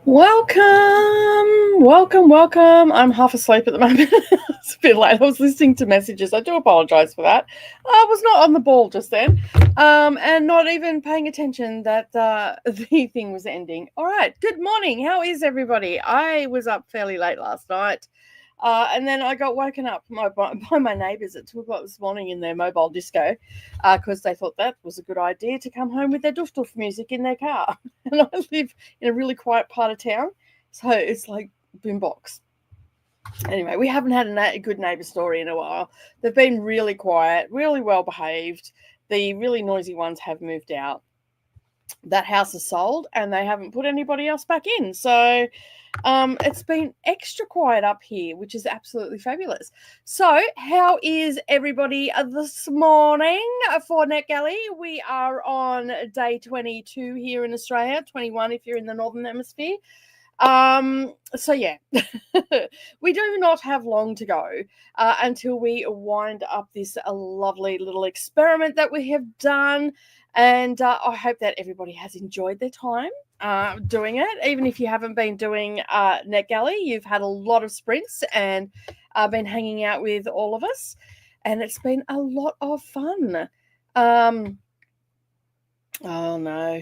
Welcome. I'm half asleep at the moment. It's a bit late. I was listening to messages. I do apologise for that. I was not on the ball just then, and not even paying attention that the thing was ending. All right. Good morning. How is everybody? I was up fairly late last night. And then I got woken up by my neighbours at 2 o'clock this morning in their mobile disco because they thought that was a good idea to come home with their doof doof music in their car. And I live in a really quiet part of town, so it's like boombox. Anyway, we haven't had a good neighbour story in a while. They've been really quiet, really well behaved. The really noisy ones have moved out. That house is sold and they haven't put anybody else back in. So it's been extra quiet up here, which is absolutely fabulous. So how is everybody this morning for NetGalley? We are on day 22 here in Australia, 21 if you're in the Northern Hemisphere. So yeah, we do not have long to go until we wind up this lovely little experiment that we have done. And I hope that everybody has enjoyed their time doing it. Even if you haven't been doing NetGalley, you've had a lot of sprints and been hanging out with all of us. And it's been a lot of fun. Oh, no.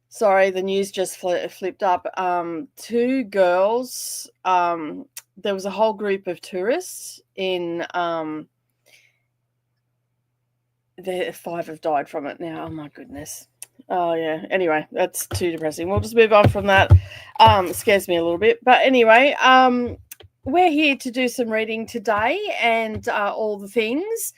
Sorry, the news just flipped up. Two girls, there was a whole group of tourists in... The 5 have died from it now. Oh my goodness. Oh yeah. Anyway, that's too depressing. We'll just move on from that. It scares me a little bit. But anyway, we're here to do some reading today and all the things.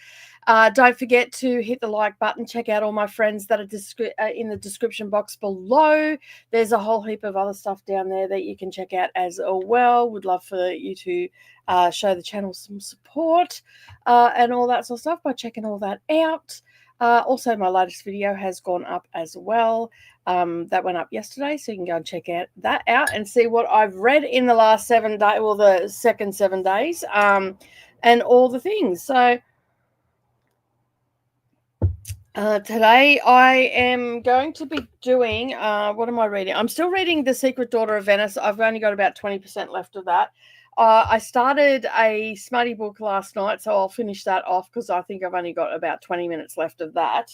Don't forget to hit the like button. Check out all my friends that are in the description box below. There's a whole heap of other stuff down there that you can check out as well. Would love for you to show the channel some support and all that sort of stuff by checking all that out. Also, my latest video has gone up as well. That went up yesterday, so you can go and check that out and see what I've read in the last 7 days, well, the second 7 days, and all the things. So today I am going to be doing, what am I reading? I'm still reading The Secret Daughter of Venice. I've only got about 20% left of that. I started a smutty book last night, so I'll finish that off because I think I've only got about 20 minutes left of that,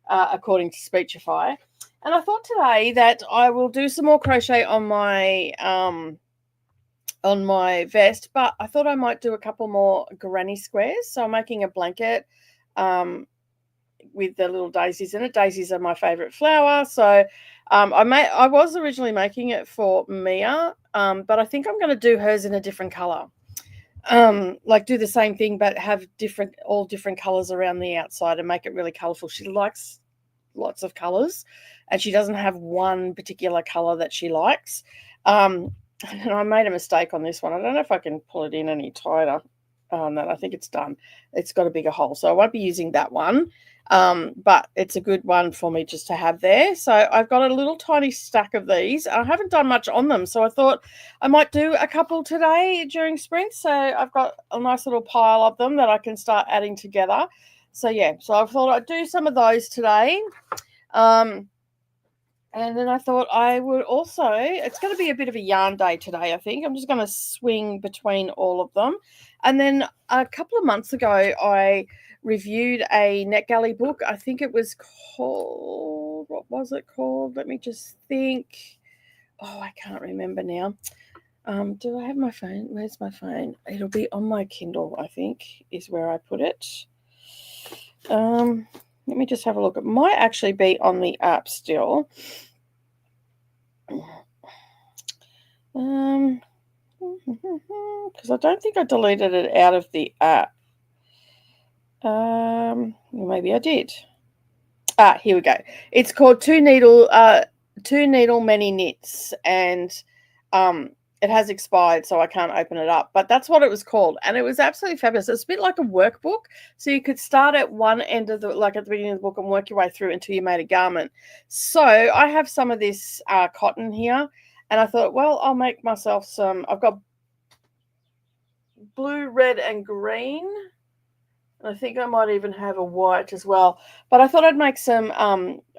according to Speechify. And I thought today that I will do some more crochet on my vest, but I thought I might do a couple more granny squares. So I'm making a blanket with the little daisies in it. Daisies are my favorite flower, so I was originally making it for Mia, but I think I'm going to do hers in a different color. Like do the same thing but have all different colors around the outside and make it really colorful. She likes lots of colors and she doesn't have one particular color that she likes. And I made a mistake on this one. I don't know if I can pull it in any tighter. Oh no, I think it's done. It's got a bigger hole, so I won't be using that one. But it's a good one for me just to have there. So I've got a little tiny stack of these. I haven't done much on them, so I thought I might do a couple today during sprint. So I've got a nice little pile of them that I can start adding together. So yeah, so I thought I'd do some of those today. And then I thought I would also, it's going to be a bit of a yarn day today, I think. I'm just going to swing between all of them. And then a couple of months ago, I reviewed a NetGalley book. I think it was called, what was it called? Let me just think. Oh, I can't remember now. Do I have my phone? Where's my phone? It'll be on my Kindle, I think, is where I put it. Let me just have a look. It might actually be on the app still. Because I don't think I deleted it out of the app. Maybe I did. Here we go. It's called Two Needle, Many Knits, and it has expired, so I can't open it up. But that's what it was called, and it was absolutely fabulous. It's a bit like a workbook, so you could start at one end of like at the beginning of the book, and work your way through until you made a garment. So I have some of this cotton here, and I thought, well, I'll make myself some. I've got blue, red, and green. I think I might even have a white as well. But I thought I'd make some,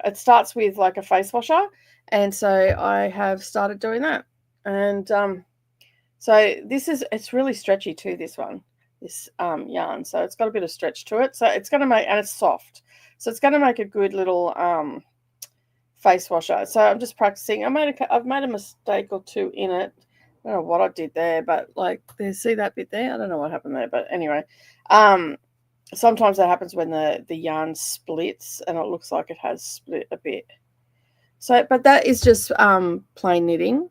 it starts with like a face washer. And so I have started doing that. And so it's really stretchy too, this one, this yarn. So it's got a bit of stretch to it. So it's going to make, and it's soft. So it's going to make a good little face washer. So I'm just practicing. I've made a mistake or two in it. I don't know what I did there, but like, see that bit there? I don't know what happened there, but anyway, sometimes that happens when the yarn splits, and it looks like it has split a bit. So, but that is just plain knitting,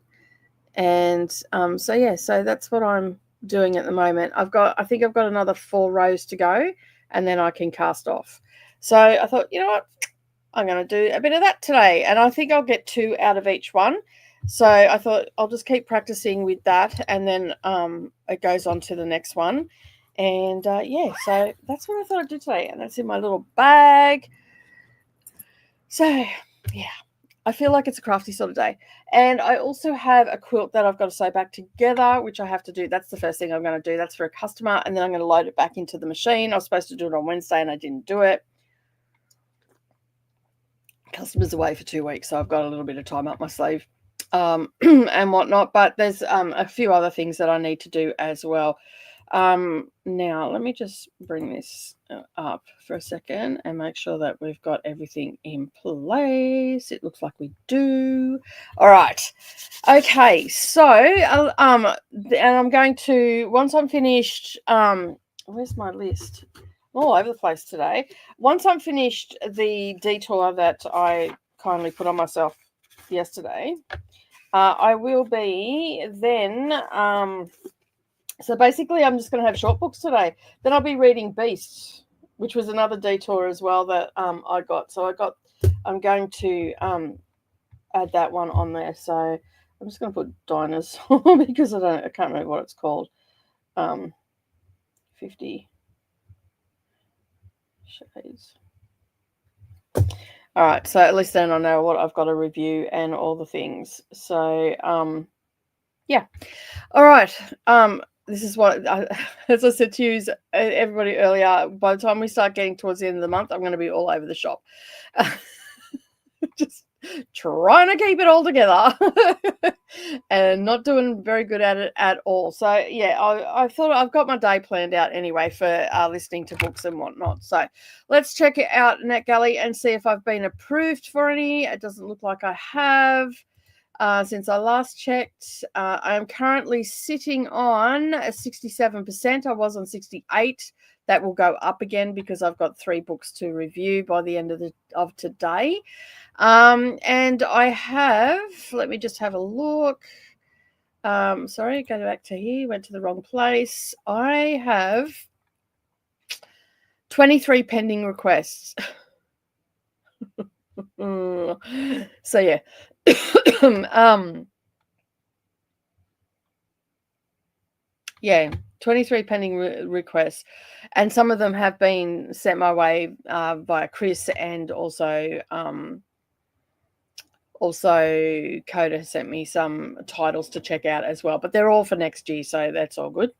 and so yeah, so that's what I'm doing at the moment. I think I've got another 4 rows to go, and then I can cast off. So I thought, you know what, I'm going to do a bit of that today, and I think I'll get 2 out of each one. So I thought I'll just keep practicing with that, and then it goes on to the next one. And yeah, so that's what I thought I'd do today, and that's in my little bag. So yeah, I feel like it's a crafty sort of day. And I also have a quilt that I've got to sew back together, which I have to do. That's the first thing I'm going to do. That's for a customer, and then I'm going to load it back into the machine. I was supposed to do it on Wednesday, and I didn't do it. Customer's away for 2 weeks, so I've got a little bit of time up my sleeve and whatnot, but there's a few other things that I need to do as well. Now let me just bring this up for a second and make sure that we've got everything in place. It looks like we do. All right, okay, so and I'm going to, once I'm finished, where's my list? All over the place today. Once I'm finished the detour that I kindly put on myself yesterday, I will be then, so basically I'm just going to have short books today. Then I'll be reading Beast, which was another detour as well that I got. So I'm going to add that one on there. So I'm just going to put Diners because I can't remember what it's called. 50 shades. All right, so at least then I know what I've got to review and all the things. So yeah, all right. This is what as I said to you, everybody earlier, by the time we start getting towards the end of the month, I'm going to be all over the shop. Just trying to keep it all together and not doing very good at it at all. So yeah, I thought I've got my day planned out anyway for listening to books and whatnot. So let's check it out, NetGalley, and see if I've been approved for any. It doesn't look like I have. Since I last checked, I am currently sitting on a 67%. I was on 68. That will go up again because I've got 3 books to review by the end of today. And I have, let me just have a look. Sorry, go back to here, went to the wrong place. I have 23 pending requests. So yeah. Yeah, 23 pending requests, and some of them have been sent my way via Chris, and also Koda has sent me some titles to check out as well, but they're all for next year, so that's all good.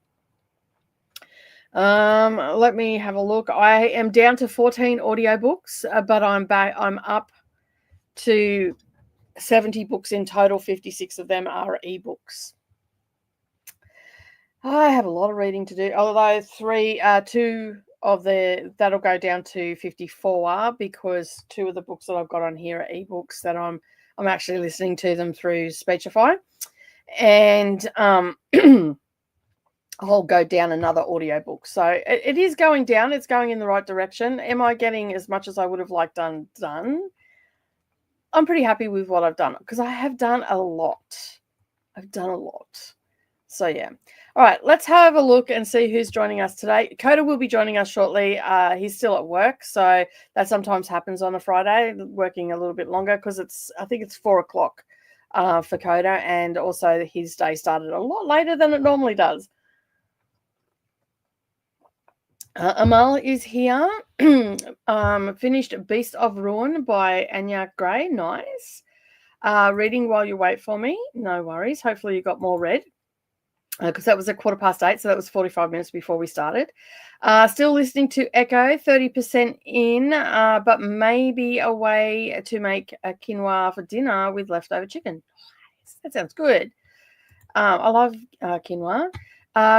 Let me have a look. I am down to 14 audiobooks, but I'm up to 70 books in total. 56 of them are ebooks. I have a lot of reading to do, although 2 of that'll go down to 54 because 2 of the books that I've got on here are ebooks that I'm actually listening to them through Speechify, and I'll go down another audiobook. So it is going down. It's going in the right direction. Am I getting as much as I would have liked done? I'm pretty happy with what I've done because I have done a lot. I've done a lot. So yeah. All right, let's have a look and see who's joining us today. Koda will be joining us shortly. He's still at work, so that sometimes happens on a Friday, working a little bit longer because I think it's 4 o'clock for Koda, and also his day started a lot later than it normally does. Amal is here. Finished Beast of Ruin by Anya Gray. Nice. Reading while you wait for me. No worries. Hopefully you got more read. because that was at 8:15, so that was 45 minutes before we started. Still listening to Echo, 30% in, but maybe a way to make a quinoa for dinner with leftover chicken. That sounds good. I love quinoa.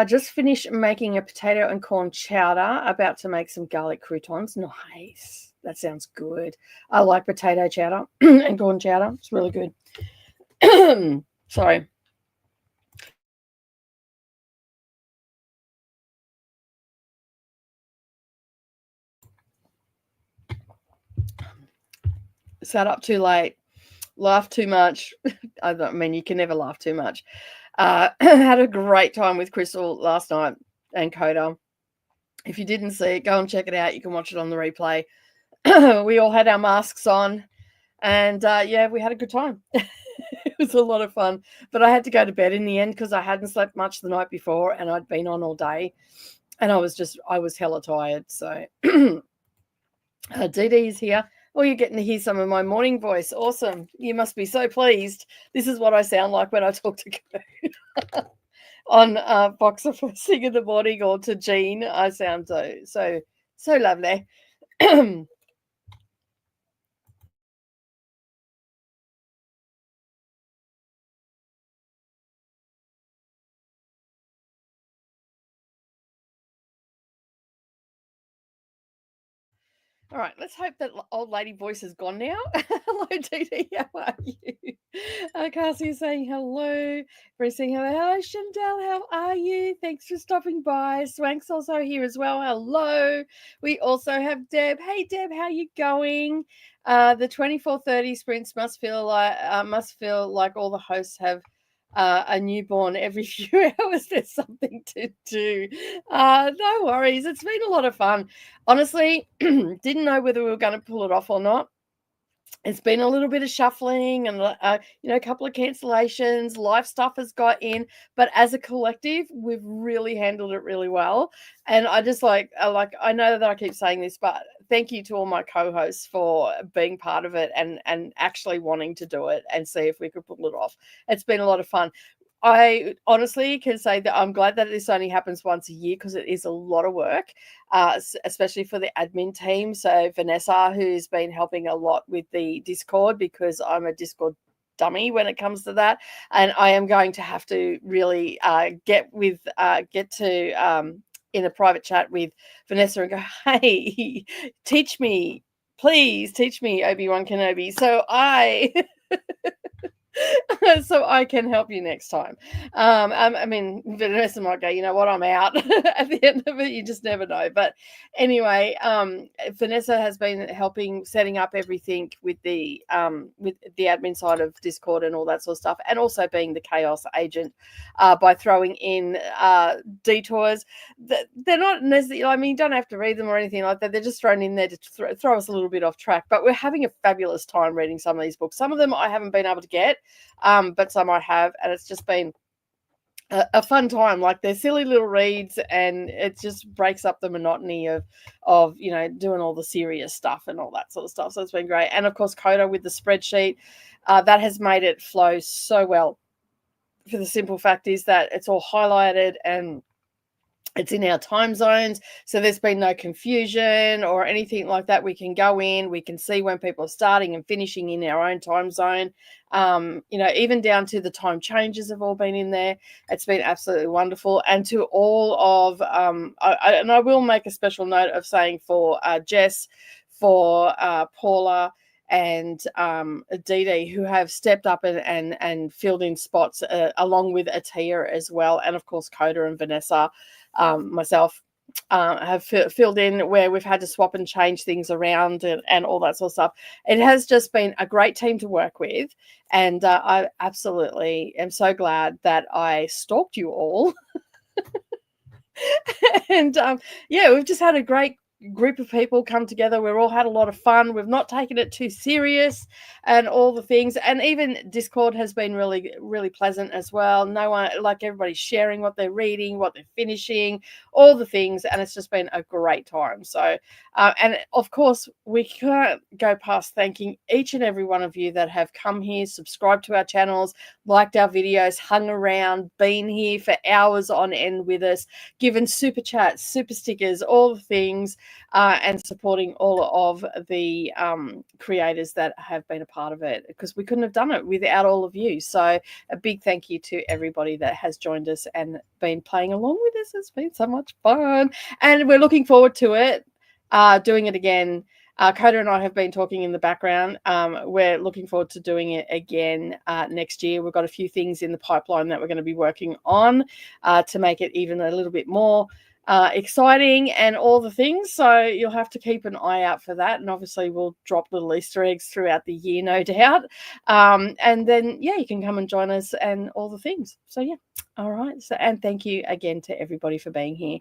Just finished making a potato and corn chowder. About to make some garlic croutons. Nice. That sounds good. I like potato chowder and corn chowder. It's really good. Sorry. Sat up too late. Laughed too much. I mean, you can never laugh too much. Had a great time with Krystal last night and Koda. If you didn't see it, go and check it out. You can watch it on the replay. We all had our masks on, and yeah, we had a good time. It was a lot of fun, but I had to go to bed in the end because I hadn't slept much the night before, and I'd been on all day, and I was hella tired. So Didi is here. Oh, you're getting to hear some of my morning voice. Awesome. You must be so pleased. This is what I sound like when I talk to Koda on Boxer first thing in the morning, or to Jean. I sound so lovely. All right, let's hope that old lady voice is gone now. Hello, Didi. How are you? Cassie is saying hello. We're saying hello. Hello, Chantel. How are you? Thanks for stopping by. Swank's also here as well. Hello. We also have Deb. Hey, Deb. How you going? The 24:30 sprints must feel like all the hosts have a newborn every few hours. There's something to do. No worries. It's been a lot of fun. Honestly, didn't know whether we were going to pull it off or not. It's been a little bit of shuffling and a couple of cancellations. Life stuff has got in, but as a collective, we've really handled it really well. And I just I know that I keep saying this, but thank you to all my co-hosts for being part of it and actually wanting to do it and see if we could pull it off. It's been a lot of fun. I honestly can say that I'm glad that this only happens once a year because it is a lot of work, especially for the admin team. So Vanessa, who's been helping a lot with the Discord, because I'm a Discord dummy when it comes to that, and I am going to have to really get to in a private chat with Vanessa and go, hey, teach me, please teach me Obi-Wan Kenobi. So so I can help you next time. I mean, Vanessa might go, you know what, I'm out at the end of it. You just never know. But anyway, Vanessa has been helping setting up everything with the admin side of Discord and all that sort of stuff, and also being the chaos agent by throwing in detours. They're not necessarily, I mean, you don't have to read them or anything like that. They're just thrown in there to throw us a little bit off track. But we're having a fabulous time reading some of these books. Some of them I haven't been able to get, but some I have, and it's just been a fun time. Like, they're silly little reads, and it just breaks up the monotony of doing all the serious stuff and all that sort of stuff. So it's been great. And of course, Koda with the spreadsheet, that has made it flow so well. For the simple fact is that it's all highlighted and it's in our time zones, so there's been no confusion or anything like that. We can go in, we can see when people are starting and finishing in our own time zone. Even down to the time changes have all been in there. It's been absolutely wonderful. And to all of, I will make a special note of saying for Jess, for Paula, and Didi, who have stepped up and filled in spots, along with Ahtiya as well, and of course Koda and Vanessa. Myself have filled in where we've had to swap and change things around and all that sort of stuff. It has just been a great team to work with, and I absolutely am so glad that I stalked you all. And yeah, we've just had a great group of people come together. We've all had a lot of fun. We've not taken it too serious and all the things. And even Discord has been really, really pleasant as well. No one, like everybody's sharing what they're reading, what they're finishing, all the things. And it's just been a great time. So, and of course, we can't go past thanking each and every one of you that have come here, subscribed to our channels, liked our videos, hung around, been here for hours on end with us, given super chats, super stickers, all the things, and supporting all of the creators that have been a part of it, because we couldn't have done it without all of you. So a big thank you to everybody that has joined us and been playing along with us. It's been so much fun, and we're looking forward to it, doing it again. Koda and I have been talking in the background. We're looking forward to doing it again next year. We've got a few things in the pipeline that we're going to be working on to make it even a little bit more exciting and all the things. So you'll have to keep an eye out for that. And obviously we'll drop little Easter eggs throughout the year, no doubt. And then, yeah, you can come and join us and all the things. So, yeah. All right. So, and thank you again to everybody for being here.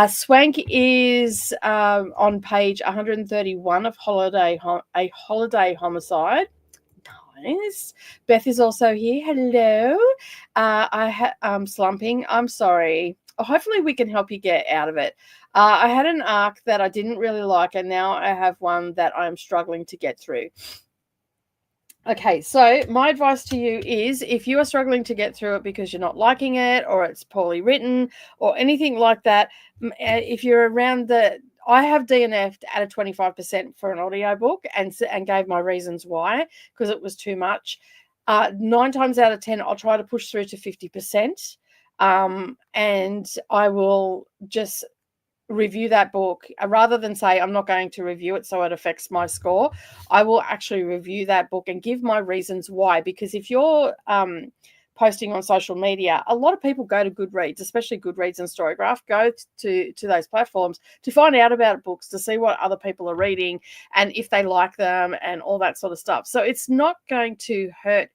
Swank is on page 131 of A Holiday Homicide. Nice. Beth is also here. Hello. I'm slumping. I'm sorry. Hopefully we can help you get out of it. I had an arc that I didn't really like, and now I have one that I'm struggling to get through. Okay, so my advice to you is, if you are struggling to get through it because you're not liking it, or it's poorly written, or anything like that, if you're around I have DNF'd at a 25% for an audiobook and gave my reasons why, because it was too much. 9 times out of 10, I'll try to push through to 50%, and I will just review that book rather than say I'm not going to review it so it affects my score. I will actually review that book and give my reasons why, because if you're posting on social media, a lot of people go to Goodreads, especially Goodreads and Storygraph, go to those platforms to find out about books, to see what other people are reading and if they like them and all that sort of stuff. So it's not going to hurt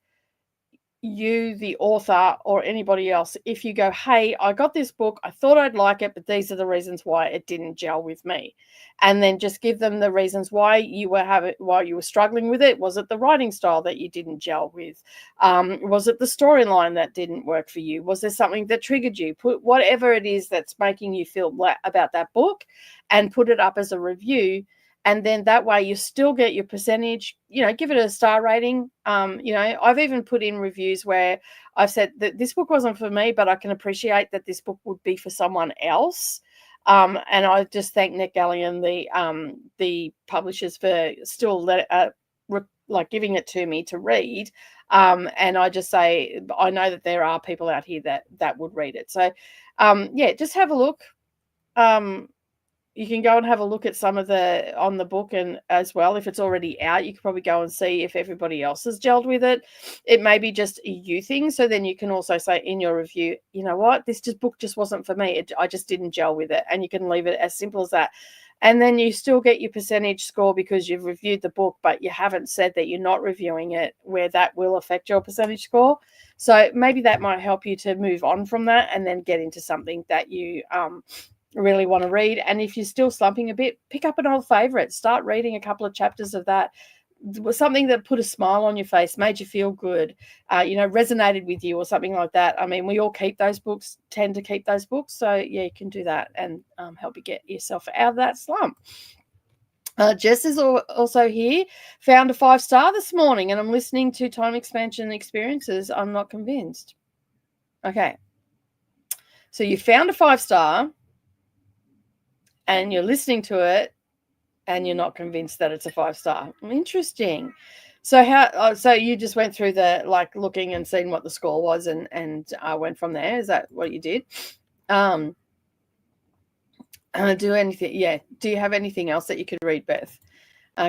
you, the author, or anybody else if you go, hey, I got this book, I thought I'd like it, but these are the reasons why it didn't gel with me. And then just give them the reasons why you were struggling with it. Was it the writing style that you didn't gel with? Was it the storyline that didn't work for you? Was there something that triggered you? Put whatever it is that's making you feel about that book and put it up as a review. And then that way you still get your percentage, give it a star rating. I've even put in reviews where I've said that this book wasn't for me, but I can appreciate that this book would be for someone else. And I just thank NetGalley and the publishers for still giving it to me to read. And I just say, I know that there are people out here that would read it. So, just have a look. You can go and have a look at some of on the book, and as well, if it's already out, you can probably go and see if everybody else has gelled with it. It may be just a you thing. So then you can also say in your review, you know what, this book just wasn't for me. I just didn't gel with it. And you can leave it as simple as that. And then you still get your percentage score because you've reviewed the book, but you haven't said that you're not reviewing it, where that will affect your percentage score. So maybe that might help you to move on from that and then get into something that you really want to read. And if you're still slumping a bit, pick up an old favorite, start reading a couple of chapters of that, something that put a smile on your face, made you feel good, resonated with you or something like that. I mean, we all tend to keep those books. So yeah, you can do that and help you get yourself out of that slump. Jess is also here. Found a 5-star this morning, and I'm listening to Time Expansion Experiences. I'm not convinced. Okay. So you found a 5-star, and you're listening to it and you're not convinced that it's a 5-star. Interesting. So so you just went through the looking and seeing what the score was and went from there. Is that what you did? Do anything? Yeah. Do you have anything else that you could read, Beth?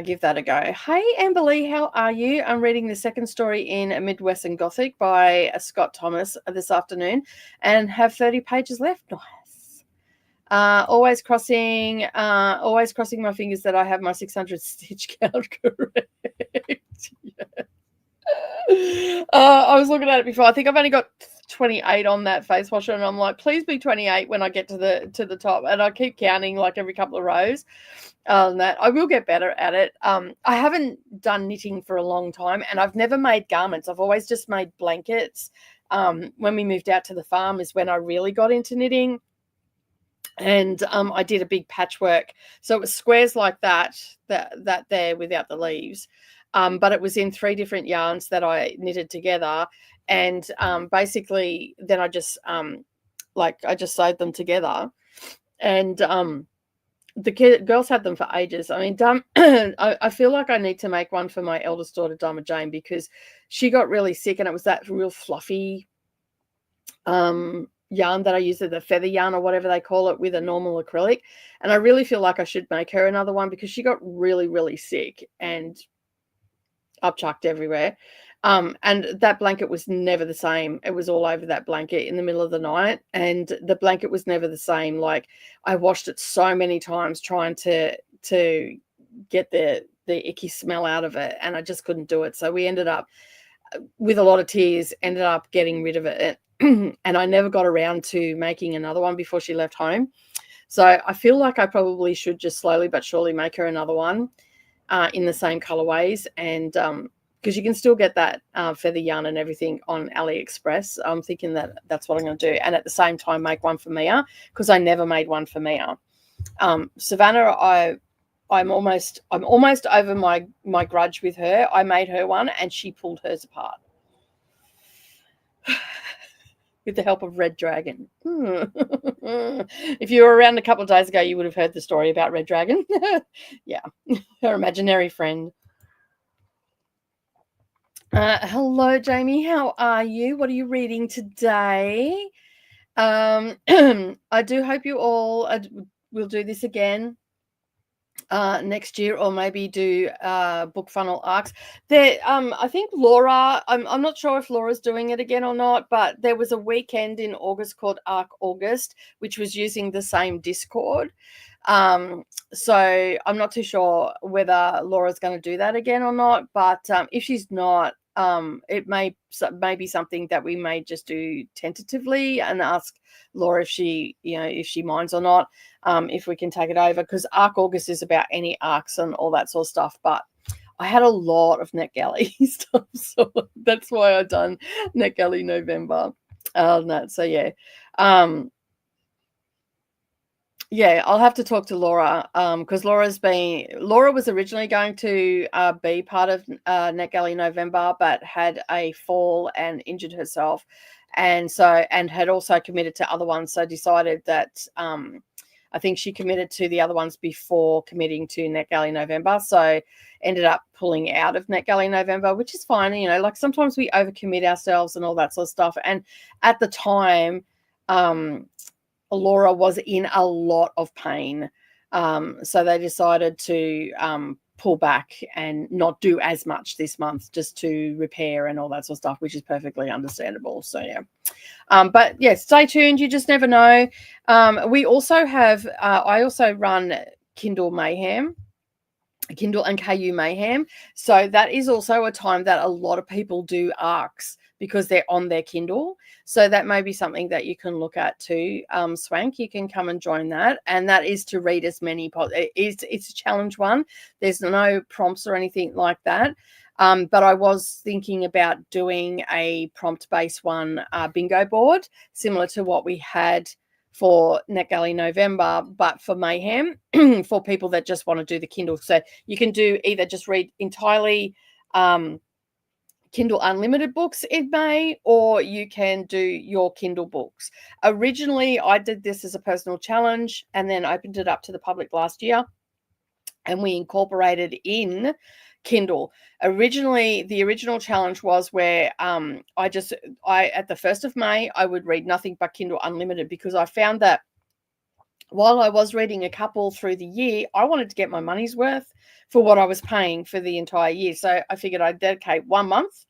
Give that a go. Hey, Amberly, how are you? I'm reading the second story in A Midwestern Gothic by Scott Thomas this afternoon and have 30 pages left. Nice. Always crossing my fingers that I have my 600 stitch count correct. Yeah. I was looking at it before. I think I've only got 28 on that face washer, and I'm like, please be 28 when I get to the top, and I keep counting like every couple of rows. That I will get better at it. I haven't done knitting for a long time, and I've never made garments. I've always just made blankets. When we moved out to the farm is when I really got into knitting, and I did a big patchwork. So it was squares like that there without the leaves, but it was in 3 different yarns that I knitted together, and basically then I just I just sewed them together, and the girls had them for ages. I mean, I feel like I need to make one for my eldest daughter, Dama Jane, because she got really sick, and it was that real fluffy yarn that I use, the feather yarn or whatever they call it, with a normal acrylic. And I really feel like I should make her another one because she got really, really sick and upchucked everywhere. And that blanket was never the same. It was all over that blanket in the middle of the night, and the blanket was never the same. Like, I washed it so many times trying to get the icky smell out of it, and I just couldn't do it. So we ended up with a lot of tears, ended up getting rid of it. And I never got around to making another one before she left home. So I feel like I probably should just slowly but surely make her another one in the same colorways, and because you can still get that feather yarn and everything on AliExpress. I'm thinking that that's what I'm going to do, and at the same time make one for Mia, because I never made one for Mia. Savannah, I'm almost over my grudge with her. I made her one, and she pulled hers apart with the help of Red Dragon. If you were around a couple of days ago, you would have heard the story about Red Dragon. Yeah, her imaginary friend. Hello, Jamie. How are you? What are you reading today? I do hope you all will do this again next year, or maybe do book funnel arcs. There, I think Laura, I'm not sure if Laura's doing it again or not, but there was a weekend in August called Arc August, which was using the same Discord. So I'm not too sure whether Laura's going to do that again or not, but if she's not, it may be something that we may just do tentatively and ask Laura if she minds or not, if we can take it over, because Arc August is about any arcs and all that sort of stuff. But I had a lot of NetGalley stuff, so that's why I done NetGalley November. So yeah. Yeah, I'll have to talk to Laura, because Laura was originally going to be part of NetGalley November, but had a fall and injured herself, and had also committed to other ones. So decided that I think she committed to the other ones before committing to NetGalley November. So ended up pulling out of NetGalley November, which is fine. Like sometimes we overcommit ourselves and all that sort of stuff. And at the time, Laura was in a lot of pain. So they decided to pull back and not do as much this month, just to repair and all that sort of stuff, which is perfectly understandable. So yeah. But yeah, stay tuned. You just never know. We also have, I also run Kindle and KU Mayhem. So that is also a time that a lot of people do arcs because they're on their Kindle. So that may be something that you can look at too. Swank, you can come and join that. And that is to read as many. It's a challenge one. There's no prompts or anything like that. But I was thinking about doing a prompt-based one, bingo board, similar to what we had for NetGalley November, but for Mayhem, for people that just want to do the Kindle. So you can do either just read entirely Kindle Unlimited books in May, or you can do your Kindle books. Originally, I did this as a personal challenge and then opened it up to the public last year, and we incorporated in Kindle. Originally, the original challenge was where I at the 1st of May, I would read nothing but Kindle Unlimited, because I found that while I was reading a couple through the year, I wanted to get my money's worth for what I was paying for the entire year. So I figured I'd dedicate 1 month,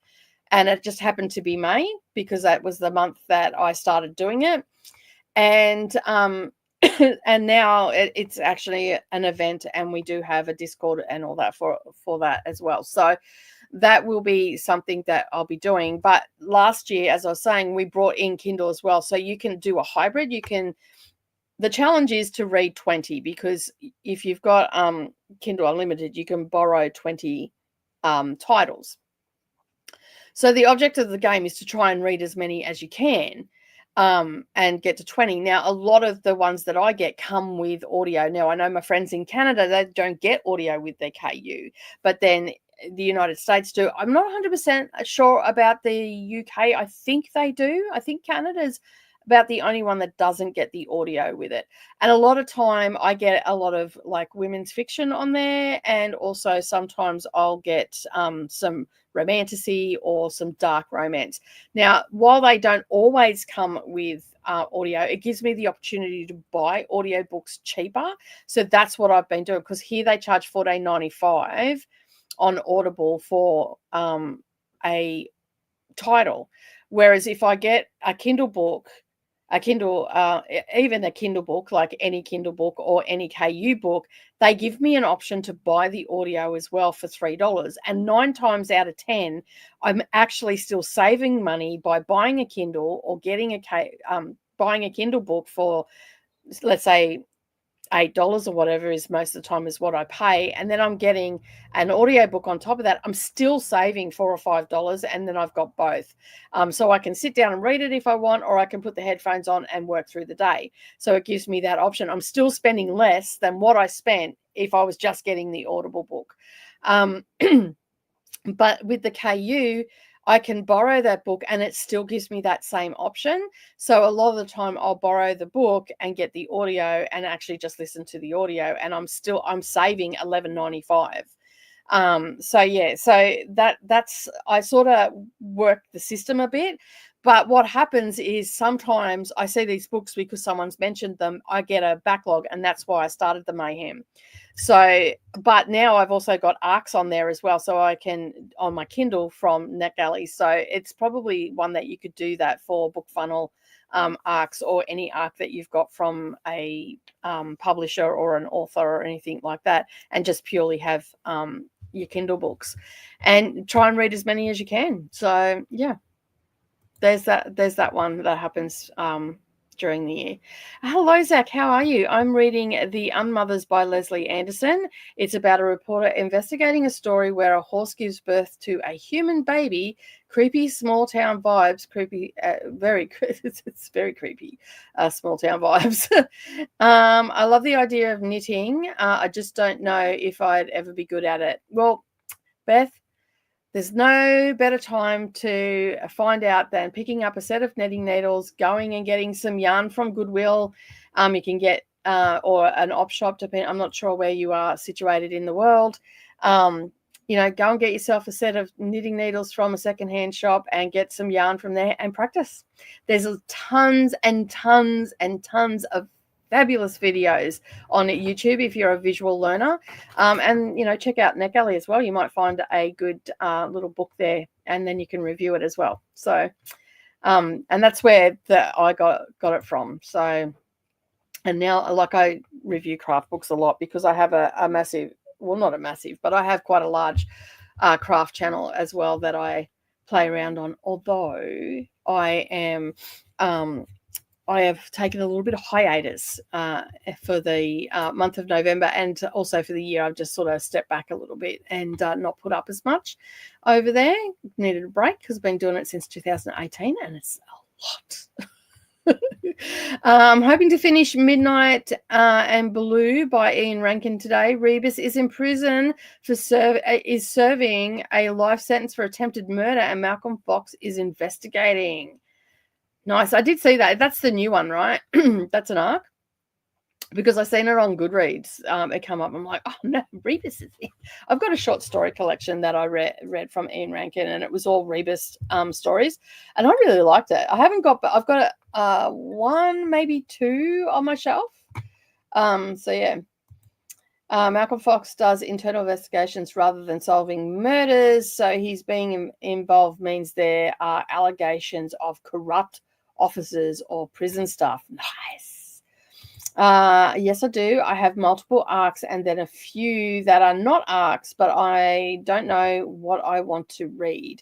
and it just happened to be May because that was the month that I started doing it. And and now it's actually an event, and we do have a Discord and all that for that as well. So that will be something that I'll be doing. But last year, as I was saying, we brought in Kindle as well. So you can do a hybrid. The challenge is to read 20, because if you've got Kindle Unlimited, you can borrow 20 titles. So the object of the game is to try and read as many as you can, and get to 20. Now, a lot of the ones that I get come with audio. Now, I know my friends in Canada, they don't get audio with their KU, but then the United States do. I'm not 100% sure about the UK. I think they do. I think Canada's about the only one that doesn't get the audio with it. And a lot of time I get a lot of like women's fiction on there, and also sometimes I'll get some romantasy or some dark romance. Now, while they don't always come with audio, it gives me the opportunity to buy audiobooks cheaper. So that's what I've been doing, because here they charge $14.95 on Audible for a title. Whereas if I get a Kindle book, even a Kindle book, like any Kindle book or any KU book, they give me an option to buy the audio as well for $3. And 9 times out of 10, I'm actually still saving money by buying a Kindle or buying a Kindle book for, let's say, $8 or whatever is most of the time is what I pay, and then I'm getting an audiobook on top of that. I'm still saving $4 or $5, and then I've got both. So I can sit down and read it if I want, or I can put the headphones on and work through the day. So it gives me that option. I'm still spending less than what I spent if I was just getting the Audible book. But with the KU, I can borrow that book and it still gives me that same option. So a lot of the time I'll borrow the book and get the audio and actually just listen to the audio, and I'm saving $11.95. So that's I sort of work the system a bit. But what happens is sometimes I see these books because someone's mentioned them, I get a backlog, and that's why I started the Mayhem. So, but now I've also got ARCs on there as well. So I can, on my Kindle from NetGalley. So it's probably one that you could do that for BookFunnel ARCs, or any ARC that you've got from a publisher or an author or anything like that, and just purely have your Kindle books and try and read as many as you can. So yeah, there's that one that happens during the year. Hello, Zach. How are you? I'm reading The Unmothers by Leslie Anderson. It's about a reporter investigating a story where a horse gives birth to a human baby. Creepy small town vibes. Creepy, it's very creepy. Small town vibes. I love the idea of knitting. I just don't know if I'd ever be good at it. Well, Beth, there's no better time to find out than picking up a set of knitting needles, going and getting some yarn from Goodwill. You can get, or an op shop, depending. I'm not sure where you are situated in the world. Go and get yourself a set of knitting needles from a secondhand shop and get some yarn from there and practice. There's tons and tons and tons of fabulous videos on YouTube if you're a visual learner, and check out NetGalley as well. You might find a good little book there, and then you can review it as well. So and that's where I got it from. So, and now, like, I review craft books a lot because I have a massive, well, not a massive, but I have quite a large craft channel as well that I play around on, although I have taken a little bit of hiatus for the month of November, and also for the year. I've just sort of stepped back a little bit and not put up as much over there. Needed a break because I've been doing it since 2018, and it's a lot. I'm hoping to finish Midnight and Blue by Ian Rankin today. Rebus is in prison is serving a life sentence for attempted murder, and Malcolm Fox is investigating. Nice. I did see that. That's the new one, right? That's an arc. Because I seen it on Goodreads. It come up. I'm like, oh no, Rebus is in. I've got a short story collection that I read from Ian Rankin, and it was all Rebus stories, and I really liked it. I've got one, maybe two on my shelf. So yeah. Malcolm Fox does internal investigations rather than solving murders. So he's being involved means there are allegations of corrupt officers or prison staff. Nice. Yes, I do. I have multiple arcs and then a few that are not arcs, but I don't know what I want to read.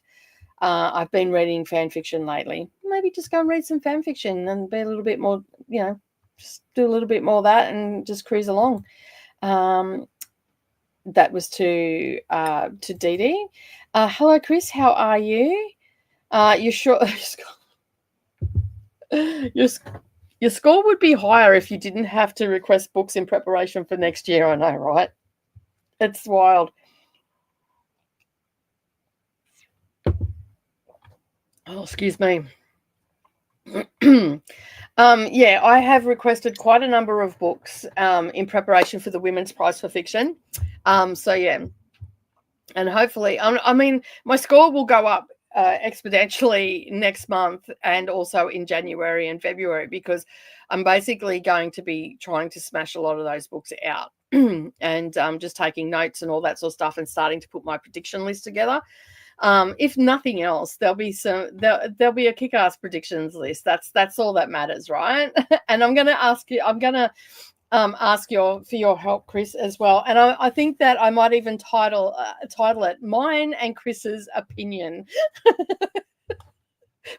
I've been reading fan fiction lately. Maybe just go and read some fan fiction and be a little bit more, just do a little bit more of that and just cruise along. That was to Didi. Hello, Chris. How are you? You sure? Your score would be higher if you didn't have to request books in preparation for next year. I know, right? It's wild. Oh, excuse me. Yeah, I have requested quite a number of books in preparation for the Women's Prize for Fiction. So yeah, and hopefully, I mean, my score will go up exponentially next month and also in January and February, because I'm basically going to be trying to smash a lot of those books out and just taking notes and all that sort of stuff and starting to put my prediction list together. If nothing else, there'll be a kick-ass predictions list. That's all that matters, right? And I'm going to ask for your help, Chris, as well. And I think that I might even title it "Mine and Chris's Opinion."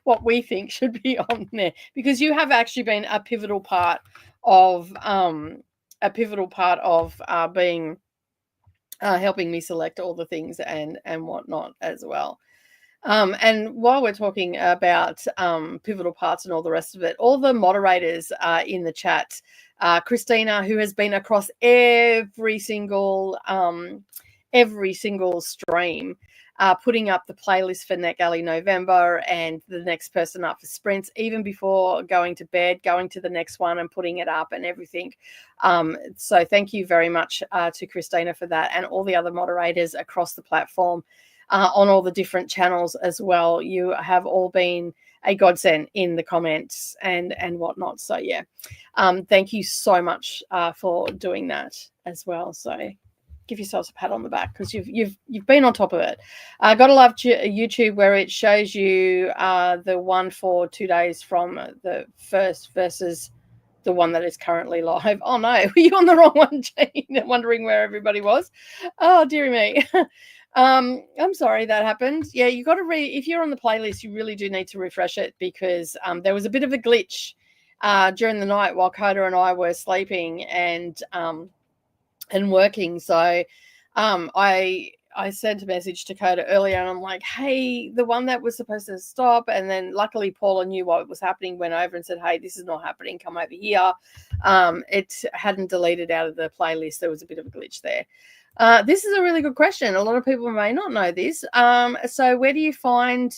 What we think should be on there, because you have actually been a pivotal part of being helping me select all the things and whatnot as well. And while we're talking about pivotal parts and all the rest of it, all the moderators in the chat, Christina, who has been across every single stream, putting up the playlist for NetGalley November, and the next person up for sprints, even before going to bed, going to the next one and putting it up and everything. So thank you very much to Christina for that, and all the other moderators across the platform on all the different channels as well. You have all been a godsend in the comments and whatnot. So yeah, thank you so much for doing that as well. So give yourselves a pat on the back, because you've been on top of it. Gotta love YouTube, where it shows you the one for 2 days from the first versus the one that is currently live. Oh no, were you on the wrong one, Jane? Wondering where everybody was. Oh dearie me. I'm sorry that happened. Yeah, you got to if you're on the playlist, you really do need to refresh it, because there was a bit of a glitch during the night while Koda and I were sleeping and working. So I sent a message to Koda earlier, and I'm like, hey, the one that was supposed to stop, and then luckily Paula knew what was happening, went over and said, hey, this is not happening, come over here. It hadn't deleted out of the playlist. There was a bit of a glitch there. This is a really good question. A lot of people may not know this. So where do you find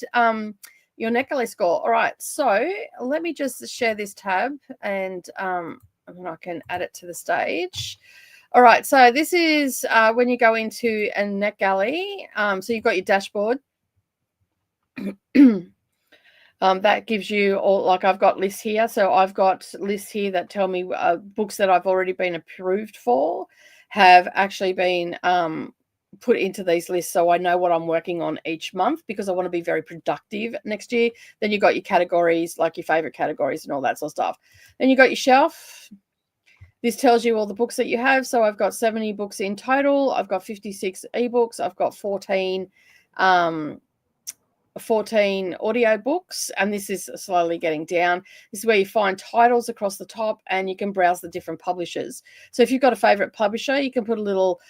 your NetGalley score? All right, so let me just share this tab, and then I can add it to the stage. All right, so this is when you go into a NetGalley. So you've got your dashboard. That gives you all, like I've got lists here. So I've got lists here that tell me books that I've already been approved for have actually been put into these lists, so I know what I'm working on each month, because I want to be very productive next year. Then you've got your categories, like your favorite categories and all that sort of stuff. Then you got your shelf. This tells you all the books that you have. So I've got 70 books in total. I've got 56 ebooks. I've got 14 audio books, and this is slowly getting down. This is where you find titles across the top, and you can browse the different publishers. So if you've got a favorite publisher, you can put a little,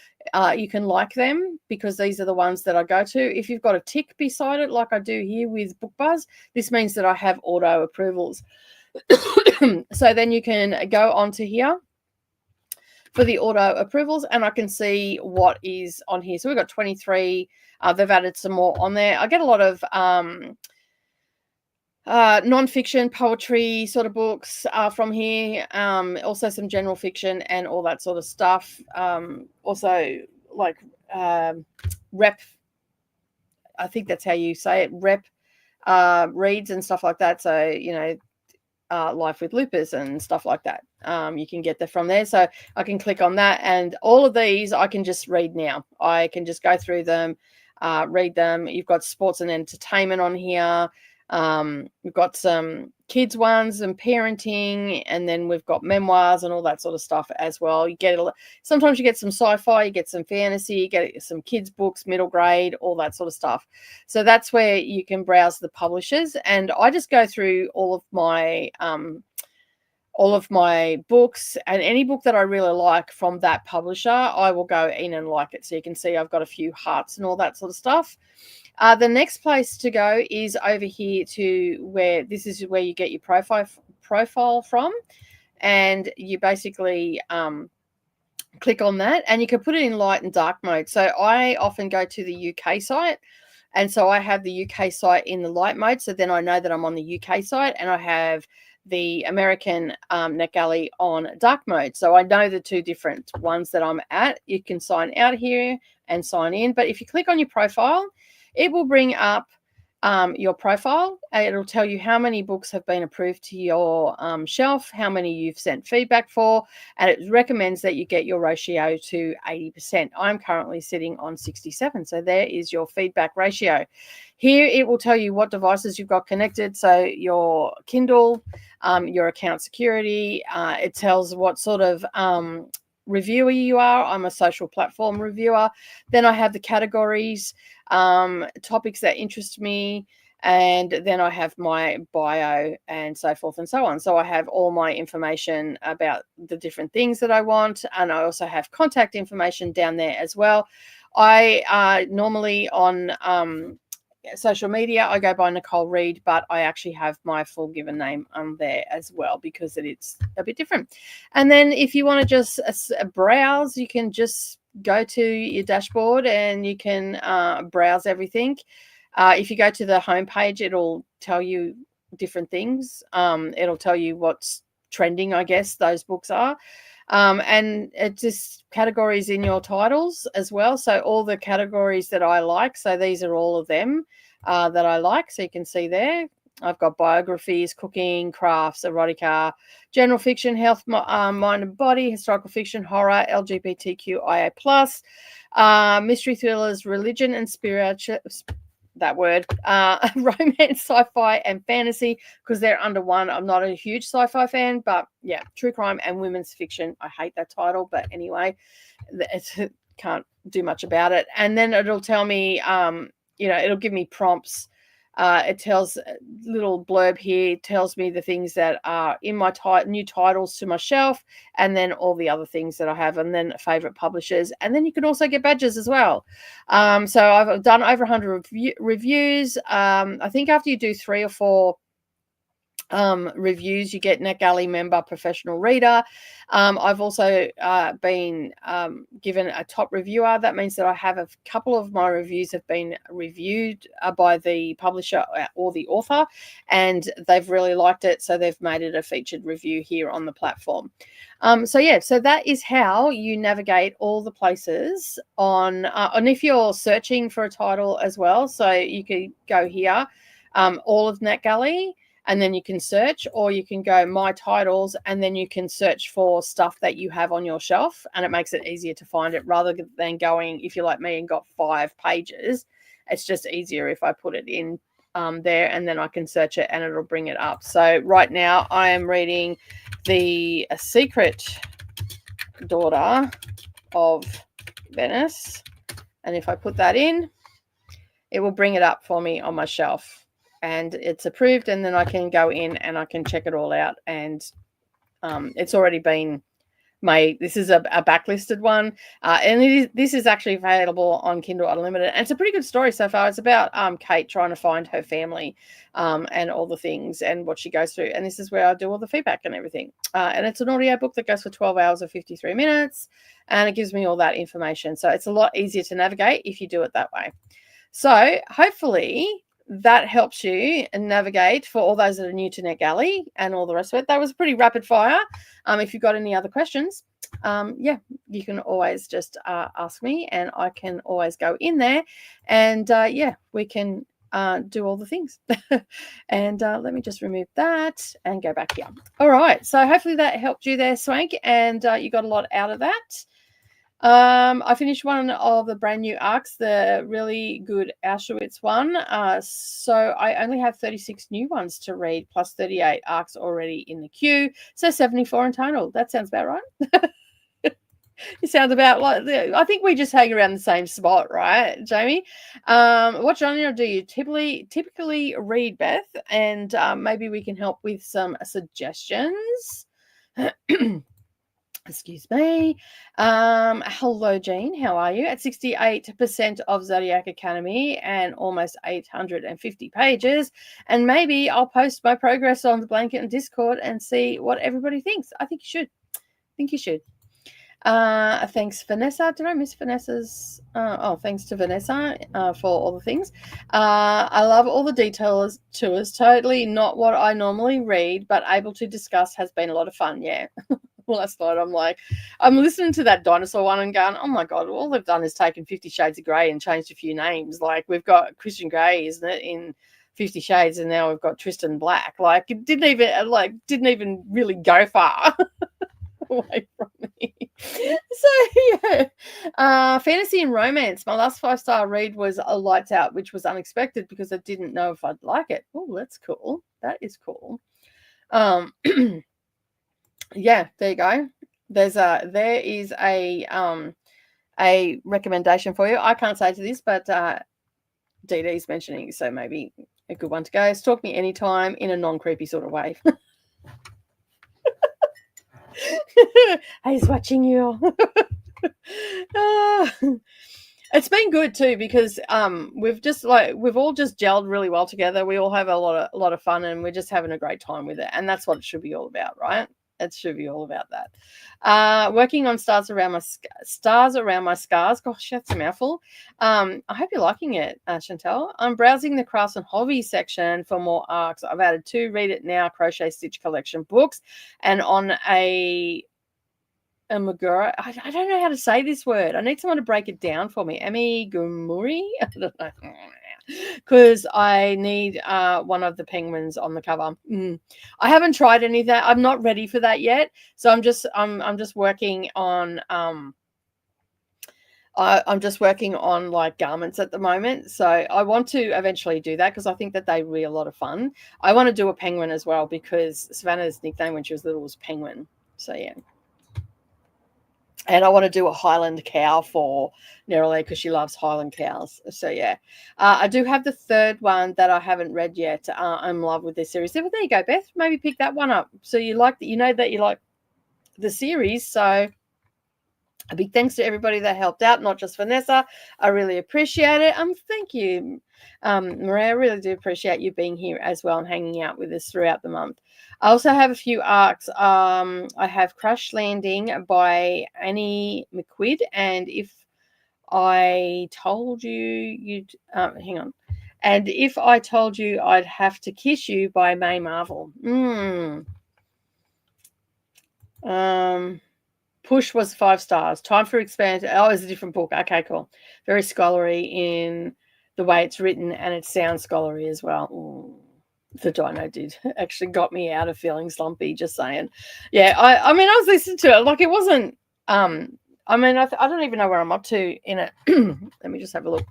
you can like them, because these are the ones that I go to. If you've got a tick beside it, like I do here with BookBuzz, this means that I have auto approvals. So then you can go onto here for the auto approvals, and I can see what is on here. So we've got 23. They've added some more on there. I get a lot of non-fiction, poetry sort of books from here. Also some general fiction and all that sort of stuff. Also like rep, I think that's how you say it, rep reads and stuff like that. So, you know, Life with Lupus and stuff like that. You can get that from there. So I can click on that, and all of these I can just read now. I can just go through them, read them. You've got sports and entertainment on here. We've got some kids ones and parenting, and then we've got memoirs and all that sort of stuff as well. You get sometimes you get some sci-fi, you get some fantasy, you get some kids books, middle grade, all that sort of stuff. So that's where you can browse the publishers, and I just go through all of my books, and any book that I really like from that publisher, I will go in and like it. So you can see I've got a few hearts and all that sort of stuff. The next place to go is over here to where this is where you get your profile from, and you basically click on that, and you can put it in light and dark mode. So I often go to the UK site, and so I have the UK site in the light mode, so then I know that I'm on the UK site, and I have the American NetGalley on dark mode. So I know the two different ones that I'm at. You can sign out here and sign in, but if you click on your profile, it will bring up your profile. It'll tell you how many books have been approved to your shelf, how many you've sent feedback for, and it recommends that you get your ratio to 80%. I'm currently sitting on 67, so there is your feedback ratio. Here it will tell you what devices you've got connected, so your Kindle, your account security. It tells what sort of reviewer you are. I'm a social platform reviewer. Then I have the categories, topics that interest me, and then I have my bio and so forth and so on. So I have all my information about the different things that I want, and I also have contact information down there as well. I normally on social media, I go by Nicole Reed, but I actually have my full given name on there as well because it's a bit different. And then if you want to just browse, you can just go to your dashboard and you can browse everything. If you go to the homepage, it'll tell you different things. It'll tell you what's trending, I guess, those books are. And it just categories in your titles as well. So all the categories that I like. So these are all of them that I like. So you can see there. I've got biographies, cooking, crafts, erotica, general fiction, health, mind and body, historical fiction, horror, LGBTQIA+, mystery thrillers, religion and spiritual, that word, romance, sci-fi and fantasy, because they're under one. I'm not a huge sci-fi fan, but yeah, true crime and women's fiction. I hate that title, but anyway, it can't do much about it. And then it'll tell me, it'll give me prompts. It tells a little blurb here, tells me the things that are in my new titles to my shelf, and then all the other things that I have, and then favorite publishers. And then you can also get badges as well. So I've done over 100 reviews. I think after you do 3 or 4 reviews, you get NetGalley member professional reader. I've also been given a top reviewer. That means that I have a couple of my reviews have been reviewed by the publisher or the author, and they've really liked it, so they've made it a featured review here on the platform. So that is how you navigate all the places on and if you're searching for a title as well, so you could go here, all of NetGalley, and then you can search, or you can go my titles, and then you can search for stuff that you have on your shelf, and it makes it easier to find it rather than going, if you're like me and got 5 pages, it's just easier if I put it in there, and then I can search it and it'll bring it up. So right now I am reading The Secret Daughter of Venice, and if I put that in, it will bring it up for me on my shelf. And it's approved, and then I can go in and I can check it all out. And it's already been made. This is a backlisted one, and this is actually available on Kindle Unlimited. And it's a pretty good story so far. It's about Kate trying to find her family and all the things and what she goes through. And this is where I do all the feedback and everything. And it's an audio book that goes for 12 hours or 53 minutes, and it gives me all that information. So it's a lot easier to navigate if you do it that way. So hopefully that helps you navigate for all those that are new to NetGalley and all the rest of it. That was pretty rapid fire. If you've got any other questions, you can always just ask me, and I can always go in there, and we can do all the things. And let me just remove that and go back here. All right, so hopefully that helped you there, Swank, and you got a lot out of that. I finished one of the brand new arcs, the really good Auschwitz one. So I only have 36 new ones to read, plus 38 arcs already in the queue. So 74 in total. That sounds about right. It sounds about like I think we just hang around the same spot, right, Jamie? What genre do you typically read, Beth? And maybe we can help with some suggestions. Excuse me. Hello, Jean. How are you? At 68% of Zodiac Academy and almost 850 pages. And maybe I'll post my progress on the blanket and Discord and see what everybody thinks. I think you should. Thanks, Vanessa. Did I miss Vanessa's? Thanks to Vanessa for all the things. I love all the details to us. Totally not what I normally read, but able to discuss has been a lot of fun. Yeah. Last night I'm listening to that dinosaur one and going, oh my God, all they've done is taken 50 Shades of Grey and changed a few names. Like we've got Christian Grey, isn't it, in 50 Shades, and now we've got Tristan Black. Like it didn't even really go far away from me. So yeah, fantasy and romance. My last 5-star read was A Lights Out, which was unexpected because I didn't know if I'd like it. Oh, that's cool. That is cool. Yeah, there you go. There is a recommendation for you. I can't say to this, but Didi's mentioning, so maybe a good one to go. Stalk me anytime in a non-creepy sort of way. He's watching you. It's been good too because we've all just gelled really well together. We all have a lot of fun, and we're just having a great time with it, and that's what it should be all about, right? It should be all about that. Working on stars around my scars. Gosh, that's a mouthful. I hope you're liking it, Chantel. I'm browsing the crafts and hobbies section for more arcs. I've added 2 Read It Now crochet stitch collection books, and on a Magura. I don't know how to say this word. I need someone to break it down for me. Amigurumi? I don't know. Because I need one of the penguins on the cover. I haven't tried any of that. I'm not ready for that yet. So I'm just working on I'm just working on like garments at the moment. So I want to eventually do that because I think that they really a lot of fun. I want to do a penguin as well because Savannah's nickname when she was little was Penguin. So yeah. And I want to do a Highland cow for Nerale because she loves Highland cows. So, yeah. I do have the third one that I haven't read yet. I'm in love with this series. So, there you go, Beth. Maybe pick that one up. So, you like that, you know that you like the series. So, a big thanks to everybody that helped out, not just Vanessa. I really appreciate it. Thank you, Maria. I really do appreciate you being here as well and hanging out with us throughout the month. I also have a few arcs. I have Crash Landing by Annie McQuid, and if I told you you'd hang on, and if I told you I'd have to kiss you by May Marvel. Push was 5 stars. Time for Expand. Oh, it's a different book. Okay, cool. Very scholarly in the way it's written, and it sounds scholarly as well. Ooh, the dino did actually got me out of feeling slumpy. Just saying. Yeah, I mean, I was listening to it. Like it wasn't. I mean, I don't even know where I'm up to in it. Let me just have a look.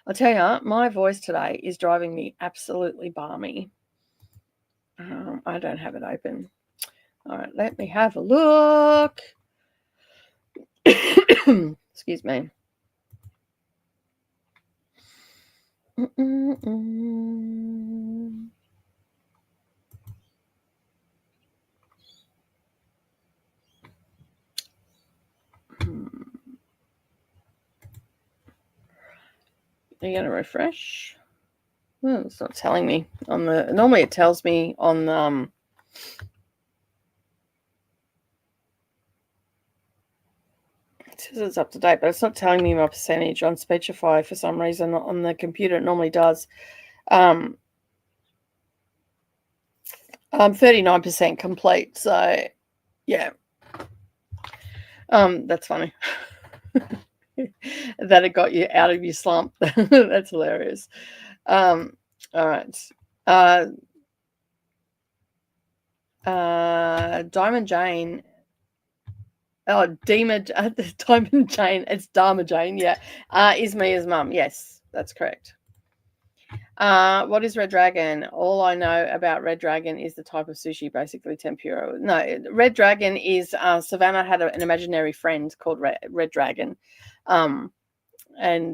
I'll tell you, my voice today is driving me absolutely balmy. I don't have it open. All right, let me have a look. Excuse me. Are you going to refresh? Oh, it's not telling me on the. Normally, it tells me on it says it's up to date, but it's not telling me my percentage on Speechify for some reason. On the computer, it normally does. I'm 39% complete, so yeah. That's funny. That it got you out of your slump. That's hilarious. All right. Diamond Jane Oh, Diamond Jane. It's Dharma Jane. Yeah, is Mia's mum. Yes, that's correct. What is Red Dragon? All I know about Red Dragon is the type of sushi, basically tempura. No, Red Dragon is Savannah had an imaginary friend called Red Dragon, and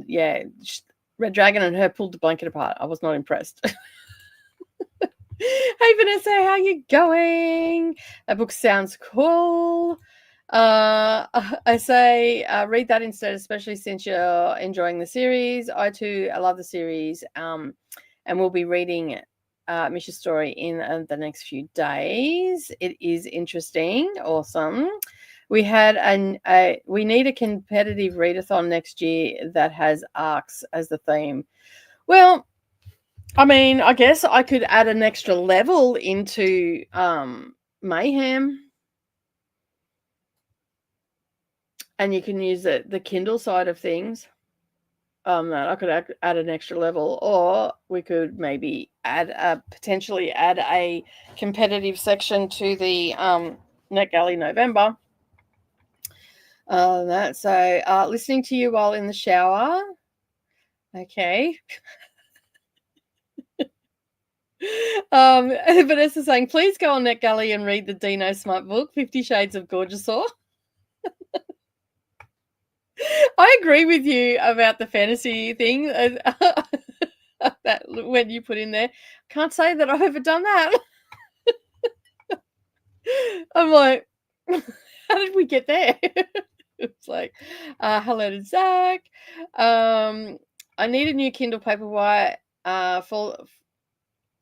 yeah, Red Dragon and her pulled the blanket apart. I was not impressed. Hey Vanessa, how you going? That book sounds cool. I say read that instead, especially since you're enjoying the series. I love the series. And we'll be reading Misha's story in the next few days. It is interesting, awesome. We had we need a competitive readathon next year that has arcs as the theme. Well, I mean, I guess I could add an extra level into Mayhem. And you can use the Kindle side of things. I could add an extra level, or we could maybe potentially add a competitive section to the NetGalley November. Listening to you while in the shower. Okay. Vanessa saying, please go on NetGalley and read the Dino Smart book, 50 Shades of Gorgeous. I agree with you about the fantasy thing that when you put in there. Can't say that I've ever done that. I'm like, how did we get there? It's like, hello to Zach. I need a new Kindle Paperwhite.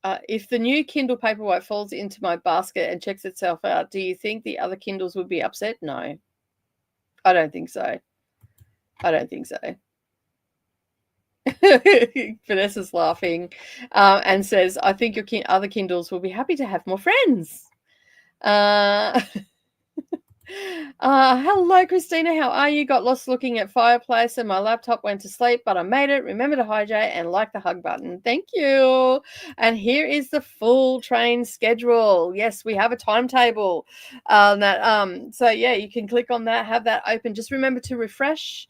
If the new Kindle Paperwhite falls into my basket and checks itself out, do you think the other Kindles would be upset? No, I don't think so. Vanessa's laughing and says, I think your other Kindles will be happy to have more friends. Hello, Christina. How are you? Got lost looking at fireplace and my laptop went to sleep, but I made it. Remember to hydrate and like the hug button. Thank you. And here is the full train schedule. Yes, we have a timetable. So yeah, you can click on that, have that open. Just remember to refresh.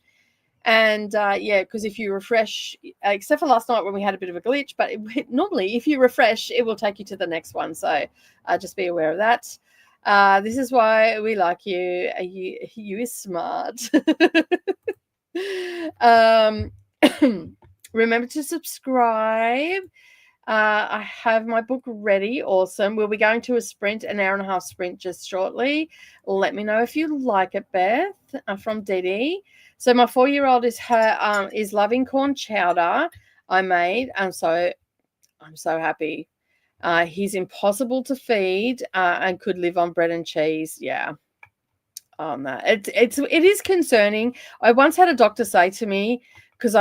And because if you refresh, except for last night when we had a bit of a glitch, but normally if you refresh, it will take you to the next one. So just be aware of that. This is why we like you. You is smart. Remember to subscribe. I have my book ready. Awesome. We'll be going to a sprint, an hour and a half sprint just shortly. Let me know if you like it, Beth, from Didi. So my 4-year-old is loving corn chowder I made. I'm so happy. He's impossible to feed and could live on bread and cheese. Yeah. No, it is concerning. I once had a doctor say to me, because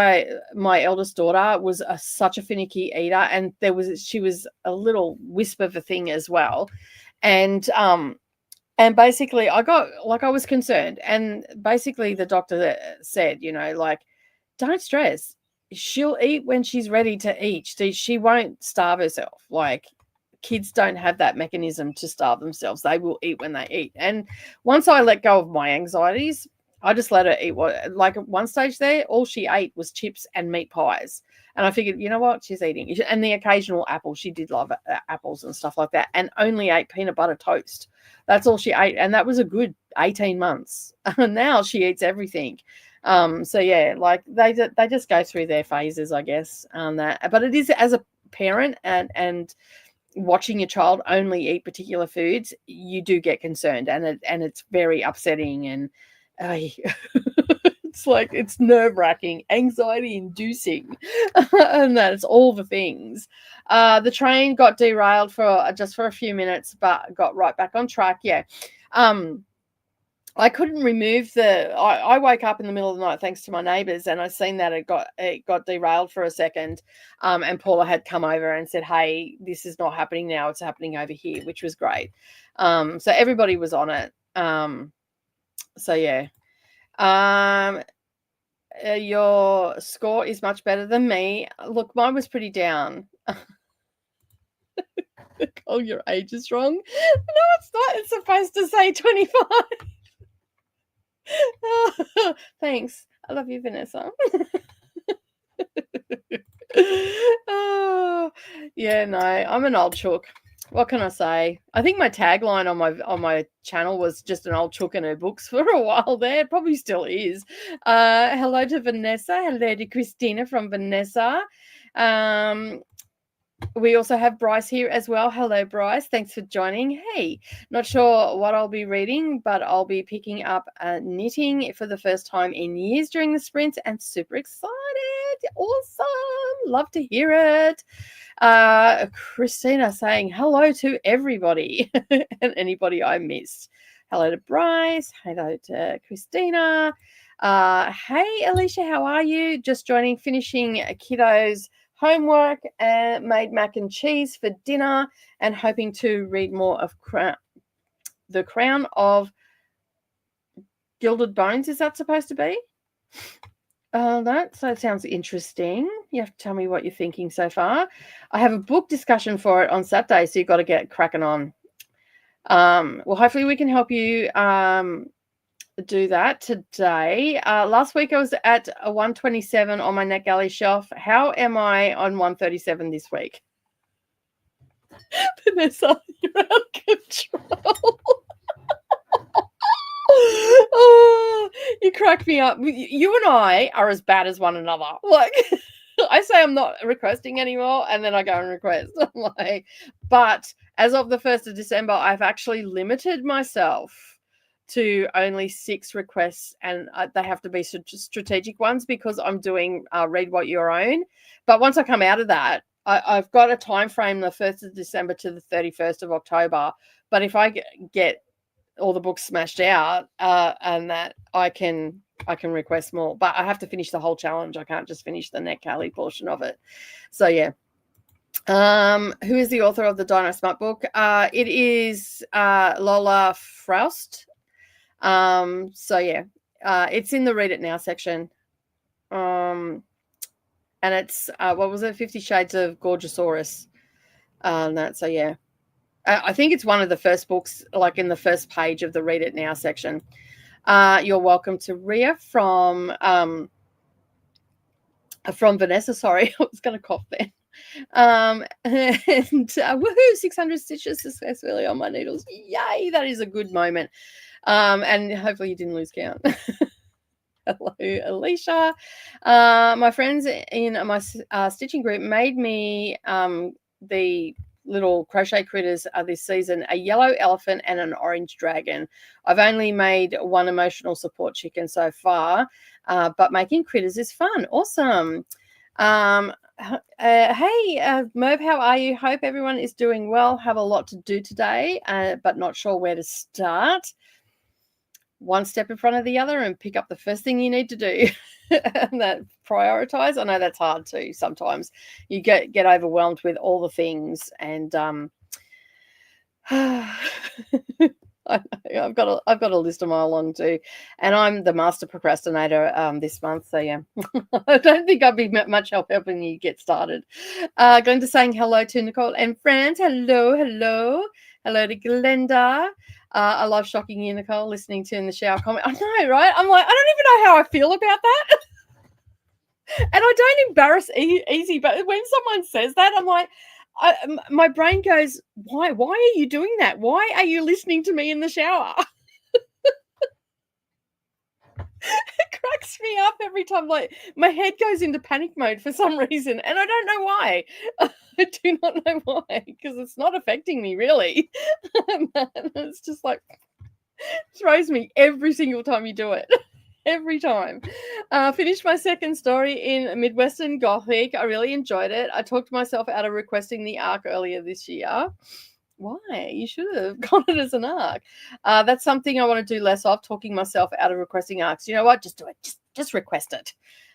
my eldest daughter was such a finicky eater, and she was a little wisp of a thing as well, and basically I was concerned, and basically the doctor said, don't stress. She'll eat when she's ready to eat. She won't starve herself. Like, kids don't have that mechanism to starve themselves. They will eat when they eat. And once I let go of my anxieties, I just let her eat like at one stage there, all she ate was chips and meat pies. And I figured, you know what? She's eating. And the occasional apple. She did love apples and stuff like that, and only ate peanut butter toast. That's all she ate. And that was a good 18 months. And now she eats everything. So yeah, like they just go through their phases, I guess, on that. But it is, as a parent and watching your child only eat particular foods, you do get concerned, and it's very upsetting, and it's like, it's nerve-wracking, anxiety-inducing, and that's all the things. The train got derailed for a few minutes, but got right back on track. Yeah. I couldn't remove I woke up in the middle of the night thanks to my neighbours, and I seen that it got derailed for a second, and Paula had come over and said, hey, this is not happening now, it's happening over here, which was great. So everybody was on it. So yeah. Your score is much better than me. Look, mine was pretty down. Oh, your age is wrong. No, it's not. It's supposed to say 25. Thanks. I love you, Vanessa. Oh, yeah, no, I'm an old chook. What can I say? I think my tagline on my channel was just an old chook in her books for a while there. It probably still is. Hello to Vanessa. Hello to Christina from Vanessa. We also have Bryce here as well. Hello, Bryce. Thanks for joining. Hey, not sure what I'll be reading, but I'll be picking up knitting for the first time in years during the sprint and super excited. Awesome. Love to hear it. Christina saying hello to everybody and anybody I missed. Hello to Bryce. Hello to Christina. Hey, Alicia, how are you? Just joining, finishing kiddos' homework and made mac and cheese for dinner and hoping to read more of The Crown of Gilded Bones. Is that supposed to be? So it sounds interesting. You have to tell me what you're thinking so far. I have a book discussion for it on Saturday, so you've got to get cracking on. Well, hopefully we can help you do that today. Last week I was at a 127 on my NetGalley shelf. How am I on 137 this week? Vanessa, you're out of control. Oh, you crack me up. You and I are as bad as one another. Like, I say I'm not requesting anymore, and then I go and request. But as of the 1st of December, I've actually limited myself to only 6 requests, and they have to be strategic ones because I'm doing read what you own. But once I come out of that, I've got a time frame, the 1st of December to the 31st of October. But if I get all the books smashed out, and that I can request more, but I have to finish the whole challenge. I can't just finish the NetGalley portion of it. So yeah. Who is the author of the Dino Smart book? It is Lola Frost. So yeah, it's in the Read It Now section. And it's what was it? 50 Shades of Gorgeosaurus. So yeah. I think it's one of the first books, like in the first page of the Read It Now section. You're welcome to Ria from Vanessa. Sorry, I was going to cough then. And woohoo, 600 stitches successfully on my needles. Yay, that is a good moment. And hopefully you didn't lose count. Hello, Alicia. My friends in my stitching group made me the little crochet critters this season, a yellow elephant and an orange dragon. I've only made one emotional support chicken so far, but making critters is fun. Awesome. Hey, Merv, how are you? Hope everyone is doing well. Have a lot to do today, but not sure where to start. One step in front of the other and pick up the first thing you need to do. And that prioritize. I know that's hard too. Sometimes you get overwhelmed with all the things, and I've got a list a mile long too, and I'm the master procrastinator this month. So yeah, I don't think I'd be much help helping you get started. Going to saying hello to Nicole and friends. Hello to Glenda. I love shocking you, Nicole, listening to in the shower comment. I know, right? I'm like, I don't even know how I feel about that. And I don't embarrass easy, but when someone says that, I'm like, my brain goes, why are you doing that? Why are you listening to me in the shower? It cracks me up every time. Like, my head goes into panic mode for some reason, and I don't know why. I do not know why, because it's not affecting me really. It's just like throws me every single time you do it. Every time. Finished my second story in Midwestern Gothic. I really enjoyed it. I talked myself out of requesting the ARC earlier this year. Why? You should have got it as an ARC. That's something I want to do less of, talking myself out of requesting ARCs. You know what? Just do it. Just request it.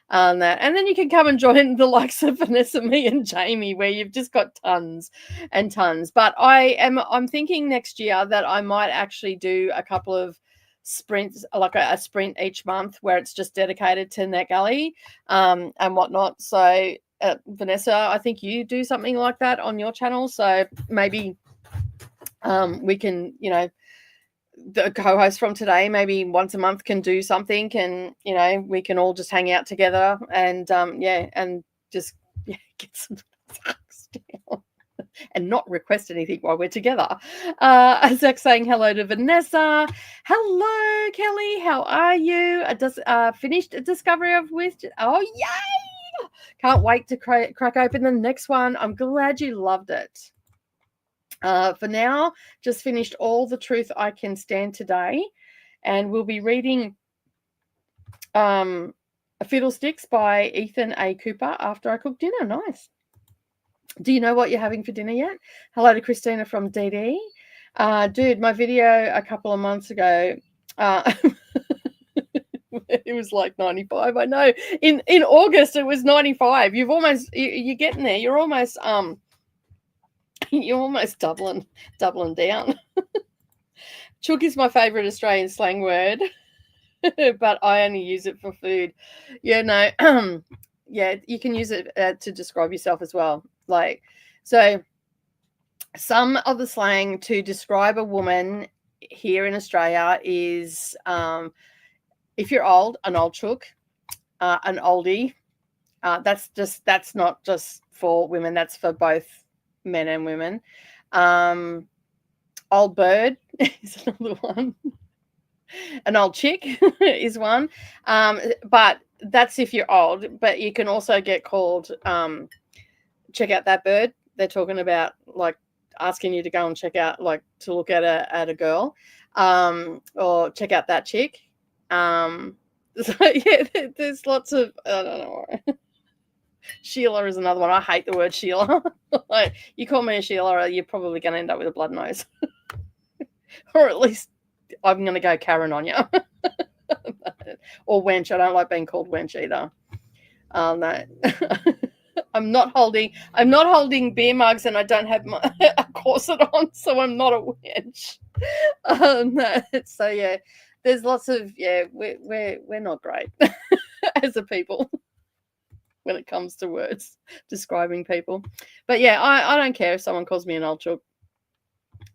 And then you can come and join the likes of Vanessa, me, and Jamie, where you've just got tons and tons. But I'm thinking next year that I might actually do a couple of sprints, like a sprint each month, where it's just dedicated to NetGalley and whatnot. So Vanessa, I think you do something like that on your channel. So maybe we can, the co-host from today, maybe once a month, can do something, and we can all just hang out together and and just get some thugs down and not request anything while we're together. Zach saying hello to Vanessa. Hello, Kelly. How are you? Finished a discovery of wisdom. Oh, yay! Can't wait to crack open the next one. I'm glad you loved it. For now, just finished All the Truth I Can Stand today, and we'll be reading Fiddlesticks by Ethan A. Cooper after I cook dinner. Nice. Do you know what you're having for dinner yet? Hello to Christina from Didi. Dude, my video a couple of months ago, it was like 95. I know. In August it was 95. You're getting there. You're almost doubling down. Chook is my favorite Australian slang word, but I only use it for food. Yeah, no. Yeah, you can use it to describe yourself as well. So some of the slang to describe a woman here in Australia is if you're old, an old chook, an oldie. That's not just for women, that's for both men and women. Old bird is another one. An old chick is one. But that's if you're old. But you can also get called check out that bird. They're talking about like asking you to go and check out, like to look at a girl, or check out that chick. So yeah, there's lots of, I don't know. Sheila is another one. I hate the word Sheila. Like, you call me a Sheila, you're probably going to end up with a blood nose. Or at least I'm going to go Karen on you. Or wench. I don't like being called wench either. No. I'm not holding beer mugs, and I don't have a corset on, so I'm not a wench. No. So yeah, there's lots of, we're not great as a people when it comes to words describing people. But yeah, I don't care if someone calls me an old chook.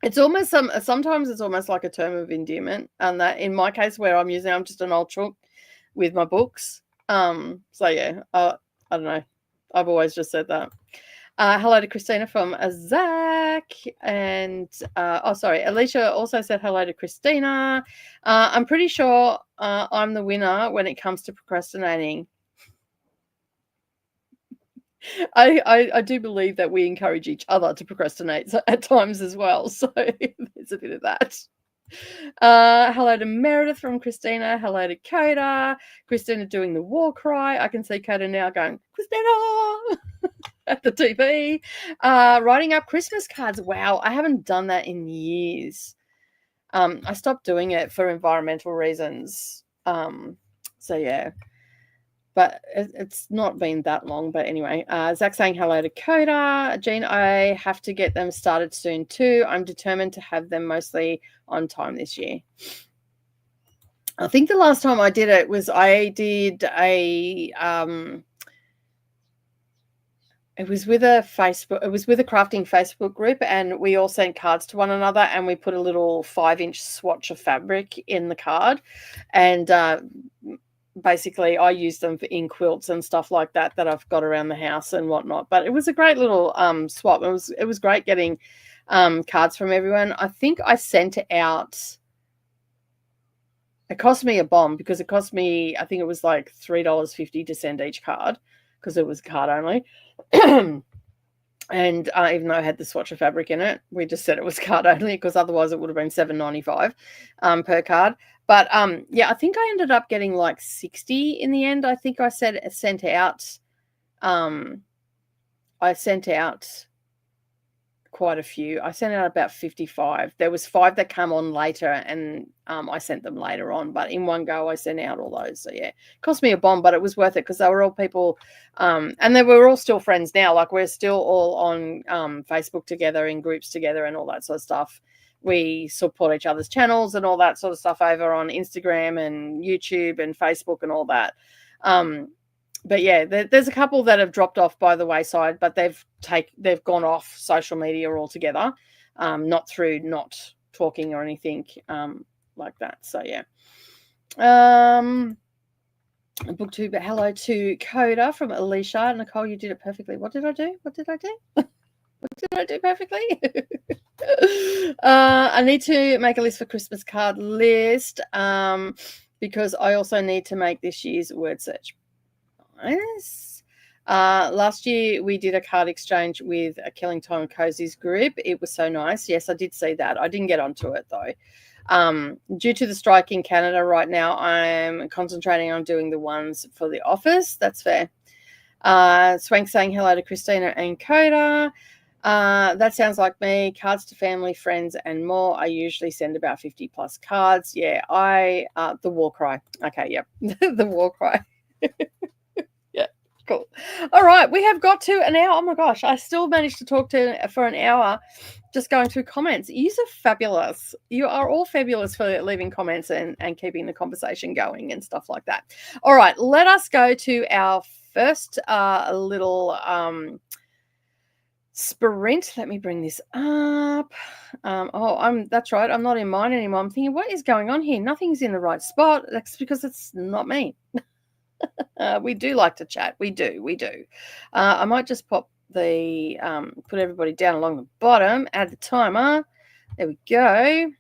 It's almost sometimes it's almost like a term of endearment, and that in my case where I'm just an old chook with my books. So yeah, I don't know. I've always just said that. Hello to Christina from Zach, and Alicia also said hello to Christina. I'm pretty sure I'm the winner when it comes to procrastinating. I do believe that we encourage each other to procrastinate at times as well. So there's a bit of that. Hello to Meredith from Christina. Hello to Koda. Christina doing the war cry. I can see Koda now going, Christina, at the TV. Writing up Christmas cards. Wow, I haven't done that in years. I stopped doing it for environmental reasons. So yeah. But it's not been that long. But anyway, Zach saying hello to Koda. Jean, I have to get them started soon too. I'm determined to have them mostly on time this year. I think the last time I did it was I did a it was with a crafting Facebook group, and we all sent cards to one another, and we put a little 5-inch swatch of fabric in the card, and basically I used them in quilts and stuff like that I've got around the house and whatnot. But it was a great little swap. It was great getting cards from everyone. I think I sent out, it cost me a bomb because it cost me, I think it was like $3.50 to send each card because it was card only. And even though I had the swatch of fabric in it, we just said it was card only because otherwise it would have been $7.95 per card. But yeah, I think I ended up getting like 60 in the end. I think I sent out quite a few. I sent out about 55. There was 5 that come on later, and I sent them later on. But in one go, I sent out all those. So yeah, it cost me a bomb, but it was worth it because they were all people, and they were all still friends now. Like, we're still all on Facebook together, in groups together, and all that sort of stuff. We support each other's channels and all that sort of stuff over on Instagram and YouTube and Facebook and all that. But yeah, there's a couple that have dropped off by the wayside, but they've gone off social media altogether, not through not talking or anything like that. So yeah. Booktube, hello to Koda from Alicia. Nicole, you did it perfectly. What did I do? What did I do? What did I do perfectly? I need to make a list for Christmas card list because I also need to make this year's word search. Nice. Last year we did a card exchange with a Killing Time Cozies group. It was so nice. Yes, I did see that. I didn't get onto it though. Due to the strike in Canada right now, I'm concentrating on doing the ones for the office. That's fair. Swank saying hello to Christina and Koda. That sounds like me. Cards to family, friends, and more. I usually send about 50 plus cards. Yeah, the war cry. Okay, yep. The war cry. Yeah, cool. All right, we have got to an hour. Oh my gosh, I still managed to talk for an hour just going through comments. You are fabulous. You are all fabulous for leaving comments and keeping the conversation going and stuff like that. All right, let us go to our first little sprint. Let me bring this up. That's right. I'm not in mine anymore. I'm thinking, what is going on here? Nothing's in the right spot. That's because it's not me. We do like to chat. We do. I might just pop the put everybody down along the bottom, add the timer. There we go.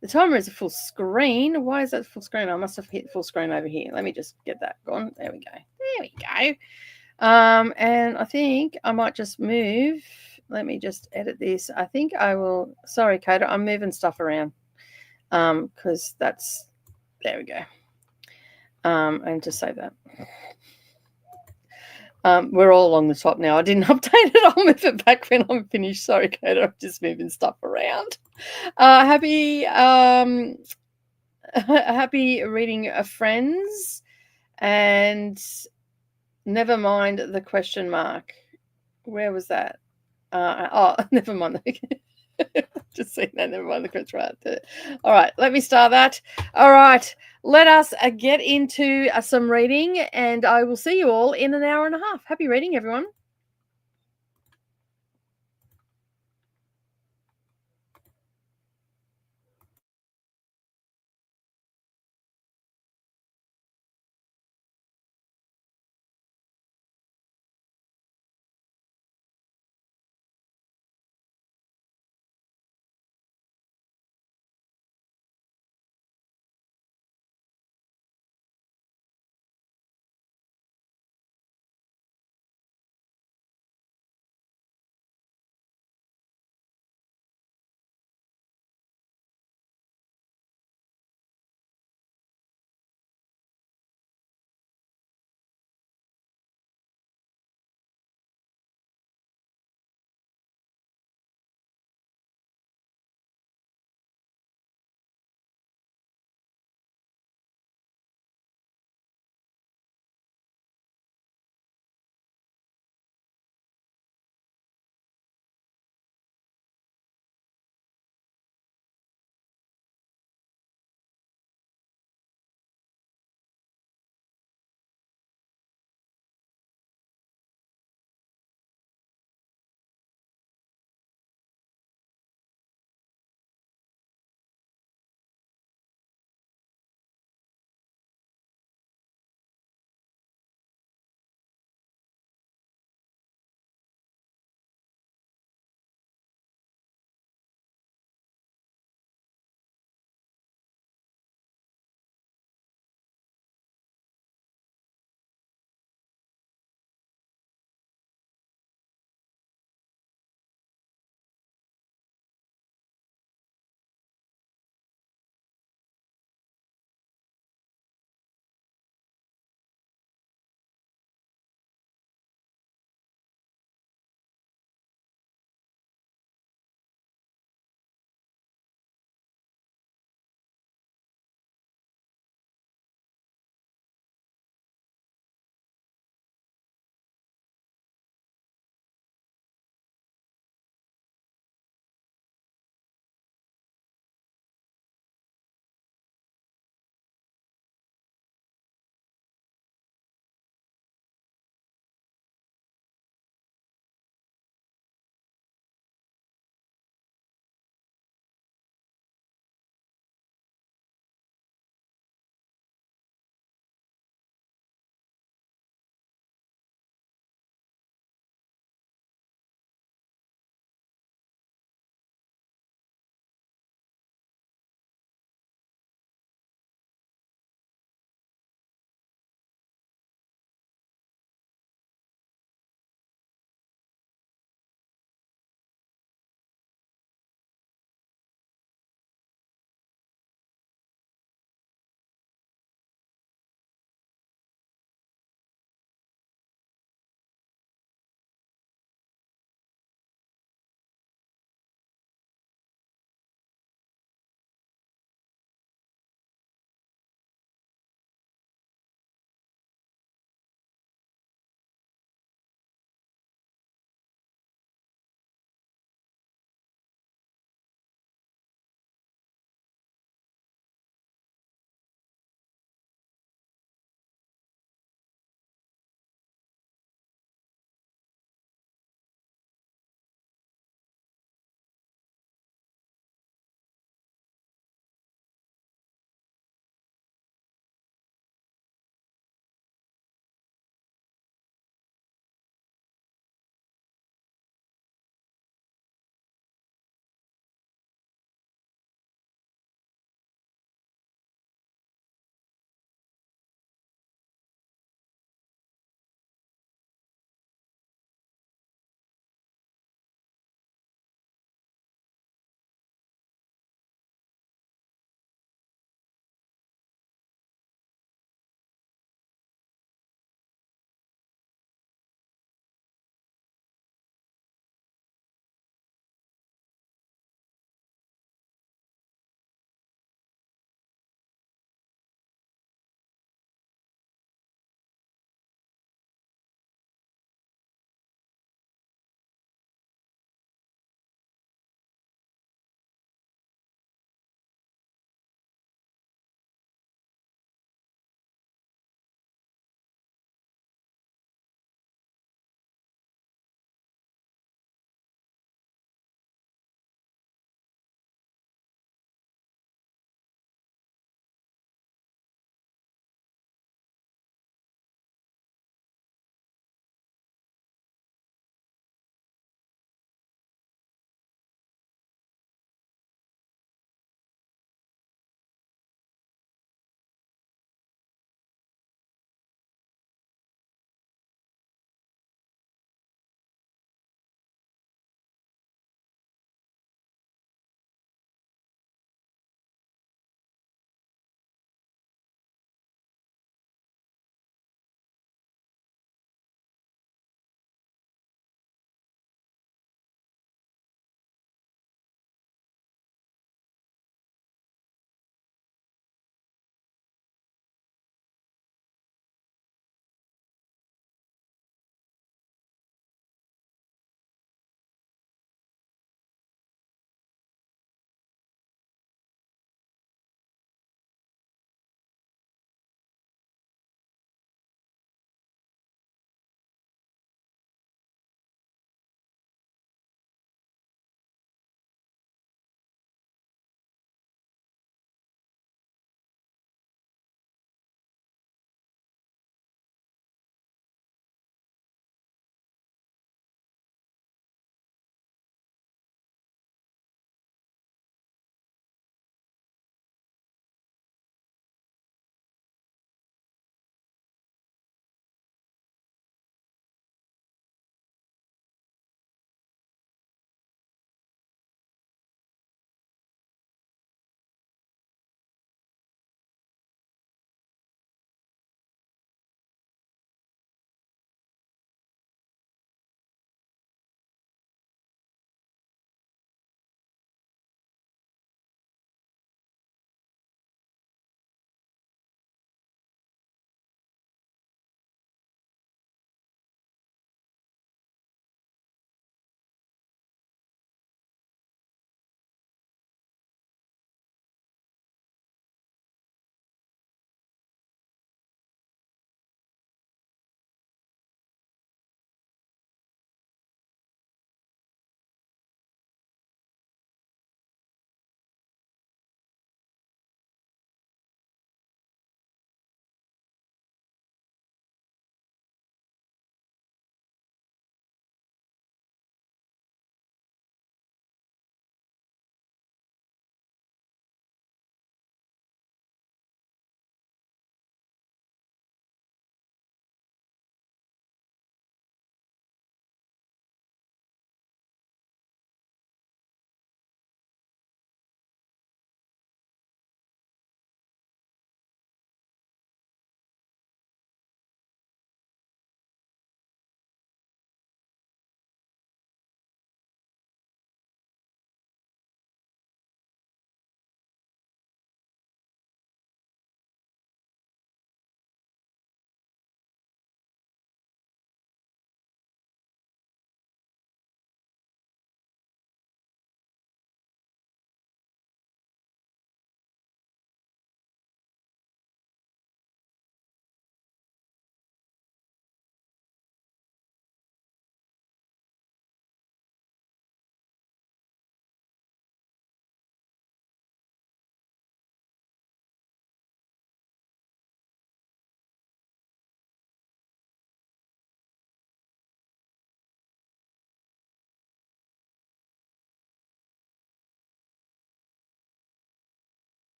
The timer is a full screen. Why is that full screen? I must have hit full screen over here. Let me just get that gone. There we go. And I think I might just move. Let me just edit this. I think I will. Sorry, Koda, I'm moving stuff around because that's there we go. And just save that. We're all on the top now. I didn't update it. I'll move it back when I'm finished. Sorry, Koda. I'm just moving stuff around. Happy reading Friends, and never mind the question mark. Where was that? Never mind. Just saying that. Never mind the question mark. All right, let me start that. All right, let us get into some reading, and I will see you all in an hour and a half. Happy reading, everyone.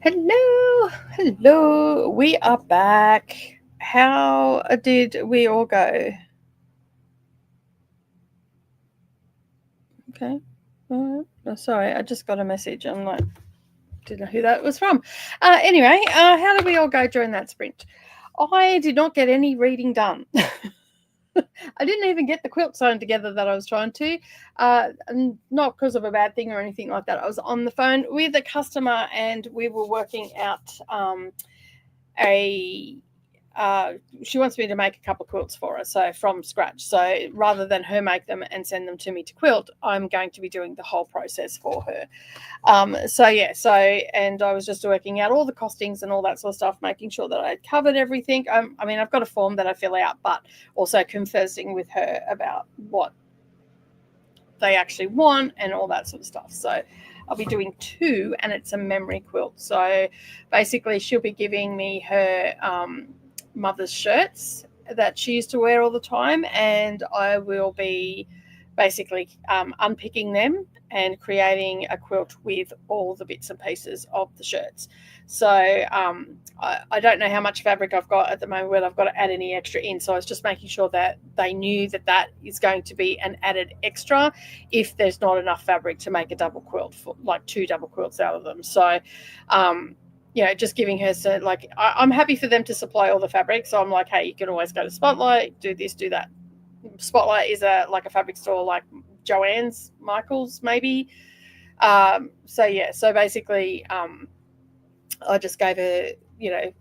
Hello. We are back. How did we all go? Okay. Oh, sorry, I just got a message. I'm like, didn't know who that was from. Anyway, how did we all go during that sprint? I did not get any reading done. I didn't even get the quilt sewn together that I was trying to, and not because of a bad thing or anything like that. I was on the phone with a customer and we were working out she wants me to make a couple of quilts for her, so from scratch. So rather than her make them and send them to me to quilt, I'm going to be doing the whole process for her. And I was just working out all the costings and all that sort of stuff, making sure that I had covered everything. I mean, I've got a form that I fill out, but also conversing with her about what they actually want and all that sort of stuff. So I'll be doing 2, and it's a memory quilt. So basically she'll be giving me her mother's shirts that she used to wear all the time, and I will be basically unpicking them and creating a quilt with all the bits and pieces of the shirts. So I don't know how much fabric I've got at the moment, whether I've got to add any extra in. So I was just making sure that they knew that that is going to be an added extra if there's not enough fabric to make a double quilt, for like 2 double quilts out of them. So just giving her I'm happy for them to supply all the fabric. So I'm like, hey, you can always go to Spotlight, do this, do that. Spotlight is a fabric store like Joann's, Michael's, maybe. So basically, I just gave her,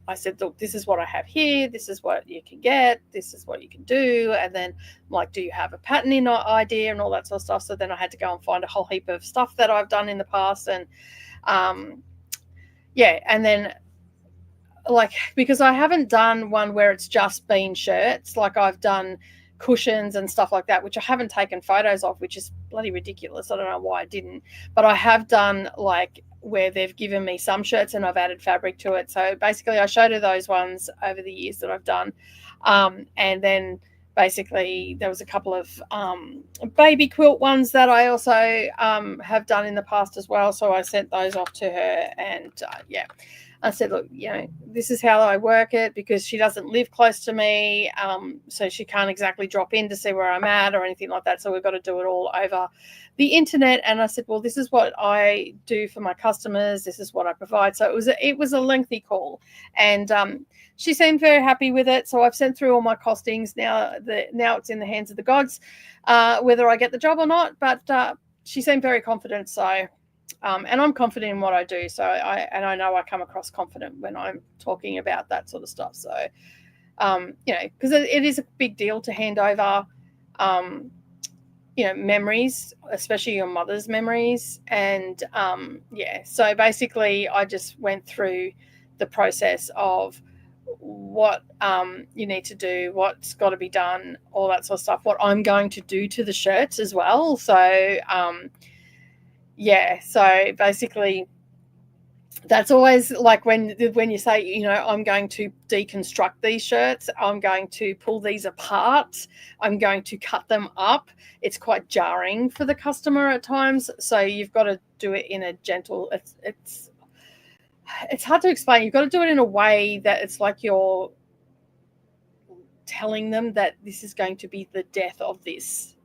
I said, look, this is what I have here. This is what you can get. This is what you can do. And then, like, do you have a patterning idea and all that sort of stuff? So then I had to go and find a whole heap of stuff that I've done in the past. And, and then, like, because I haven't done one where it's just been shirts, like I've done cushions and stuff like that, which I haven't taken photos of, which is bloody ridiculous. I don't know why I didn't, but I have done like where they've given me some shirts and I've added fabric to it. So basically I showed her those ones over the years that I've done. And then basically there was a couple of baby quilt ones that I also have done in the past as well. So I sent those off to her, and I said, look, this is how I work it, because she doesn't live close to me, so she can't exactly drop in to see where I'm at or anything like that. So we've got to do it all over the internet. And I said, well, this is what I do for my customers. This is what I provide. So it was a lengthy call, and she seemed very happy with it. So I've sent through all my costings. Now it's in the hands of the gods, whether I get the job or not. But she seemed very confident. So. And I'm confident in what I do. So I know I come across confident when I'm talking about that sort of stuff. So, because it is a big deal to hand over, memories, especially your mother's memories. And, so basically I just went through the process of what you need to do, what's got to be done, all that sort of stuff, what I'm going to do to the shirts as well. So, so basically that's always like when you say, I'm going to deconstruct these shirts, I'm going to pull these apart, I'm going to cut them up. It's quite jarring for the customer at times. So you've got to do it in a gentle, it's hard to explain. You've got to do it in a way that it's like you're telling them that this is going to be the death of this.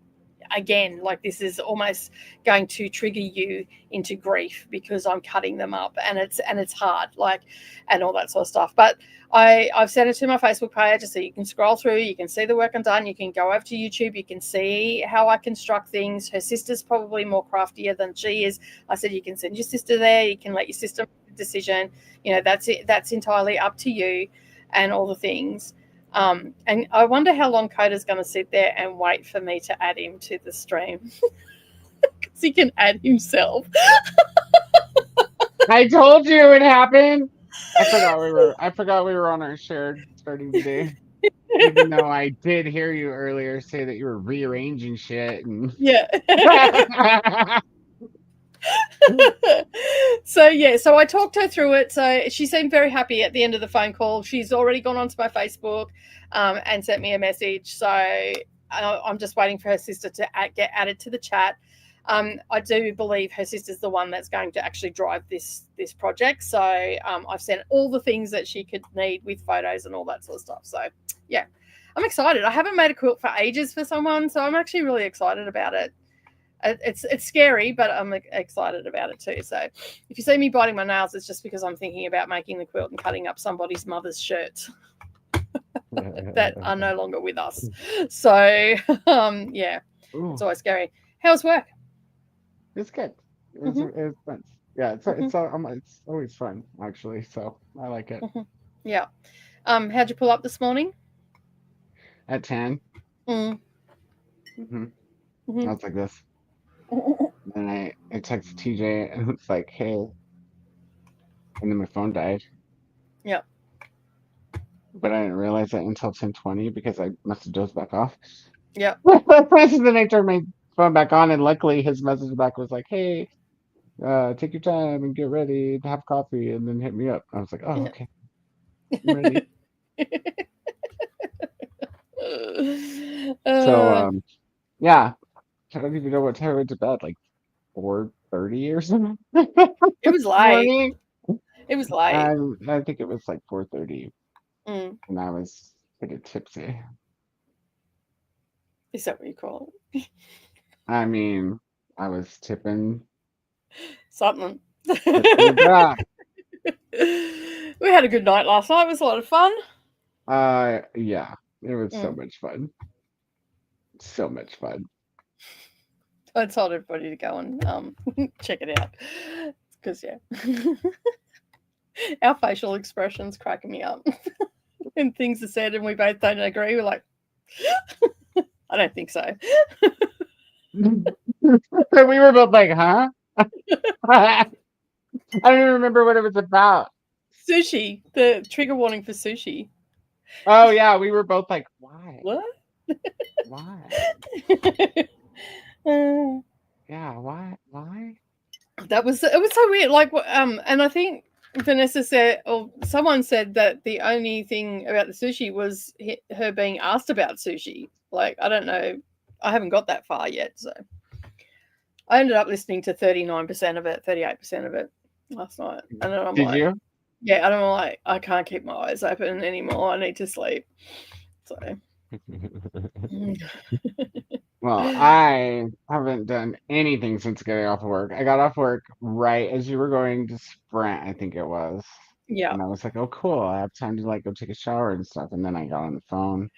Again, like this is almost going to trigger you into grief because I'm cutting them up, and it's hard, like, and all that sort of stuff. But I've sent it to my Facebook page so you can scroll through, you can see the work I've done, you can go over to YouTube, you can see how I construct things. Her sister's probably more craftier than she is. I said you can send your sister there, you can let your sister make the decision. That's it. That's entirely up to you, and all the things. And I wonder how long Koda's going to sit there and wait for me to add him to the stream, because he can add himself. I told you it would happen. I forgot we were on our shared starting today. Even though I did hear you earlier say that you were rearranging shit. And... Yeah. So I talked her through it. So she seemed very happy at the end of the phone call. She's already gone onto my Facebook and sent me a message. So I'm just waiting for her sister to get added to the chat. I do believe her sister's the one that's going to actually drive this project. So I've sent all the things that she could need with photos and all that sort of stuff. So yeah, I'm excited. I haven't made a quilt for ages for someone, so I'm actually really excited about it. It's scary, but I'm excited about it too. So if you see me biting my nails, it's just because I'm thinking about making the quilt and cutting up somebody's mother's shirts that are no longer with us. So yeah, it's always scary. How's work? It's good. It's fun. Yeah, it's always fun actually. So I like it. Yeah. How'd you pull up this morning? At 10. I was like this. And I texted TJ and it's like, hey. And then my phone died. Yeah. But I didn't realize that until 10:20 because I must have dozed back off. Yeah. Then I turned my phone back on and luckily his message back was like, hey, take your time and get ready to have coffee and then hit me up. I was like, oh, okay. I'm ready. So yeah. I don't even know what time I went to bed, like 4:30 or something. It was late. It was late. I think it was like 4:30. And I was pretty tipsy. Is that what you call it? I mean, I was tipping something. Yeah. We had a good night last night. It was a lot of fun. Yeah, it was so much fun. So much fun. I told everybody to go and check it out because yeah, our facial expressions cracking me up. And things are said and we both don't agree. We're like, I don't think so. We were both like, huh? I don't even remember what it was about. Sushi. The trigger warning for sushi. Oh yeah, we were both like, why? What? Why? Yeah, why? It was so weird. Like, and I think Vanessa said, or someone said that the only thing about the sushi was her being asked about sushi. Like, I don't know. I haven't got that far yet. So I ended up listening to 39% of it, 38% of it last night. And then I'm Did you? Yeah, and I'm like, I can't keep my eyes open anymore. I need to sleep. So. Well, I haven't done anything since getting off of work. I got off work right as you were going to Sprint, I think it was. Yeah. And I was like, oh, cool. I have time to like go take a shower and stuff. And then I got on the phone.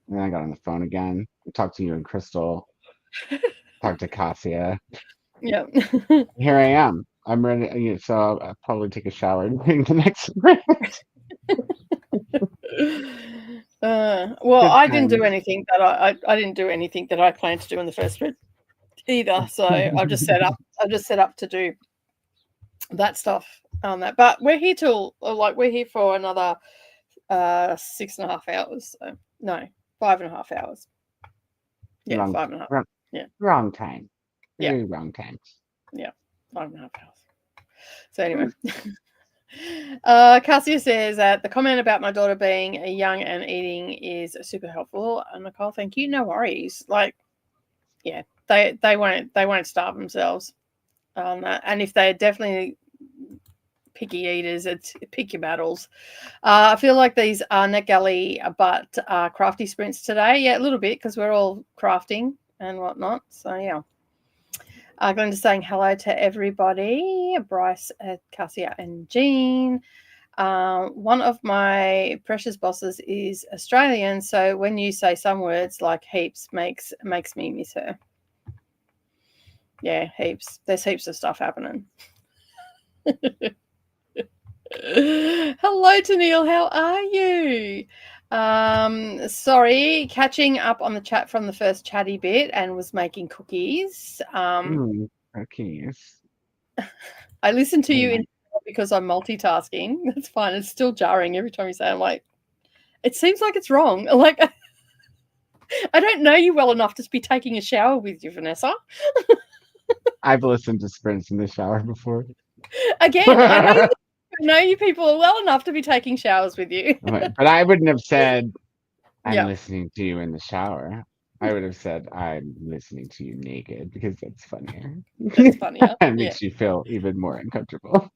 And then I got on the phone again. I talked to you and Krystal. Talked to Ahtiya. Yeah. Here I am. I'm ready. So I'll probably take a shower during the next Sprint. Well, I didn't do anything that I didn't do anything that I planned to do in the first sprint either. So I've just set up to do that stuff on that. But we're here we're here for another 6.5 hours. So no, 5.5 hours. Yeah, wrong, 5.5. Wrong, yeah. Wrong time. Very yeah. wrong time. Yeah, 5.5 hours. So anyway. Cassia says that the comment about my daughter being young and eating is super helpful. Nicole, thank you. No worries. Like, yeah, they won't starve themselves. And if they're definitely picky eaters, it's pick your battles. I feel like these are NetGalley but crafty sprints today. Yeah, a little bit because we're all crafting and whatnot. So yeah. Glenda saying hello to everybody. Bryce, Cassia, and Jean. One of my precious bosses is Australian, so when you say some words like heaps, makes me miss her. Yeah, heaps. There's heaps of stuff happening. Hello, Tennille. How are you? Sorry, catching up on the chat from the first chatty bit and was making cookies. Cookies. I listened to you because I'm multitasking. That's fine. It's still jarring every time you say it. I'm like, it seems like it's wrong. Like, I don't know you well enough to be taking a shower with you, Vanessa. I've listened to sprints in the shower before. Again, I know you people well enough to be taking showers with you. But I wouldn't have said I'm listening to you in the shower. I would have said I'm listening to you naked because that's funnier. That's funnier. That Yeah. makes you feel even more uncomfortable.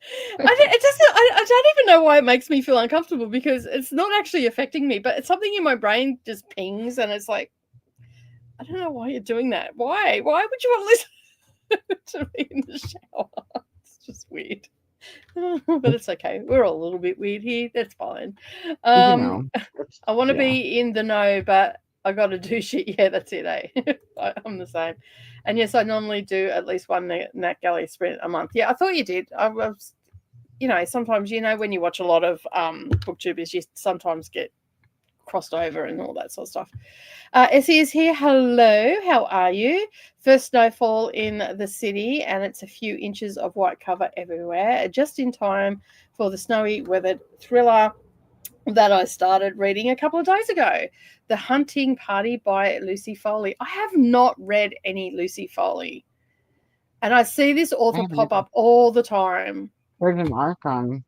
It doesn't. I don't even know why it makes me feel uncomfortable because it's not actually affecting me, but it's something in my brain just pings, and it's like, I don't know why you're doing that. Why? Why would you want to listen to me in the shower? It's just weird. But it's okay. We're all a little bit weird here. That's fine. You know, I want to yeah. be in the know, but I got to do shit. Yeah, that's it. Eh? I'm the same. And yes, I normally do at least one NetGalley sprint a month. Yeah, I thought you did. I was, sometimes, when you watch a lot of booktubers, you sometimes get crossed over and all that sort of stuff. Essie is here. Hello, how are you? First snowfall in the city, and it's a few inches of white cover everywhere, just in time for the snowy weathered thriller that I started reading a couple of days ago, The Hunting Party by Lucy Foley. I have not read any Lucy Foley, and I see this author pop up all the time. There's an arc on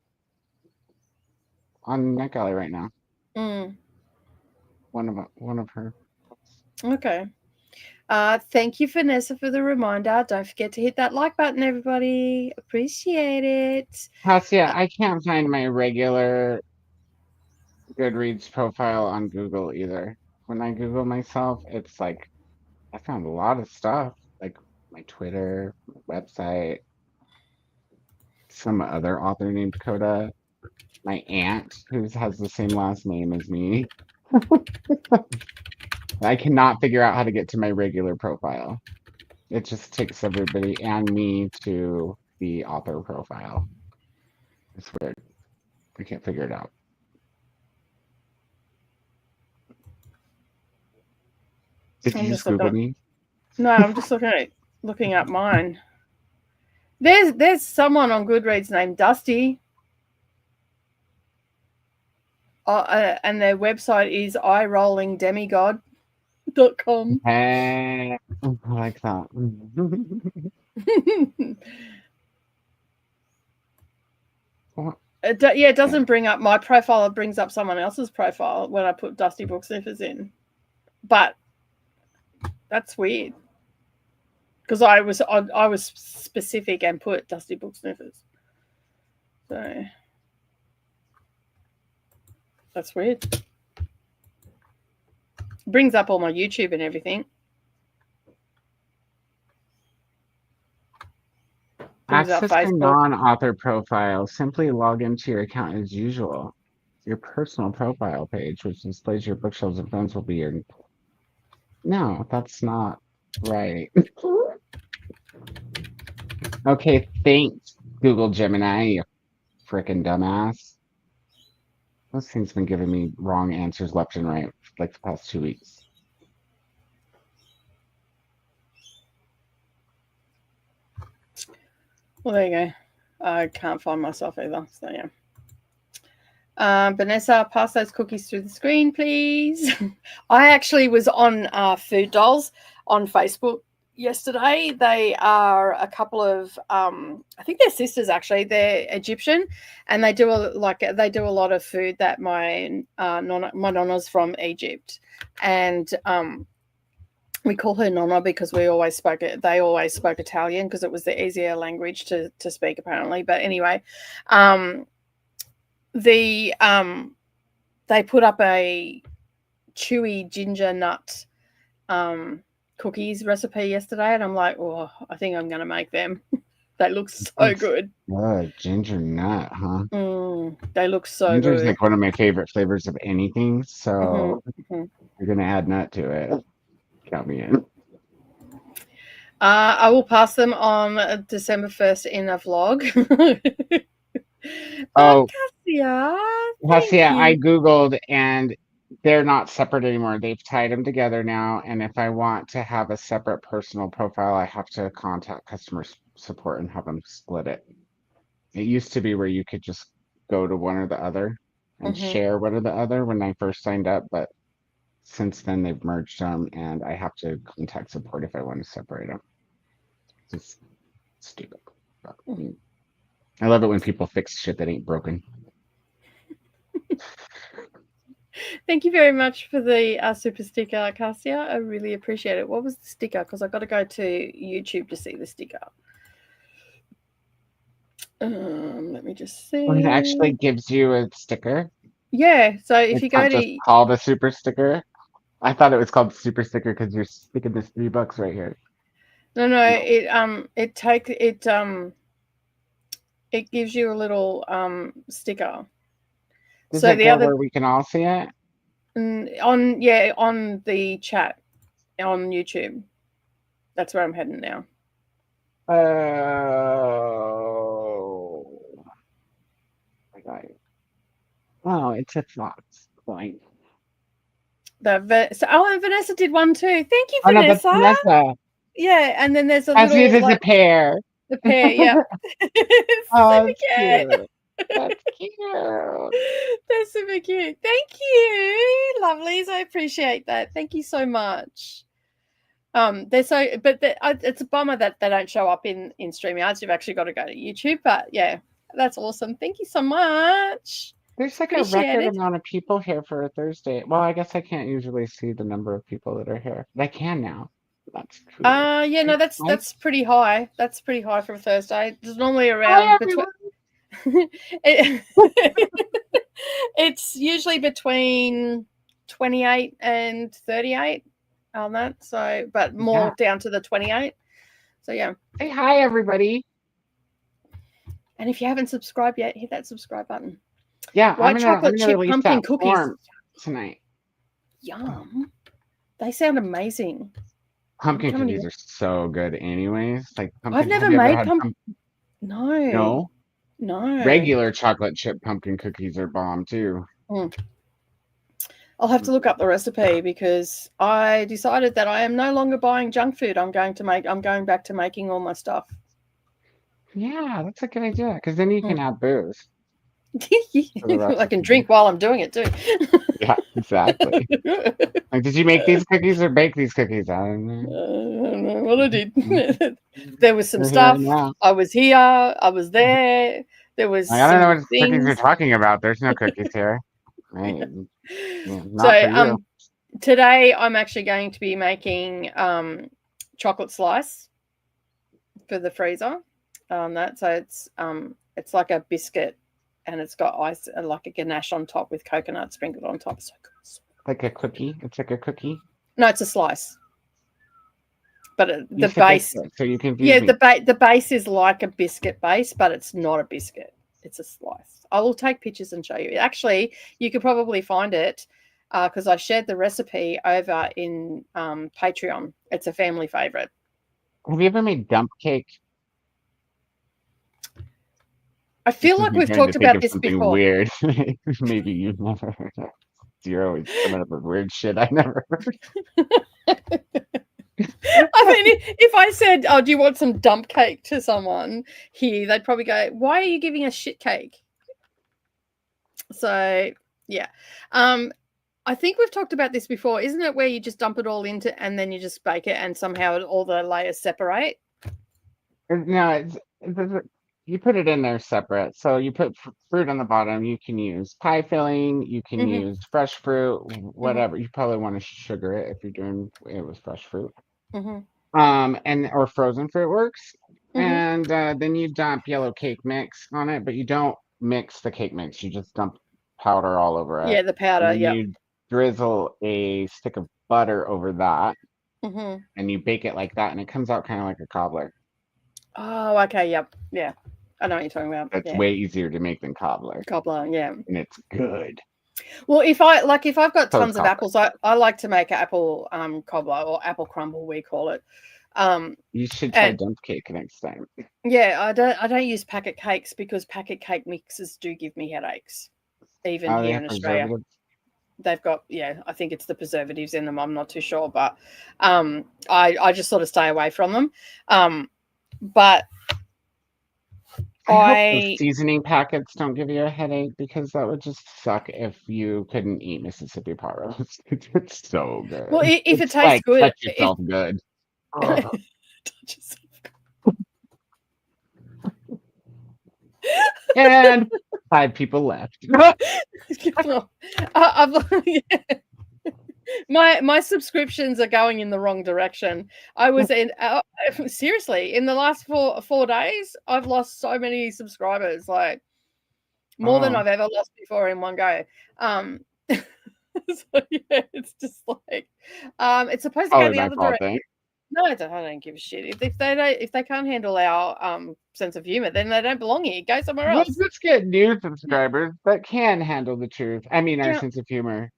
NetGalley right now. Mm. One of her books. Okay. Thank you, Vanessa, for the reminder. Don't forget to hit that like button, everybody. Appreciate it. Ahtiya, I can't find my regular Goodreads profile on Google either. When I Google myself, it's like I found a lot of stuff, like my Twitter, my website, some other author named Koda, my aunt who has the same last name as me. I cannot figure out how to get to my regular profile. It just takes everybody and me to the author profile. It's weird. I can't figure it out. Did you just Google me? No, I'm just looking up mine. There's someone on Goodreads named Dusty. And their website is eyerollingdemigod.com. Hey, I like that. It doesn't bring up my profile. It brings up someone else's profile when I put Dusty Book Sniffers in. But that's weird because I was specific and put Dusty Book Sniffers. So that's weird. Brings up all my YouTube and everything. Access to non-author profile. Simply log into your account as usual. Your personal profile page, which displays your bookshelves and friends, will be your... No, that's not right. Okay, thanks, Google Gemini, you frickin' dumbass. Those things have been giving me wrong answers left and right for like the past 2 weeks. Well, there you go. I can't find myself either. So, yeah. Vanessa, pass those cookies through the screen, please. I actually was on Food Dolls on Facebook yesterday. They are a couple of, I think they're sisters actually. They're Egyptian, and they do a lot of food that my nonna's from Egypt, and we call her Nonna because they always spoke Italian because it was the easier language to speak apparently. But anyway, they put up a chewy ginger nut cookies recipe yesterday, and I'm like, oh, I think I'm gonna make them. They look so good. Ginger nut, huh? They look so Ginger's good. Ginger's like one of my favorite flavors of anything, so you're gonna add nut to it. Count me in. I will pass them on December 1st in a vlog. Ahtiya, I Googled and they're not separate anymore. They've tied them together now. And if I want to have a separate personal profile, I have to contact customer support and have them split it. It used to be where you could just go to one or the other and share one or the other when I first signed up, but since then they've merged them and I have to contact support if I want to separate them. It's stupid. But, I love it when people fix shit that ain't broken. Thank you very much for the super sticker, Ahtiya. I really appreciate it. What was the sticker? Because I got to go to YouTube to see the sticker. Let me just see. Well, it actually gives you a sticker. Yeah, so if It's you go not to just called a super sticker. I thought it was called super sticker because you're sticking this $3 right here. no, it gives you a little sticker. Does So it the go other where we can all see it? on the chat on YouTube. That's where I'm heading now. Oh, I got it. Oh, it's a fox point. And Vanessa did one too. Thank you, Oh no, that's Vanessa. Vanessa. Yeah, and then there's a That's little uses a pair. the pair. Yeah, Oh, super it's cute. cute. That's cute. They're super cute. Thank you, lovelies. I appreciate that. Thank you so much. They're so, but it's a bummer that they don't show up in StreamYards. You've actually got to go to YouTube. But yeah, that's awesome. Thank you so much. There's like Appreciate a record it. amount of people here for a Thursday. Well, I guess I can't usually see the number of people that are here, but I can now. That's cool. Yeah, no, that's pretty high. That's pretty high for a Thursday. It's normally Hi, around between. It's usually between 28 and 38 on that. So, but more down to the 28. So yeah. Say hi, everybody. And if you haven't subscribed yet, hit that subscribe button. Yeah, White chocolate chip release pumpkin that cookies form tonight. Yum. They sound amazing. Pumpkin cookies are so good anyways. Like pumpkin, I've never made pumpkin. No. Regular chocolate chip pumpkin cookies are bomb too. I'll have to look up the recipe because I decided that I am no longer buying junk food. I'm going back to making all my stuff. Yeah, that's a good idea because then you can add booze. I can drink while I'm doing it too. Yeah, exactly. Like, did you make these cookies or bake these cookies? I don't know. What I did. There was some stuff. I was here. I was there. There was. I don't know what cookies you're talking about. There's no cookies here. Right. Yeah, so today I'm actually going to be making chocolate slice for the freezer. So it's like a biscuit. And it's got ice, like a ganache on top with coconut sprinkled on top. So good. Like a cookie? It's like a cookie? No, it's a slice. But the base... So you can... Yeah, the base is like a biscuit base, but it's not a biscuit. It's a slice. I will take pictures and show you. Actually, you could probably find it because I shared the recipe over in Patreon. It's a family favorite. Have you ever made dump cake? I feel like we've talked about this before. Weird. Maybe you've never heard of. You're always coming up with weird shit I never heard. I mean, if I said, "Oh, do you want some dump cake?" to someone here, they'd probably go, "Why are you giving us shit cake?" So yeah, I think we've talked about this before, isn't it? Where you just dump it all into and then you just bake it, and somehow all the layers separate. No, you put it in there separate. So you put fruit on the bottom. You can use pie filling. You can use fresh fruit, whatever. You probably want to sugar it if you're doing it with fresh fruit. Or frozen fruit works. And then you dump yellow cake mix on it, but you don't mix the cake mix. You just dump powder all over it. Yeah, the powder. Yeah. You drizzle a stick of butter over that, and you bake it like that, and it comes out kind of like a cobbler. Oh, okay. Yep. Yeah. I know what you're talking about. That's way easier to make than cobbler. Yeah. And it's good. Well, if I've got tons of apples, I like to make apple cobbler or apple crumble, we call it. You should try dump cake next time. Yeah, I don't use packet cakes because packet cake mixes do give me headaches. Even here in Australia. They've got, I think it's the preservatives in them. I'm not too sure, but I just sort of stay away from them. But I hope the seasoning packets don't give you a headache because that would just suck if you couldn't eat Mississippi pot roast. It's so good. Well, if it tastes good, touch yourself good. And 5 people left. My subscriptions are going in the wrong direction. I was in seriously in the last 4 days. I've lost so many subscribers, like more than I've ever lost before in one go. So yeah, it's just like it's supposed to go the other direction. No, I don't give a shit. If they can't handle our sense of humor, then they don't belong here. Go somewhere else. Let's get new subscribers that can handle the truth. I mean, our sense of humor.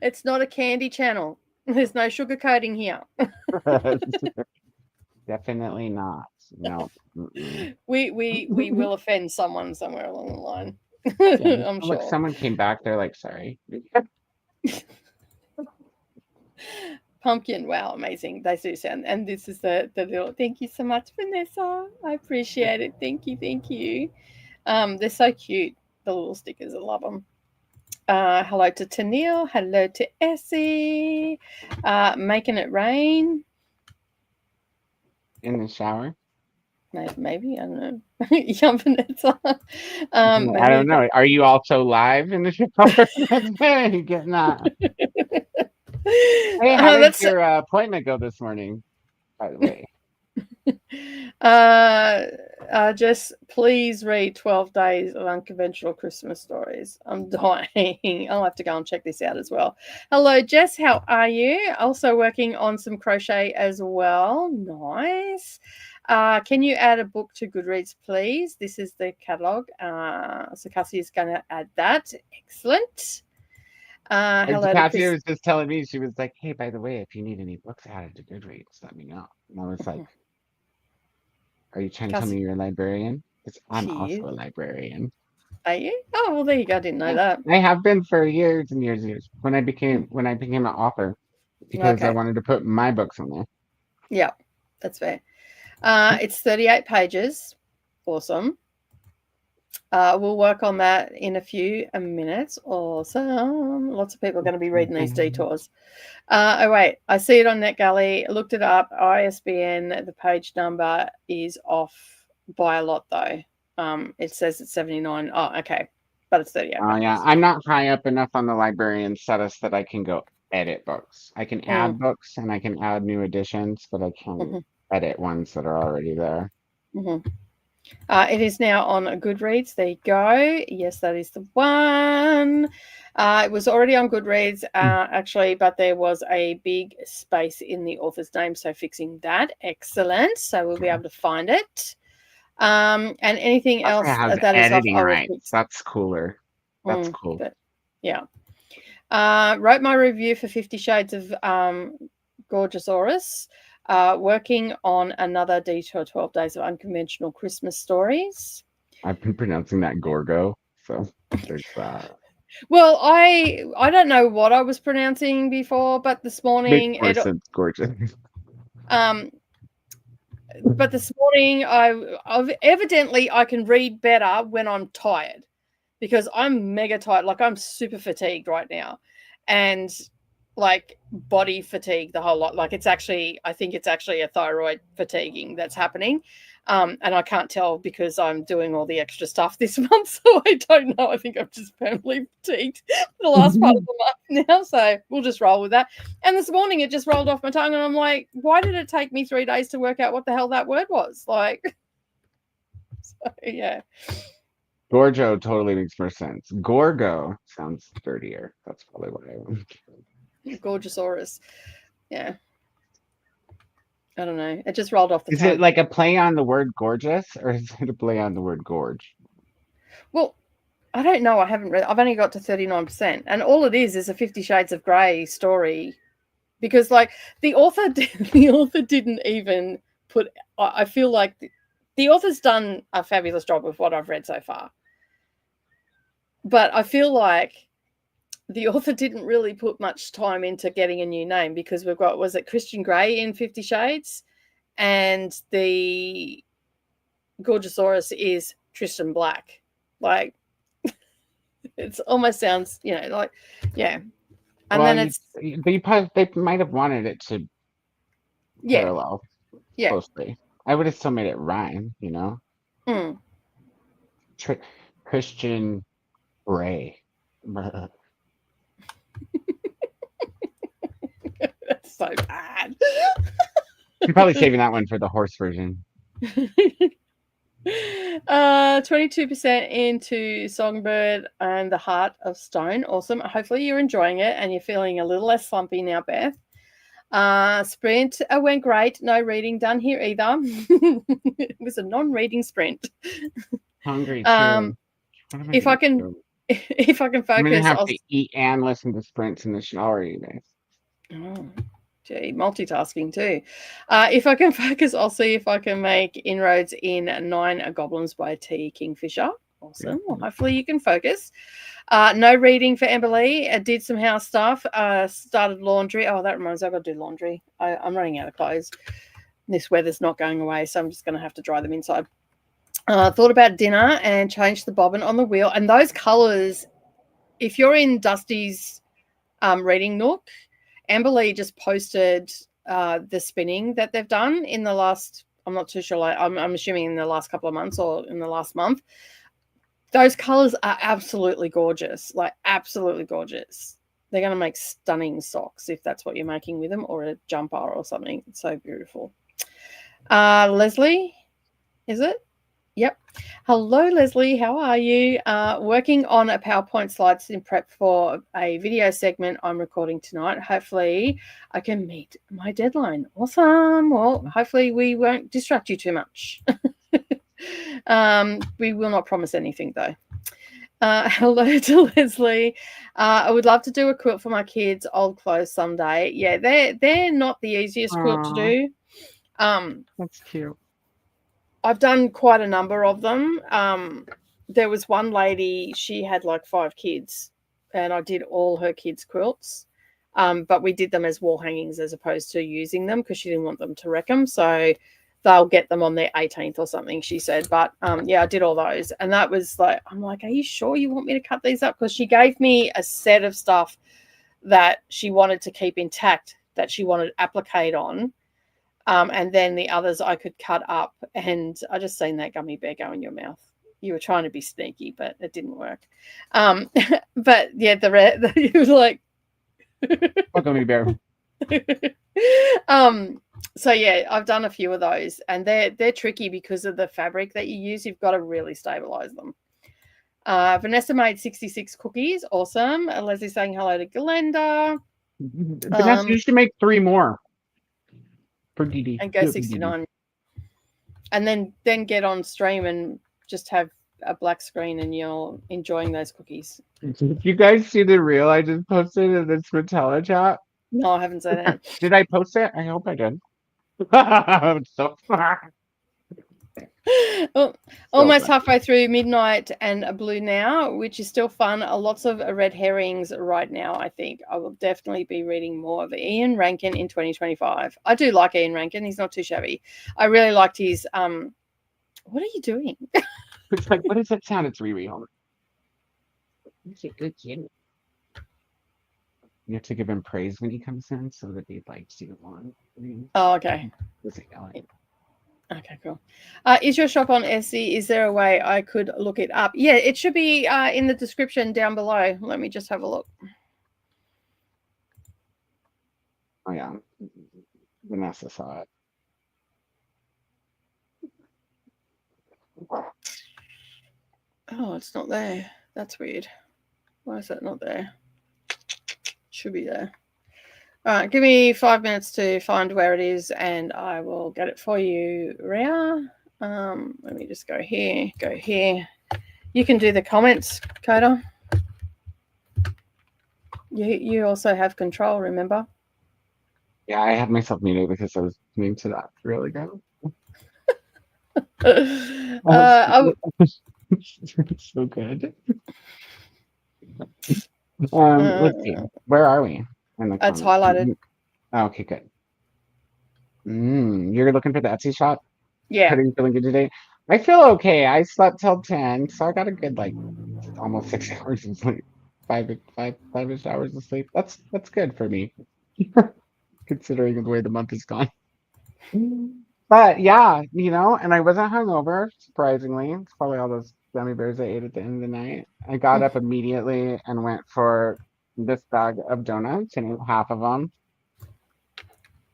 It's not a candy channel. There's no sugarcoating here. Definitely not. No. We will offend someone somewhere along the line. Yeah, I'm sure. Someone came back. They're like, sorry. Pumpkin, wow, amazing. They do sound, and this is the little. Thank you so much, Vanessa. I appreciate it. Thank you. They're so cute. The little stickers, I love them. Hello to Tennille. Hello to Essie. Making it rain. In the shower? Maybe, I don't know. Yeah, Vanessa. I don't know. Are you also live in the shower? Are you getting that? Hey, how did your appointment go this morning, by the way? Just please read 12 Days of Unconventional Christmas Stories. I'm dying. I'll have to go and check this out as well. Hello, Jess. How are you? Also working on some crochet as well. Nice. Can you add a book to Goodreads, please? This is the catalogue. So Cassie is going to add that. Excellent. Hello, Cassie was just telling me, she was like, hey, by the way, if you need any books added to Goodreads, let me know. And I was like, are you trying to tell me you're a librarian? Because I'm also a librarian. Are you? Oh, well, there you go. I didn't know that. I have been for years and years. When I became an author, because I wanted to put my books in there. Yeah, that's fair. It's 38 pages. Awesome. We'll work on that in a few minutes. Awesome. Lots of people are going to be reading these detours. Oh, wait. I see it on NetGalley. Looked it up. ISBN, the page number is off by a lot, though. It says it's 79. Oh, okay. But it's 38 pages. Oh, yeah. I'm not high up enough on the librarian status that I can go edit books. I can add books and I can add new editions, but I can't edit ones that are already there. It is now on Goodreads. There you go. Yes, that is the one. It was already on Goodreads, actually, but there was a big space in the author's name, so fixing that. Excellent. So we'll be able to find it. And anything else that is editing rights. That's cooler. That's cool. But, yeah. Wrote my review for 50 Shades of Gorgeousaurus. Working on another detour 12 Days of Unconventional Christmas Stories. I've been pronouncing that Gorgo, so there's that. Well, I don't know what I was pronouncing before, but this morning it's gorgeous. But this morning I've evidently I can read better when I'm tired, because I'm mega tired. Like, I'm super fatigued right now, and like body fatigue, the whole lot. Like, I think it's actually a thyroid fatiguing that's happening. And I can't tell because I'm doing all the extra stuff this month. So I don't know. I think I'm just permanently fatigued for the last part of the month now. So we'll just roll with that. And this morning it just rolled off my tongue and I'm like, why did it take me 3 days to work out what the hell that word was? Like, so yeah. Gorgo totally makes more sense. Gorgo sounds dirtier. That's probably what I want. Gorgeousaurus. Yeah. I don't know. It just rolled off the tongue. Is it like a play on the word gorgeous, or is it a play on the word gorge? Well, I don't know. I haven't read. I've only got to 39%. And all it is a 50 Shades of Grey story. Because, like, the author didn't even put... I feel like the author's done a fabulous job with what I've read so far. But I feel like the author didn't really put much time into getting a new name, because we've got, was it Christian Grey in 50 Shades? And the Gorgeousaurus is Tristan Black. Like, it almost sounds, like, yeah. And then they might have wanted it to parallel closely. I would have still made it rhyme, Mm. Christian Grey. That's so bad. You're probably saving that one for the horse version. 22% into Songbird and the Heart of Stone. Awesome. Hopefully you're enjoying it and you're feeling a little less slumpy now, Beth. Sprint went great. No reading done here either. It was a non-reading sprint. Hungry too. If I can focus, I'm gonna have to eat and listen to sprints in the shower, you guys. Oh, gee, multitasking too. If I can focus, I'll see if I can make inroads in 9 Goblins by T. Kingfisher. Awesome. Well, hopefully you can focus. No reading for Amber Lee. I did some house stuff. Started laundry. Oh, that reminds me, I've got to do laundry. I'm running out of clothes. This weather's not going away, so I'm just going to have to dry them inside. Thought about dinner and changed the bobbin on the wheel. And those colours, if you're in Dusty's reading nook, Amber Lee just posted the spinning that they've done in the last, I'm not too sure, like, I'm assuming in the last couple of months or in the last month. Those colors are absolutely gorgeous, like absolutely gorgeous. They're going to make stunning socks if that's what you're making with them, or a jumper or something. It's so beautiful. Leslie, is it? Yep. Hello, Leslie. How are you? Working on a PowerPoint slides in prep for a video segment I'm recording tonight. Hopefully, I can meet my deadline. Awesome. Well, hopefully we won't distract you too much. We will not promise anything, though. Hello to Leslie. I would love to do a quilt for my kids' old clothes someday. Yeah, they're not the easiest quilt to do. That's cute. I've done quite a number of them. There was one lady, she had like 5 kids, and I did all her kids' quilts. But we did them as wall hangings as opposed to using them because she didn't want them to wreck them. So they'll get them on their 18th or something, she said. But yeah, I did all those. And that was like, I'm like, are you sure you want me to cut these up? Because she gave me a set of stuff that she wanted to keep intact, that she wanted applique on. And then the others I could cut up, and I just seen that gummy bear go in your mouth. You were trying to be sneaky, but it didn't work. But yeah, you were like, what gummy bear? So yeah, I've done a few of those, and they're tricky because of the fabric that you use. You've got to really stabilize them. Vanessa made 66 cookies. Awesome. Leslie saying hello to Glenda. Vanessa, you should make 3 more. For Didi. And go 69. And then get on stream and just have a black screen and you're enjoying those cookies. Did you guys see the reel I just posted in this Matella chat? No, I haven't seen it. Did I post it? I hope I did. So far. Well, almost halfway through Midnight and a Blue now, which is still fun. Lots of red herrings right now, I think. I will definitely be reading more of Ian Rankin in 2025. I do like Ian Rankin. He's not too shabby. I really liked his what are you doing? It's like, what does that sound? It's Riri. Hold on. He's a good kid. You have to give him praise when he comes in so that he likes you more. Oh, okay. Okay, cool. Is your shop on Etsy? Is there a way I could look it up? Yeah, it should be in the description down below. Let me just have a look. Oh, yeah. Vanessa saw it. Oh, it's not there. That's weird. Why is that not there? Should be there. All right, give me 5 minutes to find where it is, and I will get it for you, Rhea. Let me just go here, go here. You can do the comments, Koda. You also have control, remember? Yeah, I had myself muted because I was listening to that really good. So good. Let's see. Where are we? It's highlighted. Oh, okay, good. You're looking for the Etsy shop? Yeah. Are you feeling good today? I feel okay. I slept till 10, so I got a good almost 6 hours of sleep. 5-ish hours of sleep. That's good for me. Considering the way the month has gone. But yeah, and I wasn't hungover, surprisingly. It's probably all those gummy bears I ate at the end of the night. I got up immediately and went for this bag of donuts and ate half of them.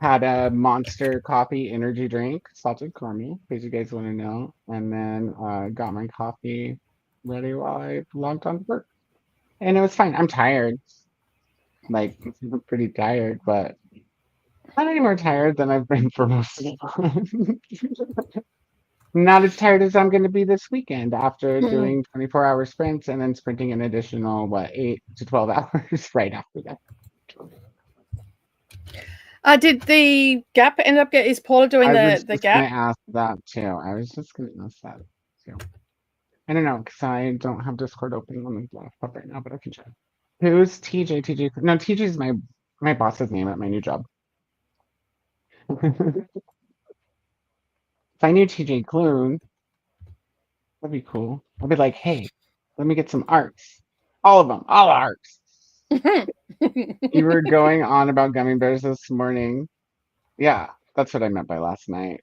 Had a Monster coffee energy drink, salted caramel, in case you guys want to know. And then got my coffee ready while I logged on to work. And it was fine. I'm tired. Like, I'm pretty tired, but not any more tired than I've been for most of the time. Not as tired as I'm going to be this weekend after doing 24-hour sprints and then sprinting an additional, 8 to 12 hours right after that. Did the gap end up is Paula doing the gap? I was just going to ask that too. I was just going to ask that too. I don't know because I don't have Discord open on the laptop right now, but I can check. Who's TJ? TJ? No, TJ's my boss's name at my new job. If I knew TJ Clune, that'd be cool. I'd be like, hey, let me get some arcs. All of them, all arcs. You were going on about gummy bears this morning. Yeah, that's what I meant by last night.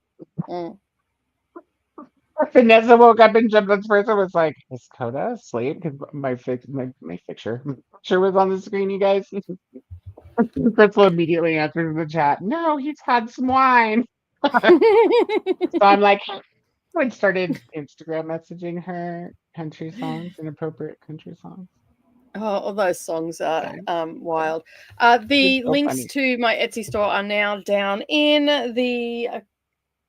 Vanessa woke up and jumped on first. I was like, is Koda asleep? Because my picture was on the screen, you guys. Krystal immediately answers the chat. No, he's had some wine. So I'm like, I started Instagram messaging her country songs, inappropriate country songs. Oh, all those songs are wild. The links to my Etsy store are now down in the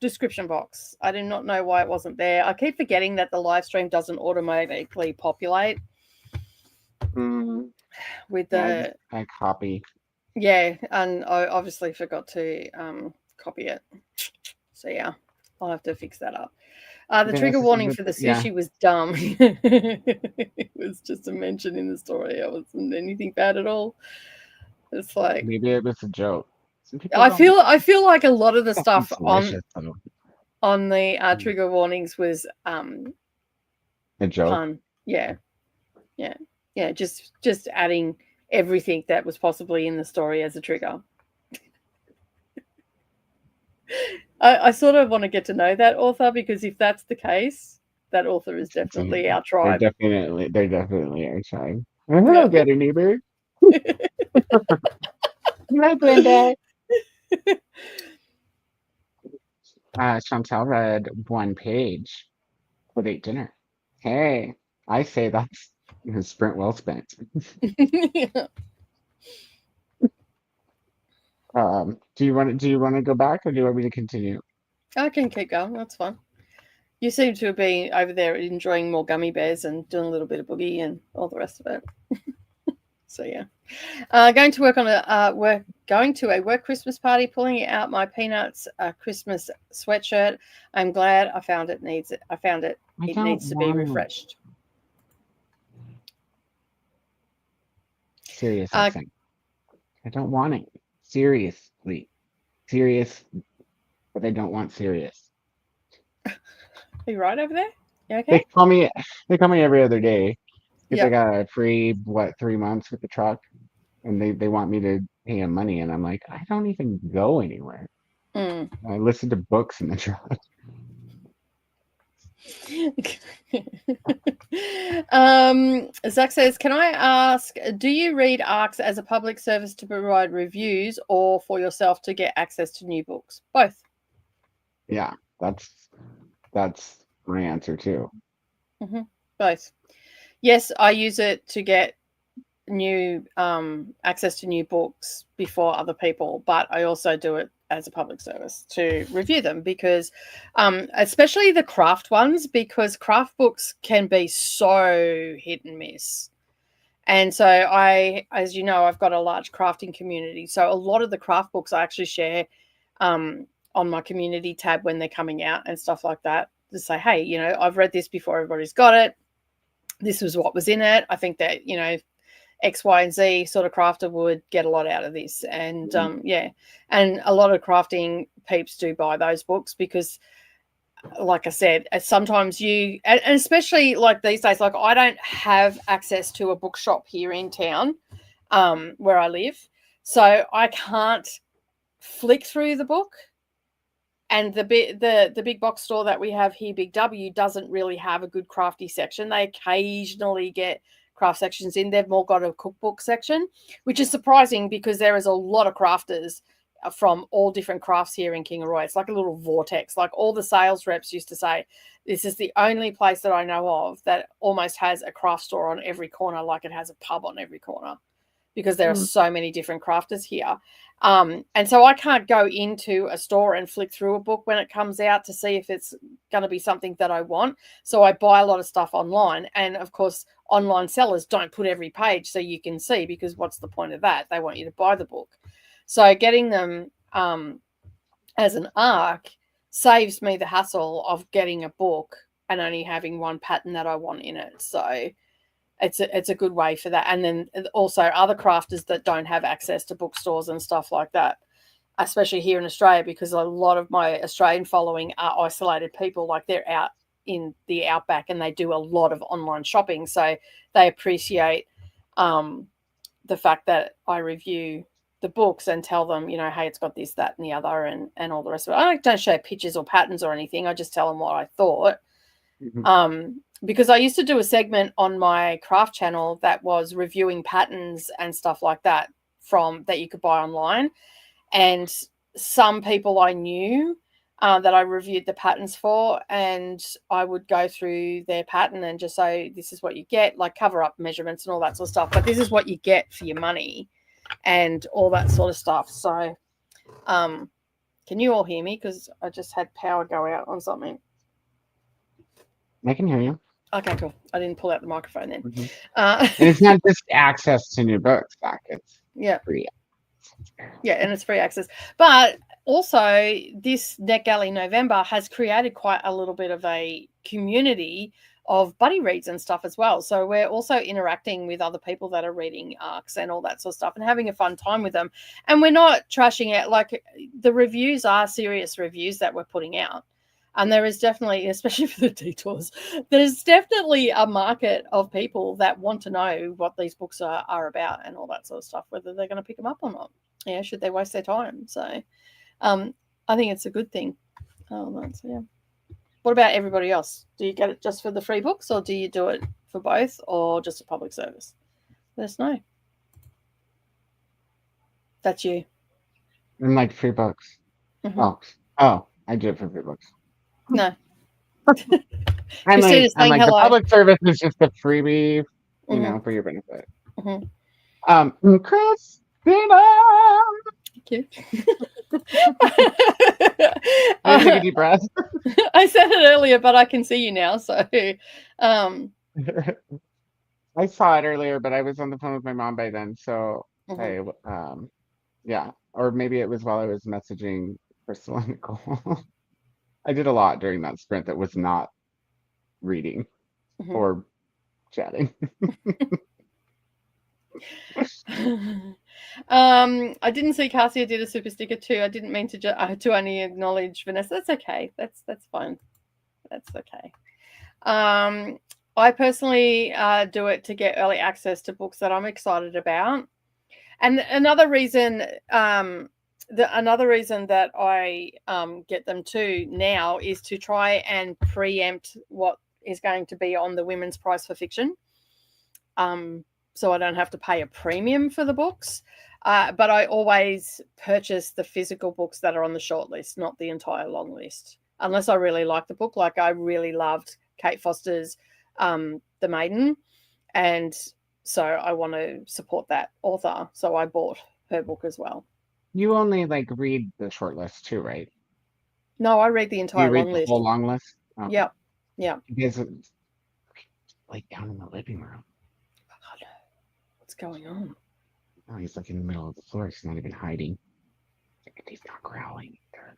description box. I do not know why it wasn't there. I keep forgetting that the live stream doesn't automatically populate with the. I copy. Yeah, and I obviously forgot to copy it. So yeah, I'll have to fix that up. The trigger warning for the sushi was dumb. It was just a mention in the story. It wasn't anything bad at all. It's like maybe it was a joke. I feel like a lot of the stuff on the trigger warnings was a joke. Fun. Yeah. Just adding everything that was possibly in the story as a trigger. I sort of want to get to know that author, because if that's the case, that author is definitely our tribe. They're definitely our tribe. Hello, get a neighbor. Hi, Brenda. Chantel read one page with ate dinner. Hey, I say that's a sprint well spent. Do you want to go back, or do you want me to continue? I can keep going. That's fine. You seem to be over there enjoying more gummy bears and doing a little bit of boogie and all the rest of it. So yeah, going to a work Christmas party, pulling out my Peanuts Christmas sweatshirt. I'm glad I found it. It needs to be refreshed. Serious, I don't want it. Seriously, serious, but I don't want serious. Are you right over there? You okay? They call me every other day because I got a free 3 months with the truck, and they want me to pay them money, and I'm like, I don't even go anywhere. I listen to books in the truck. Zach says, can I ask, do you read ARCs as a public service to provide reviews, or for yourself to get access to new books? Both. Yeah, that's my answer too. Both. Yes, I use it to get new access to new books before other people, but I also do it as a public service to review them, because especially the craft ones, because craft books can be so hit and miss. And so as you know, I've got a large crafting community, so a lot of the craft books I actually share on my community tab when they're coming out and stuff like that, to say, hey, I've read this before everybody's got it. This was what was in it. I think that, X, Y, and Z sort of crafter would get a lot out of this. And and a lot of crafting peeps do buy those books because, like I said, sometimes and especially like these days, like I don't have access to a bookshop here in town where I live. So I can't flick through the book And the big box store that we have here, Big W, doesn't really have a good crafty section. They occasionally get craft sections in. They've more got a cookbook section, which is surprising because there is a lot of crafters from all different crafts here in Kingaroy. It's like a little vortex. Like all the sales reps used to say, this is the only place that I know of that almost has a craft store on every corner, like it has a pub on every corner, because there are so many different crafters here. And so I can't go into a store and flick through a book when it comes out to see if it's going to be something that I want. So I buy a lot of stuff online. And of course, online sellers don't put every page so you can see, because what's the point of that? They want you to buy the book. So getting them as an ARC saves me the hassle of getting a book and only having one pattern that I want in it. So it's a good way for that. And then also other crafters that don't have access to bookstores and stuff like that, especially here in Australia, because a lot of my Australian following are isolated people, like they're out in the outback and they do a lot of online shopping. So they appreciate the fact that I review the books and tell them, you know, hey, it's got this, that, and the other, and all the rest of it. I don't show pictures or patterns or anything. I just tell them what I thought. Because I used to do a segment on my craft channel that was reviewing patterns and stuff like that that you could buy online. And some people I knew that I reviewed the patterns for, and I would go through their pattern and just say, this is what you get, like cover up measurements and all that sort of stuff, but this is what you get for your money and all that sort of stuff. So can you all hear me? Because I just had power go out on something. I can hear you. Okay, cool. I didn't pull out the microphone then. And it's not just access to new books, it's free. Yeah, and it's free access. But also, this NetGalley November has created quite a little bit of a community of buddy reads and stuff as well. So we're also interacting with other people that are reading ARCs and all that sort of stuff and having a fun time with them. And we're not trashing it. Like, the reviews are serious reviews that we're putting out. And there is definitely, especially for the detours, there's definitely a market of people that want to know what these books are about and all that sort of stuff, whether they're going to pick them up or not. Yeah, should they waste their time? So I think it's a good thing. Yeah. What about everybody else? Do you get it just for the free books, or do you do it for both, or just a public service? Let us know. That's you. And like free books. Oh, I do it for free books. No. I'm like the public service is just a freebie, you know, for your benefit. Christina! Thank you. I take a deep breath. I said it earlier, but I can see you now. So I saw it earlier, but I was on the phone with my mom by then. So yeah. Or maybe it was while I was messaging Krystal and Nicole. I did a lot during that sprint that was not reading or chatting. I didn't see Ahtiya did a super sticker too. I didn't mean to only acknowledge Vanessa. That's okay. That's fine. That's okay. I personally do it to get early access to books that I'm excited about. And another reason that I get them too now is to try and preempt what is going to be on the women's price for fiction. So I don't have to pay a premium for the books. But I always purchase the physical books that are on the short list, not the entire long list, unless I really like the book. Like I really loved Kate Foster's The Maiden, and so I want to support that author. So I bought her book as well. You only like read the short list too, right? No, I read the entire long list. Whole long list? Oh. Yeah. Yeah. Because it's like down in the living room. God, what's going on? Oh, he's like in the middle of the floor. He's not even hiding. He's not growling either.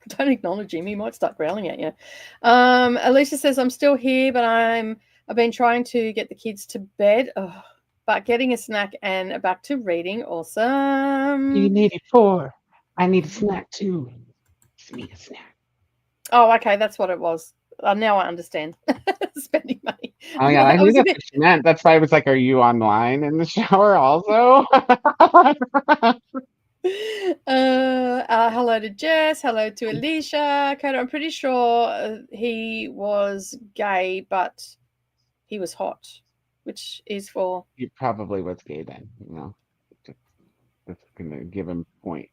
Don't acknowledge him. He might start growling at you. Alicia says, I'm still here, but I've been trying to get the kids to bed. Oh, but getting a snack and back to reading. Awesome. You need it for. I need a snack too. Just need a snack. Oh, okay. That's what it was. Now I understand. Spending money. Oh, yeah. I knew that's what she meant. That's why I was like, are you online in the shower also? Hello to Jess. Hello to Alicia. Koda, I'm pretty sure he was gay, but he was hot, which is for... He probably was gay then, That's gonna give him point.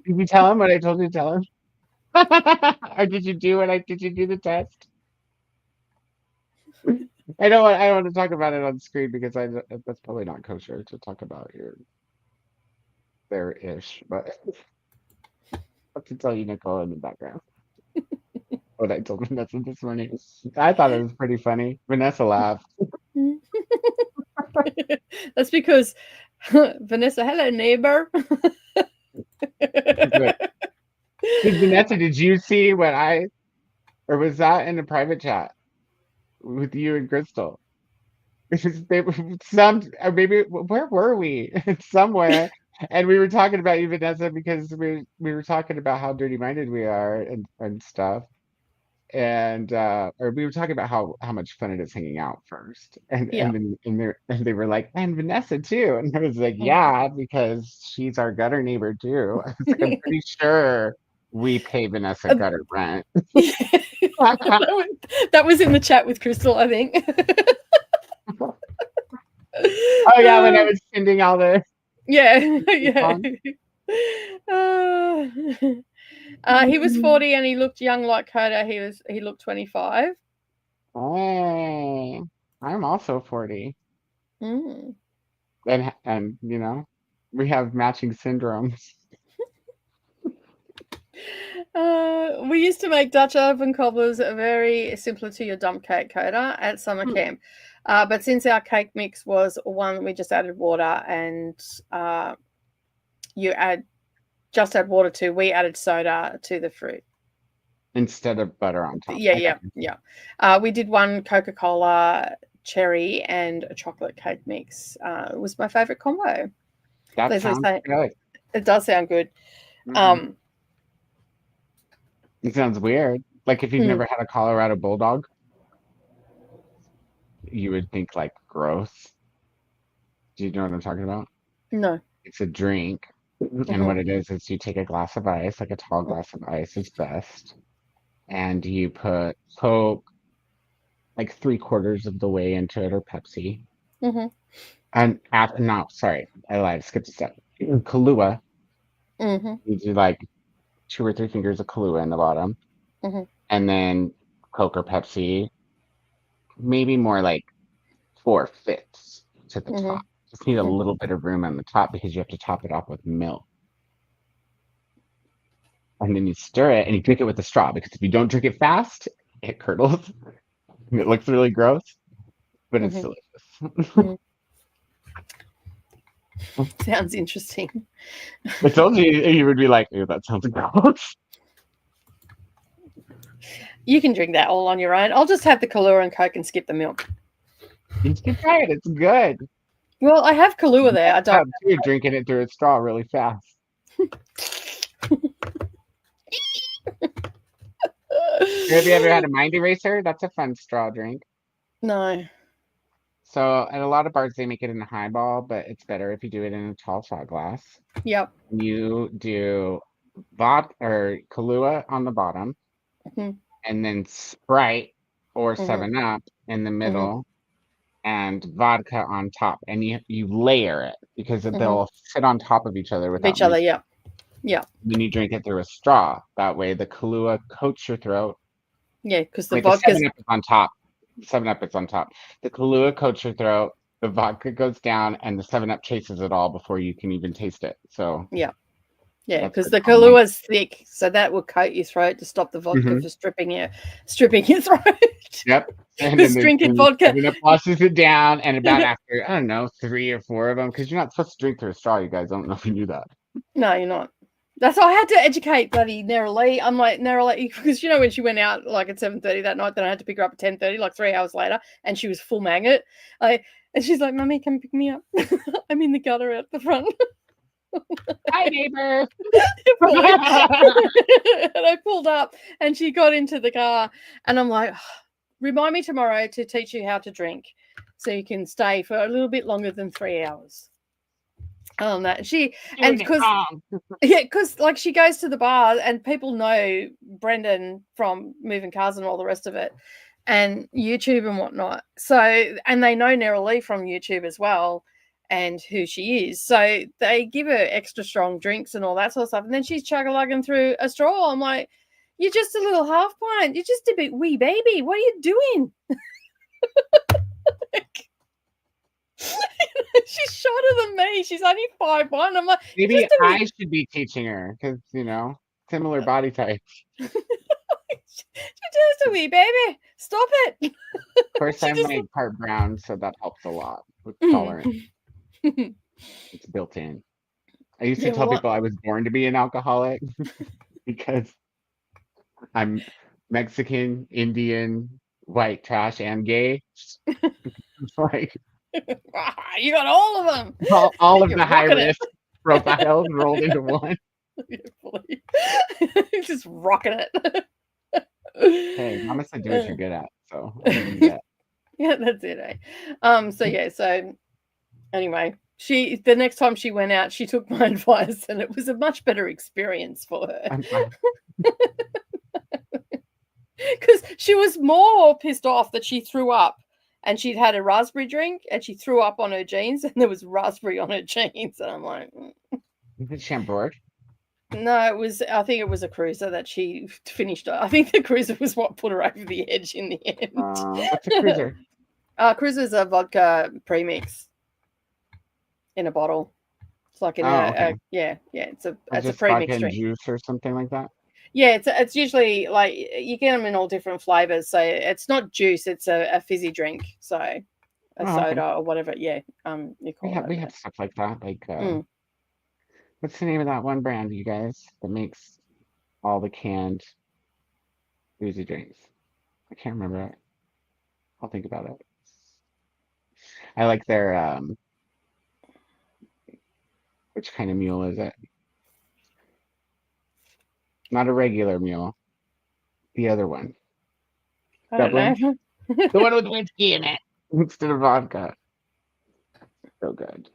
Did you tell him what I told you to tell him? Or did you do the test? I don't want to talk about it on screen because that's probably not kosher to talk about your there-ish, but I have to tell you, Nicole, in the background what I told Vanessa this morning. I thought it was pretty funny. Vanessa laughed. That's because Vanessa, hello neighbor. Vanessa, did you see what or was that in a private chat with you and Krystal? They were or maybe where were we? Somewhere, and we were talking about you, Vanessa, because we were talking about how dirty minded we are and stuff, and or we were talking about how much fun it is hanging out first, Yeah. and they were like, and Vanessa too, and I was like, yeah, because she's our gutter neighbor too. I was like, I'm pretty sure we pay Vanessa gutter rent. That was in the chat with Krystal, I think. Oh yeah, when I was sending all the yeah. He was 40 and he looked young like Koda. He looked 25. Oh, I'm also 40. Mm. And we have matching syndromes. We used to make Dutch oven cobblers very similar to your dump cake, Koda, at summer camp. But since our cake mix was one, we just added water, and you just add water to. We added soda to the fruit instead of butter on top. Yeah. We did one Coca-Cola, cherry, and a chocolate cake mix. It was my favorite combo. That sounds good. It does sound good. Mm-hmm. It sounds weird. Like if you've never had a Colorado Bulldog, you would think like gross. Do you know what I'm talking about? No. It's a drink. And what it is you take a glass of ice, like a tall glass of ice is best, and you put Coke like 3/4 of the way into it, or Pepsi. And no, sorry, I lied. Skipped a step. Kahlua. You do like 2 or 3 fingers of Kahlua in the bottom, and then Coke or Pepsi, maybe more like 4/5 to the top. Just need a little bit of room on the top because you have to top it off with milk. And then you stir it and you drink it with a straw, because if you don't drink it fast, it curdles. It looks really gross, but it's delicious. Sounds interesting. I told you would be like, "Ew, that sounds gross." You can drink that all on your own. I'll just have the Kahlua and Coke and skip the milk. You should try it. It's good. Well, I have Kahlua there. I don't. You're drinking it through a straw really fast. Have you ever had a mind eraser? That's a fun straw drink. No. So at a lot of bars, they make it in a highball, but it's better if you do it in a tall shot glass. Yep. You do vodka or Kahlua on the bottom, and then Sprite or 7-Up in the middle, and vodka on top. And you layer it because they'll sit on top of each other without each other. Yeah. Then you drink it through a straw. That way, the Kahlua coats your throat. Yeah, because the vodka is on top. 7-Up is on top. The Kahlua coats your throat. The vodka goes down, and the 7-Up chases it all before you can even taste it. So yeah, because the Kahlua is thick, so that will coat your throat to stop the vodka from stripping your throat. Yep. And just drinking vodka. And it washes it down, and about after, I don't know, 3 or 4 of them, because you're not supposed to drink through a straw. You guys don't know if you knew that. No, you're not. That's why I had to educate bloody Nera-Lee. I'm like, Nera-Lee, because when she went out like at 7:30 that night, then I had to pick her up at 10:30, like 3 hours later, and she was full maggot. And she's like, "Mummy, come pick me up. I'm in the gutter out the front." Hi, neighbor. And I pulled up, and she got into the car, and I'm like, "Remind me tomorrow to teach you how to drink, so you can stay for a little bit longer than 3 hours." That she Doing and it because wrong. yeah, because like she goes to the bar and people know Brendan from moving cars and all the rest of it, and YouTube and whatnot. So and they know Nera Lee from YouTube as well, and who she is. So they give her extra strong drinks and all that sort of stuff. And then she's chug-a-lugging through a straw. I'm like, you're just a little half pint. You're just a bit wee baby. What are you doing? She's shorter than me. She's only 5'1". I'm like, Maybe I should be teaching her because similar body types. She's just a wee baby. Stop it. Of course, I'm like part brown, so that helps a lot with tolerance. It's built in. I used to tell people I was born to be an alcoholic because I'm Mexican, Indian, white trash, and gay. Like you got all of them. All of the high risk profiles rolled into one. Just rocking it. Hey, Mama said do what you're good at, so yeah, that's it. So yeah, so anyway, the next time she went out, she took my advice, and it was a much better experience for her. Because she was more pissed off that she threw up, and she'd had a raspberry drink, and she threw up on her jeans, and there was raspberry on her jeans, and I'm like, is it Chambord? No, I think it was a cruiser that she finished. I think the cruiser was what put her over the edge in the end. What's a cruiser? Cruiser's a vodka premix in a bottle. It's like in it's a premix drink. Juice or something like that. Yeah, it's usually like you get them in all different flavors. So it's not juice; it's a fizzy drink. So a soda or whatever. Yeah, you call it. We have stuff like that. Like what's the name of that one brand, you guys, that makes all the canned boozy drinks? I can't remember it. I'll think about it. I like their which kind of mule is it? Not a regular mule. The other one. I don't know. The one with whiskey in it instead of vodka. So good.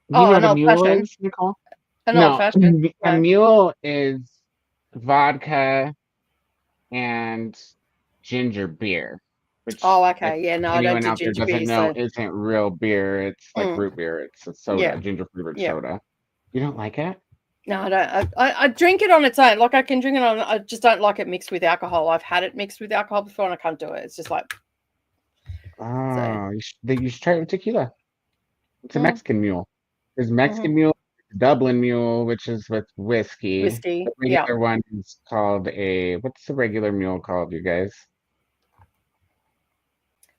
You know what a mule is, Nicole? A mule is vodka and ginger beer. Which okay. Yeah, no, I don't do ginger beer. Anyone out there doesn't know isn't real beer. It's like root beer. It's a soda, ginger flavored soda. You don't like it? No, I don't. I drink it on its own. Like I can drink it on. I just don't like it mixed with alcohol. I've had it mixed with alcohol before, and I can't do it. It's just like. Oh, you should try it with tequila. It's a Mexican mule. There's Mexican mule, Dublin mule, which is with whiskey. The regular one is called what's the regular mule called, you guys?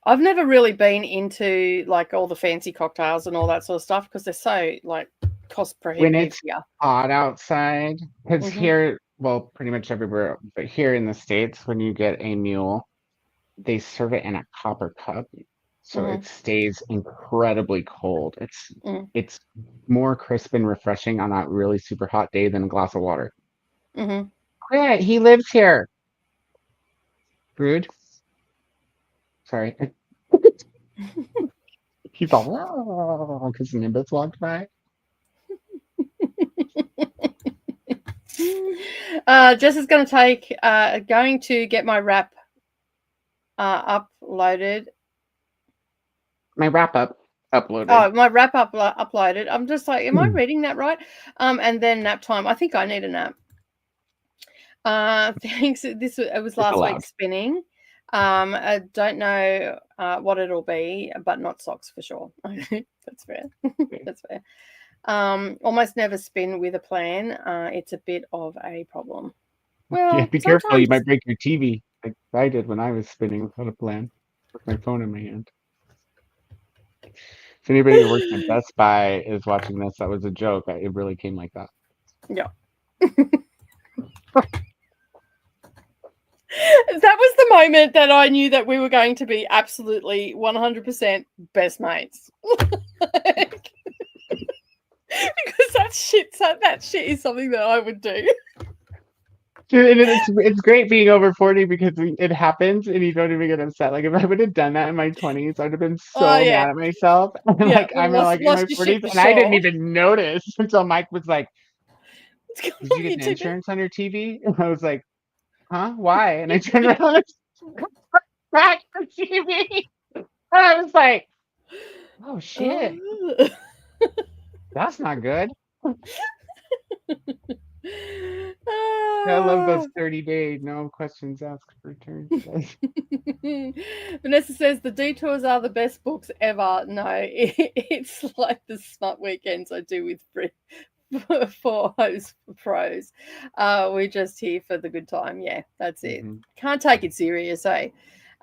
I've never really been into like all the fancy cocktails and all that sort of stuff because they're so like cost prohibitive. When it's hot outside, because here, well, pretty much everywhere, but here in the States, when you get a mule, they serve it in a copper cup. So it stays incredibly cold. It's more crisp and refreshing on that really super hot day than a glass of water. Yeah, he lives here. Rude. Sorry. He's all because Nimbus walked by. Jess is going to get my wrap uploaded. My wrap up uploaded. Oh, my wrap up uploaded. I'm just like, am I reading that right? And then nap time. I think I need a nap. Thanks. It was last week spinning. I don't know what it'll be, but not socks for sure. That's fair. That's fair. Almost never spin with a plan. It's a bit of a problem. Well, be careful. You might break your TV, like I did when I was spinning without a plan with my phone in my hand. If anybody who works at Best Buy is watching this, that was a joke. It really came like that. Yeah. That was the moment that I knew that we were going to be absolutely 100% best mates. Because that shit is something that I would do. And it's great being over 40 because it happens and you don't even get upset. Like if I would have done that in my 20s, I'd have been Oh so yeah, mad at myself. And yeah. like Well, I'm like in my lost your shit 40s for and I didn't sure. even notice until Mike was like, What's going "Did you on, get you the two bit? insurance on your TV?" And I was like, "Huh? Why?" And I turned around and back the TV. And I was like, "Oh shit, Oh. that's not good." I love those Ah. 30-day no questions asked return. Vanessa says the detours are the best books ever. No, it's like the smart weekends I do with for host pros. We're just here for the good time. Yeah, that's it. Can't take it serious, eh?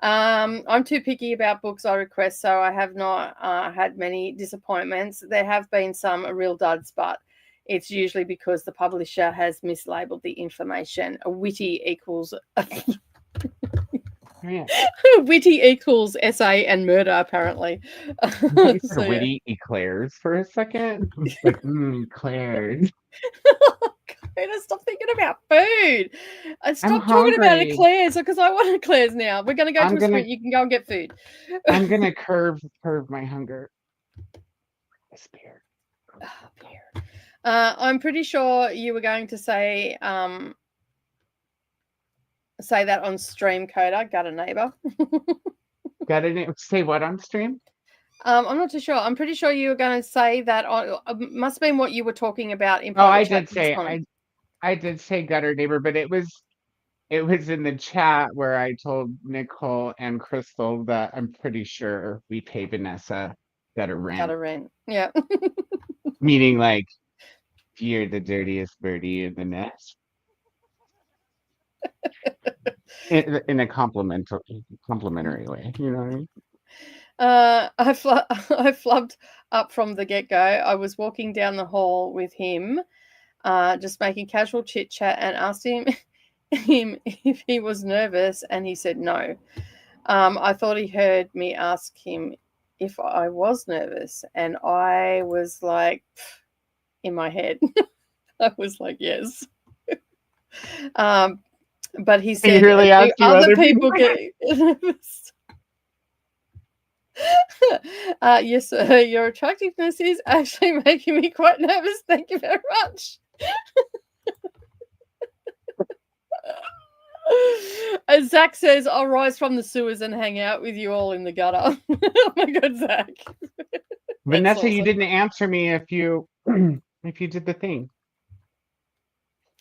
I'm too picky about books I request, so I have not had many disappointments. There have been some real duds, but it's usually because the publisher has mislabeled the information. A witty equals Yeah. witty equals essay and murder, apparently. You So, said witty eclairs for a second. Like, eclairs. Koda, stop thinking about food. And I'm stop talking about hungry. eclairs because I want eclairs now. We're going to go to I'm a gonna sprint. You can go and get food. I'm gonna curve my hunger. Disappear. I'm pretty sure you were going to say that on stream, Koda. Got a neighbor. Got it? Say what on stream? I'm not too sure. I'm pretty sure you were going to say that on. Must have been what you were talking about in Oh, private I chat did this say morning. I did say gutter neighbor, but it was in the chat where I told Nicole and Krystal that I'm pretty sure we pay Vanessa gutter Got rent. a rent. Yeah. Meaning like you're the dirtiest birdie in the nest. In a complimentary way, you know what I mean? I flubbed up from the get-go. I was walking down the hall with him, just making casual chit-chat, and asked him if he was nervous, and he said no. I thought he heard me ask him if I was nervous, and I was like, in my head, I was like, yes. But he said, He really do asked you other other people people. get nervous? Yes, your attractiveness is actually making me quite nervous. Thank you very much. As Zach says, I'll rise from the sewers and hang out with you all in the gutter. Oh my god, Zach. Vanessa, Awesome. you didn't answer me if you did the thing.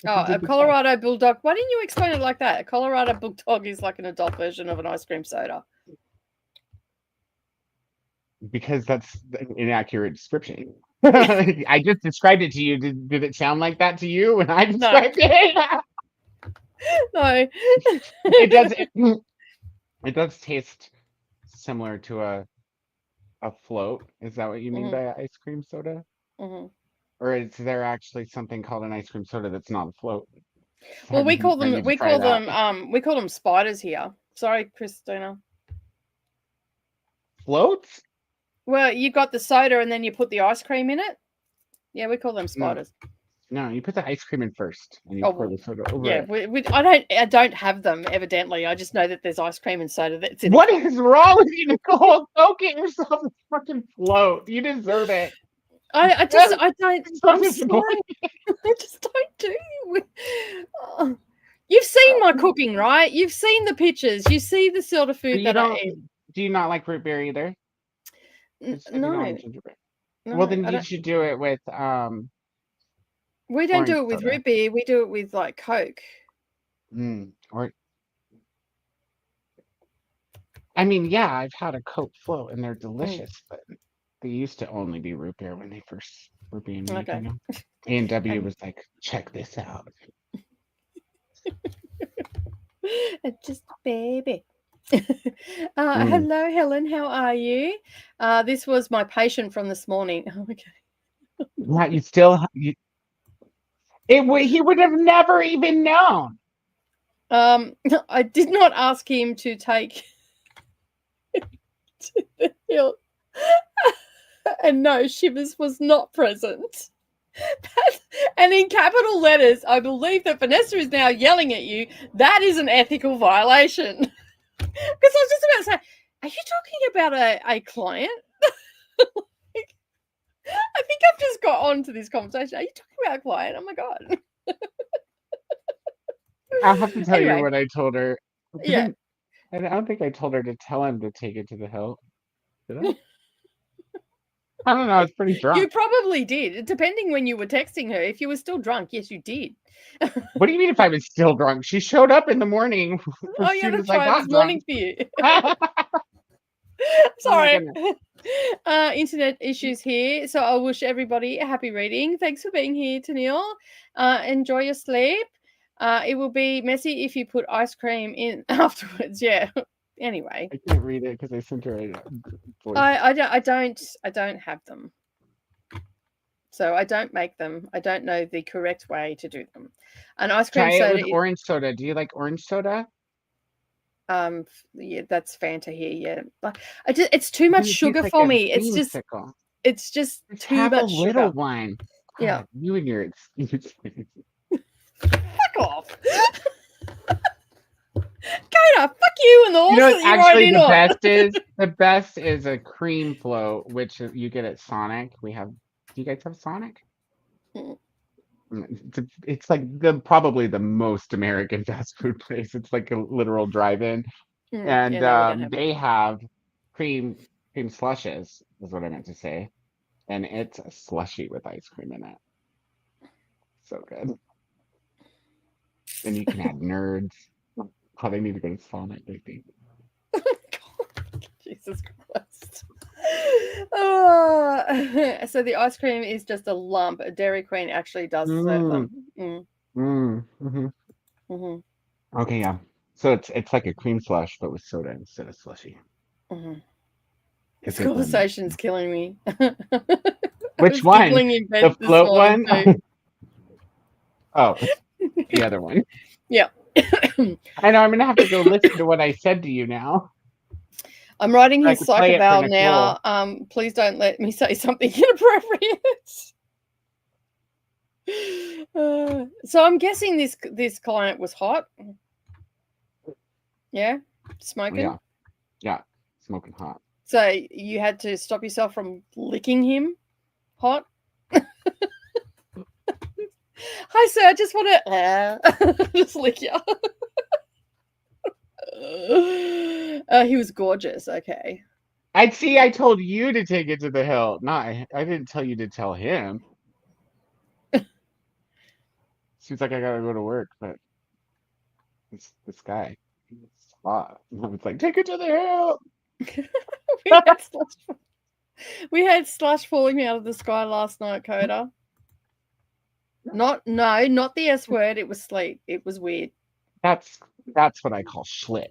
A Colorado Bulldog. Why didn't you explain it like that? A Colorado Bulldog is like an adult version of an ice cream soda. Because that's an inaccurate description. I just described it to you. Did it sound like that to you when I described it? No. It does taste similar to a float. Is that what you mean by ice cream soda? Or is there actually something called an ice cream soda that's not a float? Well, we call them spiders here. Sorry, Christina. Floats? Well, you got the soda and then you put the ice cream in it. Yeah, we call them spiders. No, you put the ice cream in first, and you pour the soda over it. I don't have them. Evidently, I just know that there's ice cream and soda. That's in What is wrong with you, Nicole? Go get yourself a fucking float. You deserve it. I don't. I'm sorry. I just don't do. You've seen my cooking, right? You've seen the pictures. You see the sort of food that I eat. Do you not like root beer either? No. Well, then you should do it with We don't do it with root beer. We do it with like Coke. I mean, yeah, I've had a Coke float and they're delicious, but they used to only be root beer when they first were being made. Okay. You know? A&W was like, check this out. Just baby. Hello, Helen. How are you? This was my patient from this morning. Okay. Yeah, he would have never even known. I did not ask him to take to the hill. And no, Shivers was not present. And in capital letters, I believe that Vanessa is now yelling at you. That is an ethical violation. Because I was just about to say, are you talking about a client? I think I've just got onto this conversation. Are you talking about a client? Oh my God. I'll have to tell you Anyway, what I told her. yeah. I don't think I told her to tell him to take it to the hill. Did I? I don't know. I was pretty drunk. You probably did, depending when you were texting her. If you were still drunk, yes, you did. What do you mean if I was still drunk? She showed up in the morning as Oh, yeah, soon that's as I right. It got was drunk. morning for you. Oh my Sorry. goodness. Internet issues here. So I wish everybody a happy reading. Thanks for being here, Tennille. Enjoy your sleep. It will be messy if you put ice cream in afterwards. Yeah. Anyway, I can't read it because I sent her a voice. I don't have them. So I don't make them. I don't know the correct way to do them. An ice cream Try it soda with orange soda. Do you like orange soda? Yeah, that's Fanta here. Yeah, it's too much sugar like for me. It's just too have much a little sugar. one. Yeah, God, you and your fuck off. Koda, fuck you and the horse that you rode in on. The best is a cream float, which you get at Sonic. Do you guys have Sonic? It's like probably the most American fast food place. It's like a literal drive-in, and Yeah, no, we don't have they have cream slushes, is what I meant to say, and it's a slushy with ice cream in it. So good. And you can add nerds. Oh, they need to go to Sonic, I think. Jesus Christ. So the ice cream is just a lump. Dairy Queen actually does serve them. Okay, yeah. So it's like a cream slush, but with soda instead of slushy. This conversation's killing me. Which one? The float one? Oh, the other one. Yeah. I know. I'm gonna have to go listen to what I said to you now. I'm writing his psych eval now. Please don't let me say something inappropriate. So I'm guessing this client was hot. Yeah, smoking. Yeah, smoking hot. So you had to stop yourself from licking him hot. Hi, sir. I just want to just lick you. He was gorgeous. Okay. I told you to take it to the hill. I didn't tell you to tell him. Seems like I gotta go to work, but this guy, it's hot. I was like, take it to the hill. we had slush falling out of the sky last night, Koda. Not the S word. It was sleet. It was weird. That's what I call schlit.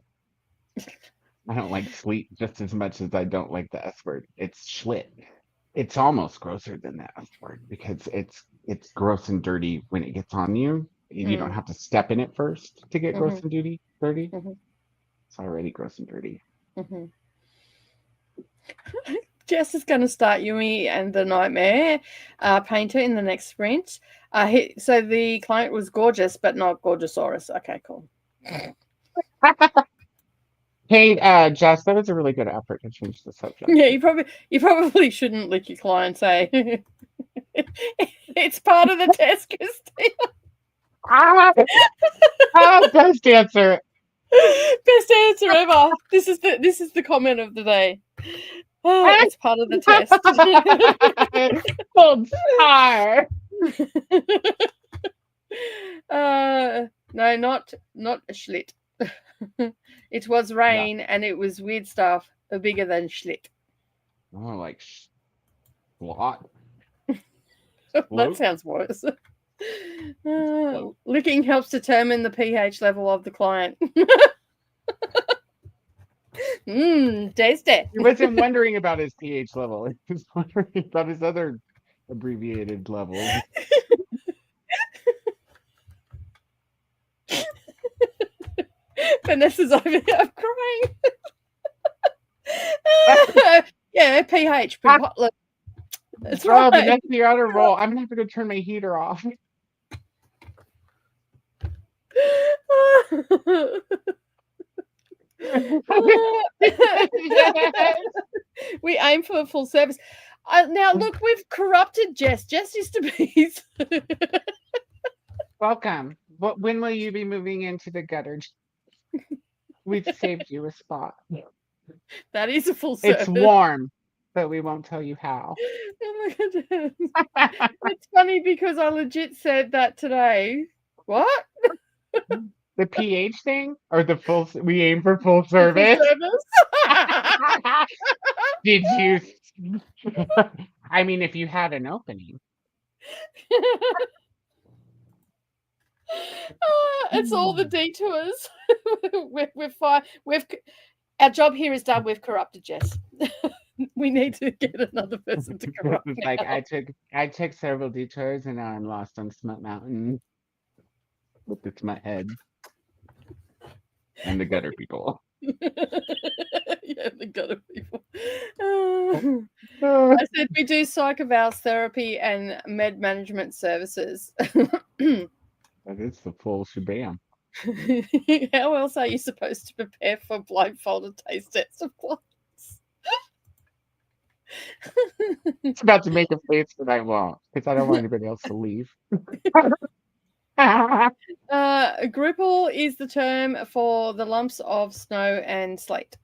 I don't like sleet just as much as I don't like the S word. It's schlit. It's almost grosser than the S word because it's gross and dirty when it gets on you. You don't have to step in it first to get gross and dirty. It's already gross and dirty. Jess is going to start Yumi and the Nightmare Painter in the next sprint. So the client was gorgeous, but not Gorgeosaurus. Okay, cool. Hey, Jess, that was a really good effort to change the subject. Yeah, you probably shouldn't lick your clients, eh? It's part of the test, Christina. Best answer. Best answer ever. This is the comment of the day. Oh, it's part of the test. Gold star. No, not a schlit. It was rain and it was weird stuff bigger than schlit. Oh, like slot. That sounds worse. Licking helps determine the pH level of the client. Tasty. He wasn't wondering about his pH level. He was wondering about his other abbreviated levels. Vanessa's over here crying. Yeah, pH. That's Oh, right. Vanessa, you're on a roll. I'm gonna have to go turn my heater off. Yes. We aim for full service. Now, look, we've corrupted Jess. Jess used to be. Welcome. When will you be moving into the gutter? We've saved you a spot. That is a full service. It's warm, but we won't tell you how. Oh my goodness. It's funny because I legit said that today. What? The pH thing or the full? We aim for full service. Full service? Did you? I mean, if you had an opening. It's all the detours. We're fine. Our job here is done. We've corrupted Jess. We need to get another person to corrupt. It's like I took several detours and now I'm lost on Smut Mountain with the Smut head and the gutter people. Yeah, the gutter people. I said we do psych evals therapy and med management services. That is the full shebang. How else are you supposed to prepare for blindfolded taste tests of clothes? It's about to make a face that I won't because I don't want anybody else to leave. Gruppel is the term for the lumps of snow and slate.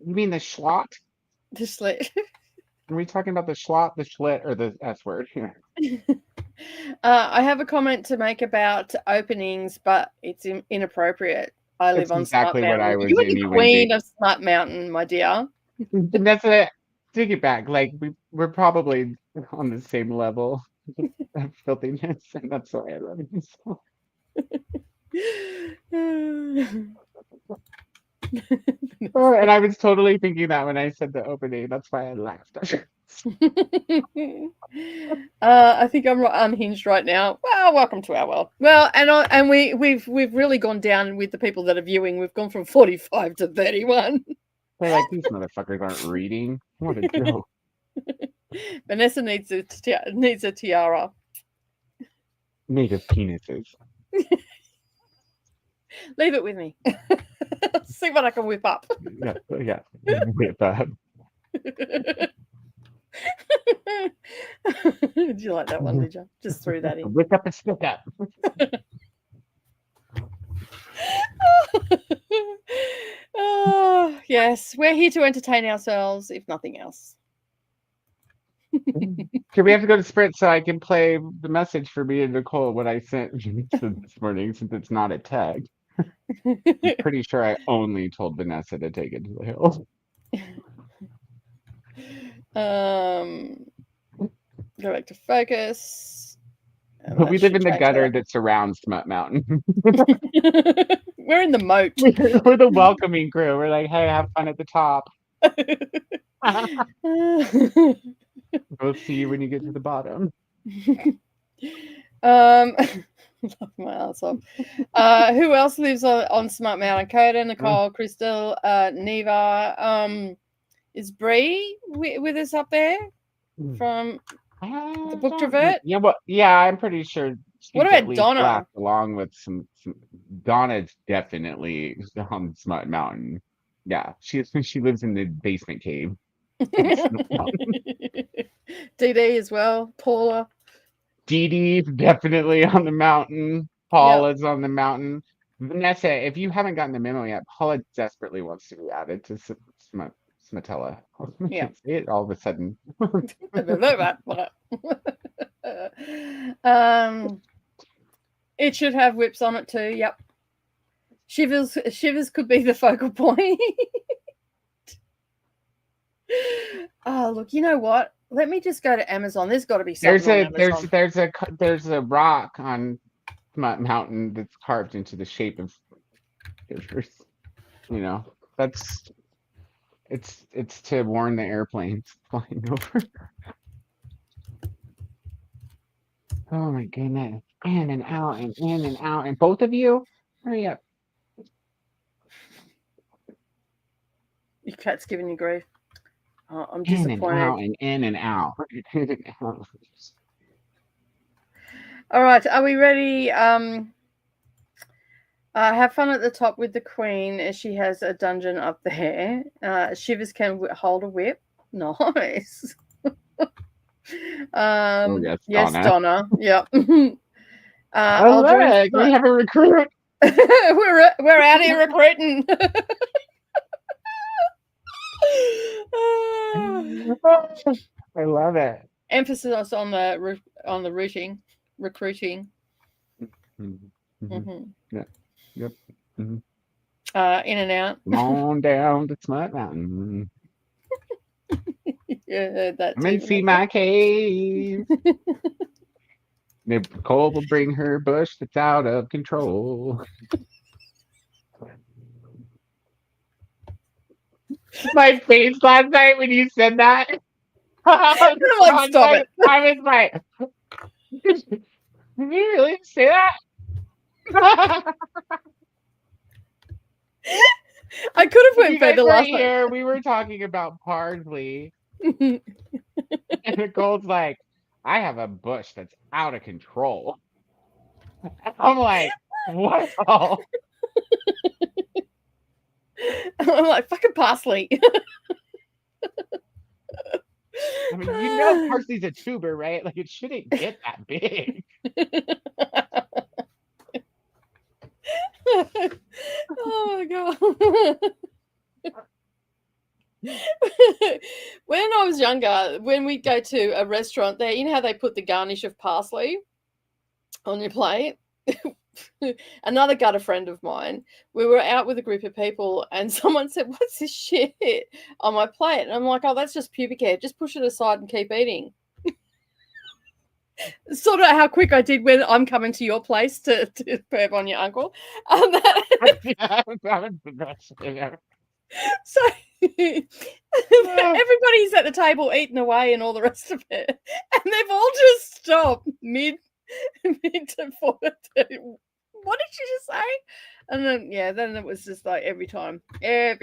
You mean the schlot? The slate. Are we talking about the schlot, the schlit, or the S word here? I have a comment to make about openings, but it's inappropriate. I live on exactly Smut what Mountain. I was You are the in queen of Smut Mountain, my dear. That's it. Take it back. Like we're probably on the same level of filthiness, and that's why I love you so. Oh, and I was totally thinking that when I said the opening. That's why I laughed. I think I'm unhinged right now. Well, welcome to our world. Well, and we've really gone down with the people that are viewing. We've gone from 45 to 31. They're like, these motherfuckers aren't reading. What a joke. Vanessa needs a tiara. Made of penises. Leave it with me. See what I can whip up. Yeah. Whip up. Did you like that one, did you? Just threw that in. Whip up and stick up. Oh, yes. We're here to entertain ourselves, if nothing else. Okay, we have to go to Sprint so I can play the message for me and Nicole what I sent this morning since it's not a tag. I'm pretty sure I only told Vanessa to take it to the hills. Go back to focus. But we live in the gutter that surrounds Smut Mountain. We're in the moat. We're the welcoming crew. We're like, hey, have fun at the top. We'll see you when you get to the bottom. My ass off. Who else lives on Smut Mountain? Koda, Nicole, Krystal, Neva. Is Bree with us up there from the Book Travert? Yeah, well, yeah, I'm pretty sure. What about Donna? Along with some Donna's definitely on Smut Mountain. Yeah, she lives in the basement cave. Didi as well. Paula. Didi definitely on the mountain. Paula's on the mountain. Vanessa, if you haven't gotten the memo yet, Paula desperately wants to be added to Smatella. Yeah. It all of a sudden. It should have whips on it too. Yep. Shivers could be the focal point. Oh, look, you know what? Let me just go to Amazon. There's got to be something. There's a rock on Smut Mountain that's carved into the shape of shivers. You know, it's to warn the airplanes flying over. Oh my goodness. In and out and in and out. And both of you? Hurry up. Your cat's giving you grief. Oh, I'm In and disappointed. out and in and out. All right, are we ready? Have fun at the top with the queen as she has a dungeon up there. Shivers can hold a whip. Nice. Oh, yes, yes, Donna. Donna. Yep. Oh, look, we have a recruit. we're out here recruiting. I love it. Emphasis on the recruiting. Mm-hmm. Yeah. Yep. In and out. Come on down to Smut Mountain. Yeah, that Come and see my cave. Nicole will bring her bush that's out of control. My face last night when you said that. I'm like, stop it. I was like, did you really say that? I could have went further last night. We were talking about parsley. And Nicole's like, I have a bush that's out of control. I'm like, what? I'm like, fucking parsley. I mean, parsley's a tuber, right? Like, it shouldn't get that big. Oh my god. When I was younger, when we'd go to a restaurant there, you know how they put the garnish of parsley on your plate? Another gutter friend of mine, we were out with a group of people and someone said, what's this shit on my plate? And I'm like, oh, that's just pubic hair. Just push it aside and keep eating. Sort of how quick I did when I'm coming to your place to perv on your uncle. So everybody's at the table eating away and all the rest of it. And they've all just stopped mid to forward. What did you just say? And then then it was just like every time. I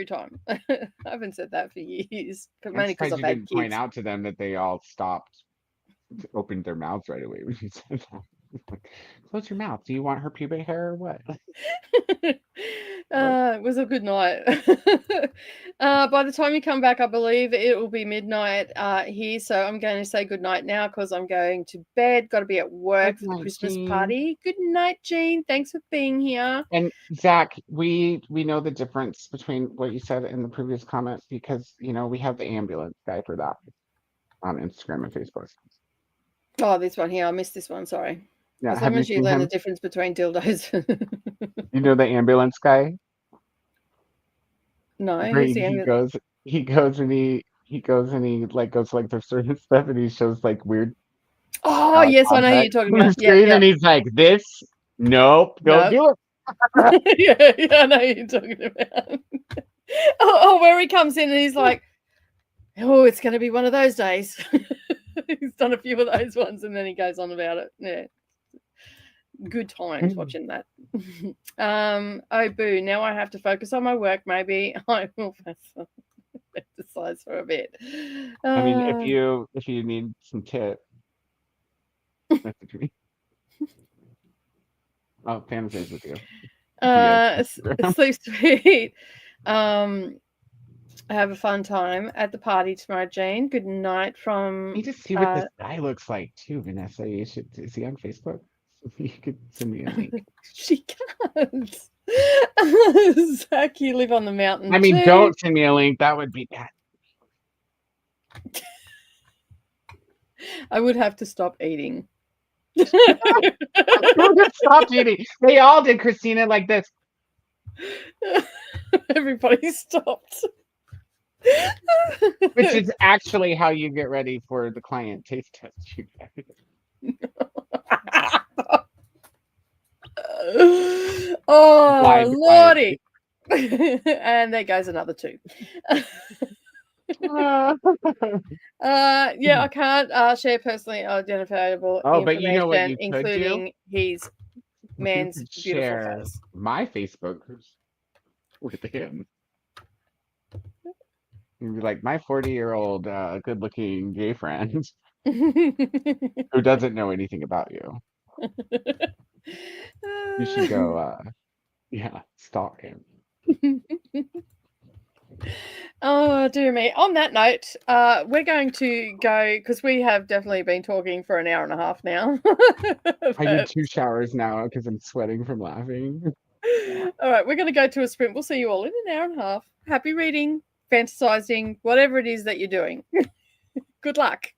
haven't said that for years, but mainly because I've had kids. Point out to them that they all stopped, opened their mouths right away when you said that. Close your mouth. Do you want her pubic hair or what? It was a good night. By the time you come back, I believe it will be midnight here. So I'm going to say good night now because I'm going to bed. Got to be at work for the Christmas party. Good night, Jean. Thanks for being here. And Zach, we know the difference between what you said in the previous comment because we have the ambulance guy for that on Instagram and Facebook. Oh, this one here. I missed this one. Sorry. Yeah, haven't you learned the difference between dildos? You know the ambulance guy? No, he goes and he goes like there's certain stuff and he shows like weird. Oh yes, I know who you're talking about. Yeah, and he's like, this, nope, don't do it. yeah, I know who you're talking about. Where he comes in and he's like, oh, it's going to be one of those days. He's done a few of those ones and then he goes on about it. Yeah. Good times watching that. Oh boo, now I have to focus on my work. Maybe I will exercise for a bit. I mean, if you need some tip, message me. Oh, fantasies with you. Sleep sweet. Have a fun time at the party tomorrow, Jane. Good night from. You just see what this guy looks like too, Vanessa. Is he on Facebook? You could send me a link. She can't. Zach, you live on the mountain. I mean, don't send me a link. That would be bad. I would have to stop eating. Stop eating. They all did, Christina, like this. Everybody stopped. Which is actually how you get ready for the client taste test. Oh, Lordy. And there goes another 2. I can't share personally identifiable information, but you know what you including his man's beautiful face. My Facebook with him. You'd be like, my 40-year-old good-looking gay friend Uh, who doesn't know anything about you. You should go, yeah, stalk him. Oh, dear me. On that note, we're going to go because we have definitely been talking for an hour and a half now. I need But, 2 showers now because I'm sweating from laughing. all right, we're going to go to a sprint. We'll see you all in an hour and a half. Happy reading, fantasizing, whatever it is that you're doing. Good luck.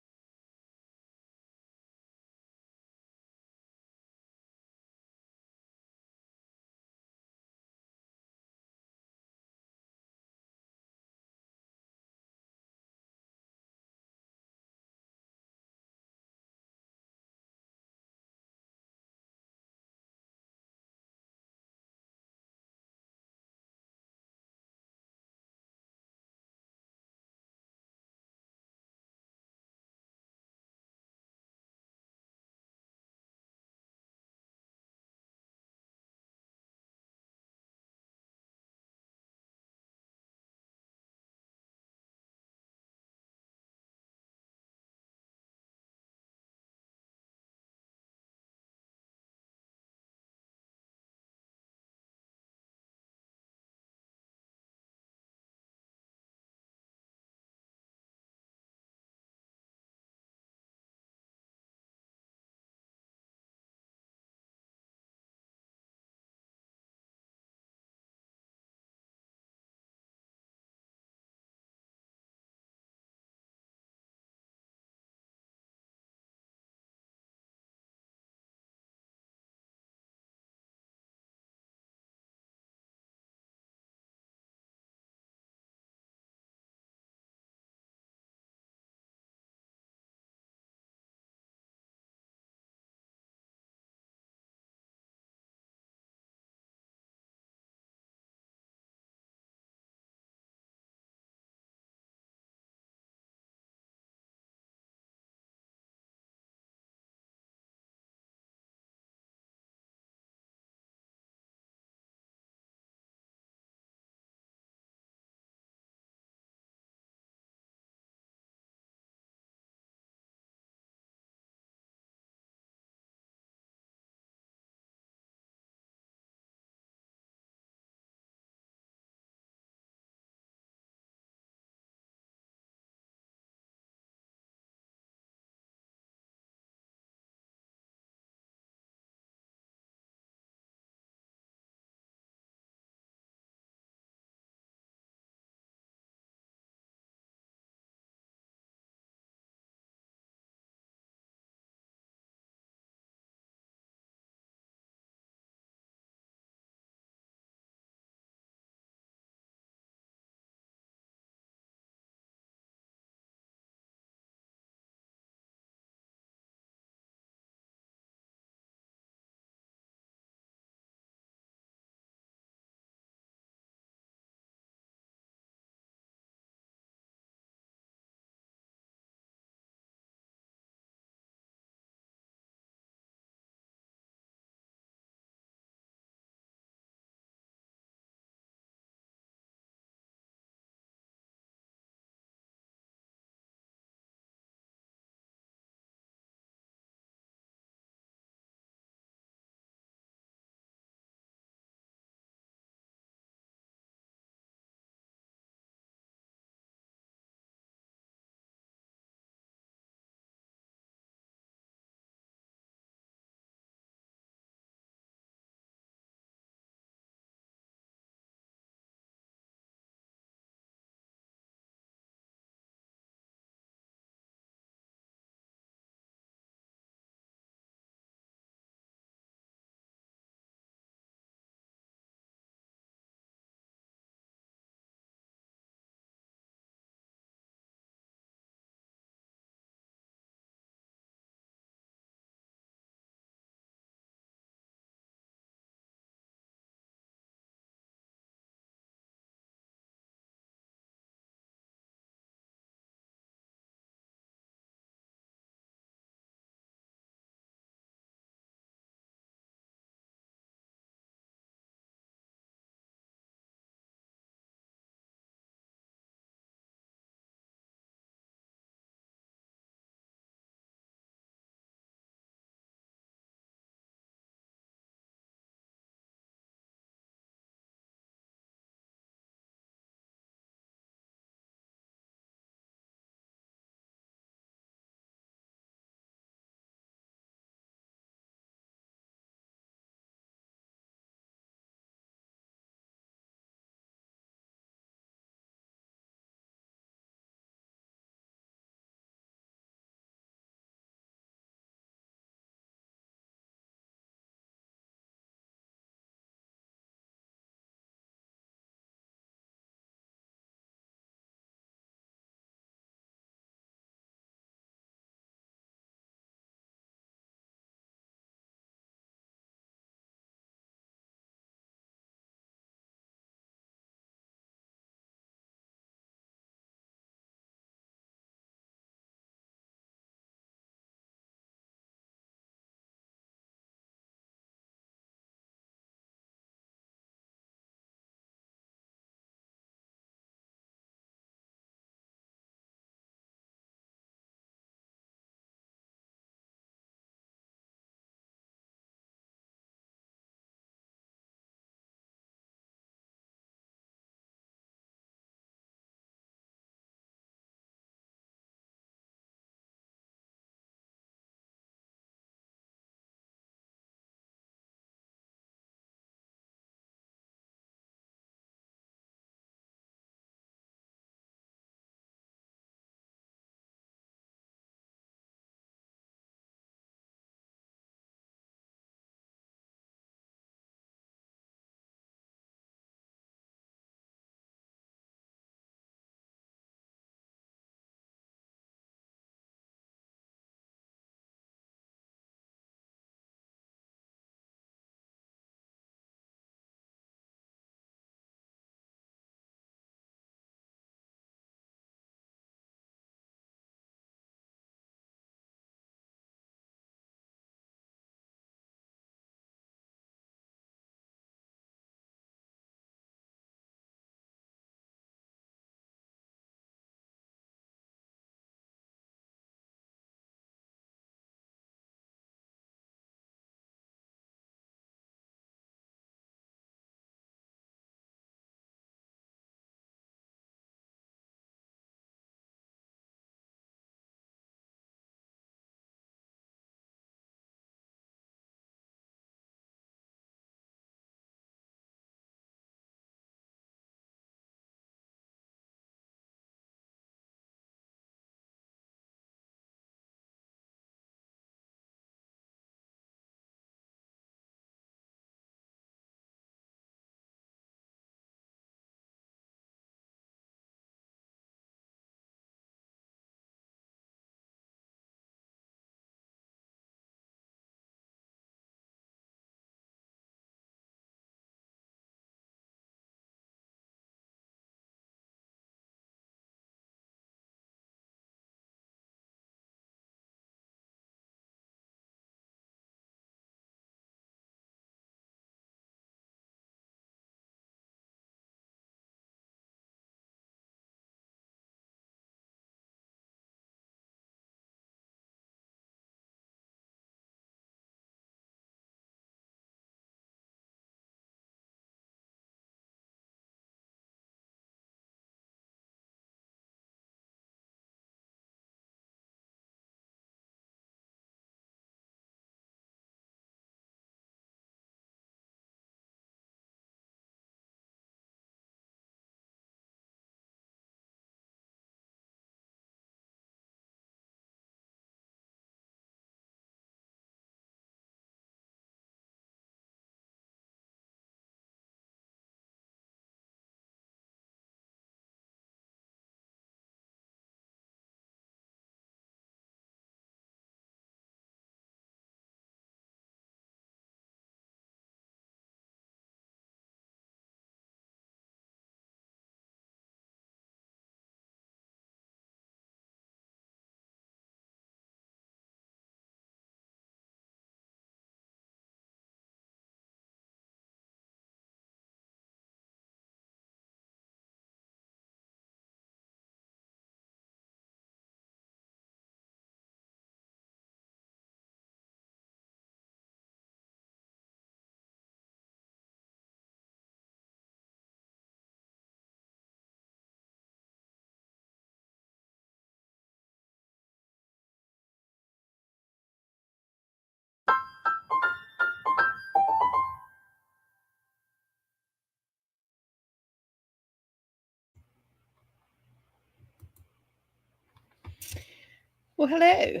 Well, hello.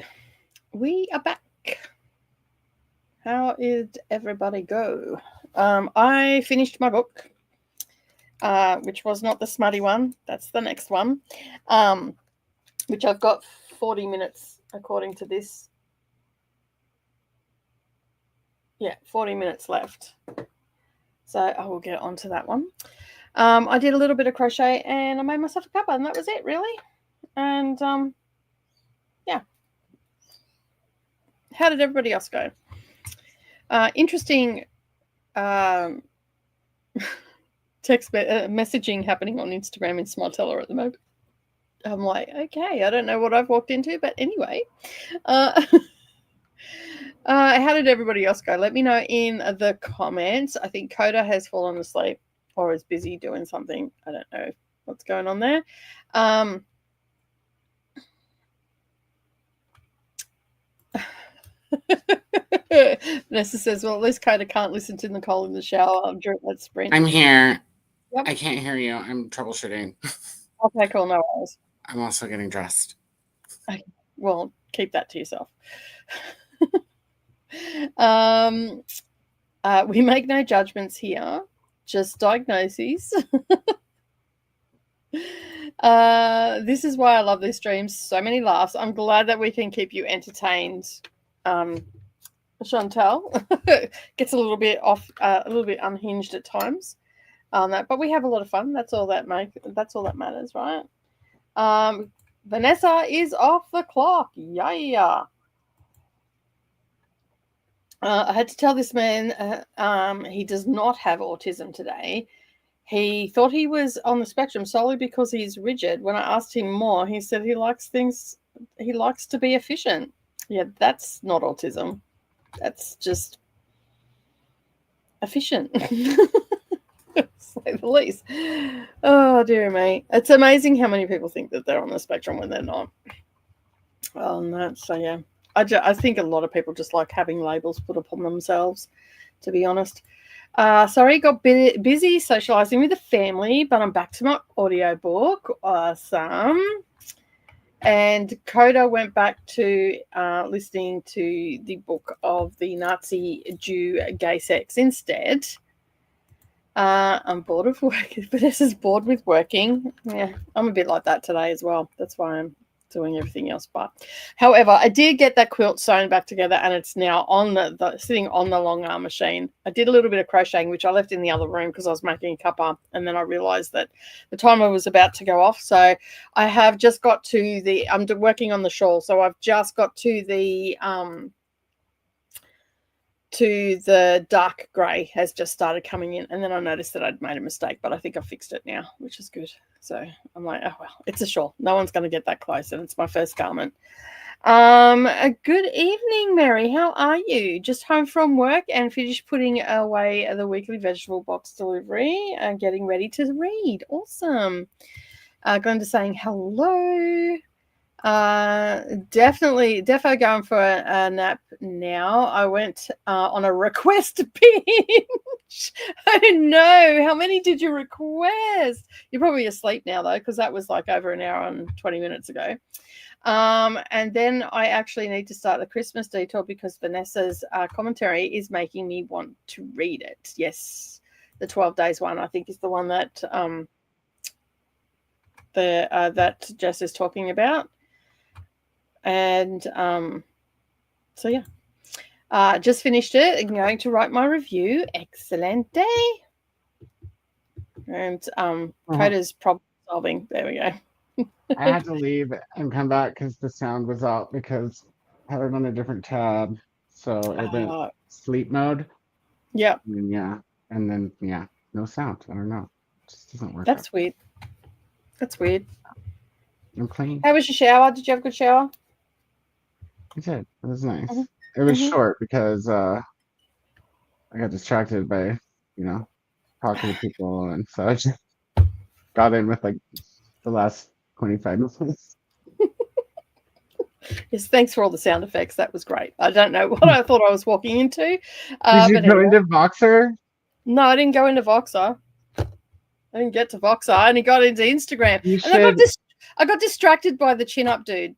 We are back. How did everybody go? I finished my book, which was not the smutty one. That's the next one, which I've got 40 minutes according to this. Yeah, 40 minutes left. So I will get onto that one. I did a little bit of crochet and I made myself a cuppa, and that was it, really. And yeah. How did everybody else go? Interesting text messaging happening on Instagram in Smartella at the moment. I'm like, okay, I don't know what I've walked into, but anyway. How did everybody else go? Let me know in the comments. I think Koda has fallen asleep or is busy doing something. I don't know what's going on there. Vanessa says, well, at least Koda can't listen to Nicole in the shower during that sprint. I'm here. Yep. I can't hear you. I'm troubleshooting. Okay, cool. No worries. I'm also getting dressed. Okay. Well, keep that to yourself. We make no judgments here, just diagnoses. This is why I love these streams. So many laughs. I'm glad that we can keep you entertained. Chantel gets a little bit off, a little bit unhinged at times on that, but we have a lot of fun. That's all that matters, right? Vanessa is off the clock. Yeah. I had to tell this man he does not have autism today. He thought he was on the spectrum solely because he's rigid. When I asked him more, he said he likes to be efficient. Yeah, that's not autism. That's just efficient, to say the least. Oh, dear me. It's amazing how many people think that they're on the spectrum when they're not. So, yeah. I think a lot of people just like having labels put upon themselves, to be honest. Sorry, got busy socializing with the family, but I'm back to my audiobook. Awesome. And Koda went back to listening to the book of the Nazi Jew gay sex instead. I'm bored of work. Vanessa's bored with working. Yeah, I'm a bit like that today as well. That's why I'm doing everything else. But however, I did get that quilt sewn back together, and it's now on the sitting on the long arm machine. I did a little bit of crocheting, which I left in the other room because I was making a cuppa, and then I realized that the timer was about to go off. So I have just got to I'm working on the shawl, so I've just got to the dark grey has just started coming in, and then I noticed that I'd made a mistake, but I think I fixed it now, which is good. So I'm like, oh well, it's a shawl. No one's going to get that close, and it's my first garment. Good evening, Mary. How are you? Just home from work and finished putting away the weekly vegetable box delivery and getting ready to read. Awesome. Glenda saying hello. Definitely going for a nap now. I went on a request binge. I don't know. How many did you request? You're probably asleep now though, because that was like over an hour and 20 minutes ago. And then I actually need to start the Christmas detour because Vanessa's commentary is making me want to read it. Yes, the 12 days one I think is the one that that Jess is talking about. And so yeah, just finished it and going to write my review. Excellent day. And Koda's problem solving. There we go. I had to leave and come back because the sound was out because I had it on a different tab, so it went sleep mode. Yeah. And then no sound. I don't know. It just doesn't work. That's weird. I'm clean. How was your shower? Did you have a good shower? I did. It was nice. It was short because I got distracted by, talking to people, and so I just got in with like the last 25 minutes. Yes, thanks for all the sound effects. That was great. I don't know what I thought I was walking into. Did you go into Voxer? No, I didn't go into Voxer. I didn't get to Voxer. I only got into Instagram. You and I got distracted by the chin-up dude.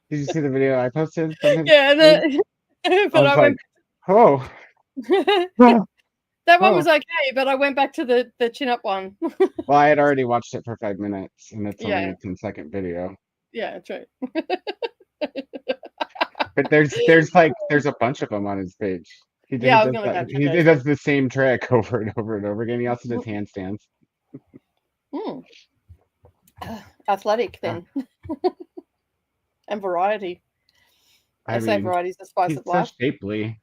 Did you see the video I posted from him? Yeah, but I was like, oh, that one oh. was okay, but I went back to the chin up one. Well, I had already watched it for 5 minutes, and it's only Yeah, a 10-second video. yeah, true. But there's a bunch of them on his page. He Yeah, I was does gonna that. go check He those does out. the same trick over and over and over again. He also does handstands. Mm. Athletic Yeah. then, and variety. I They say mean, variety's the spice he's of so life. shapely.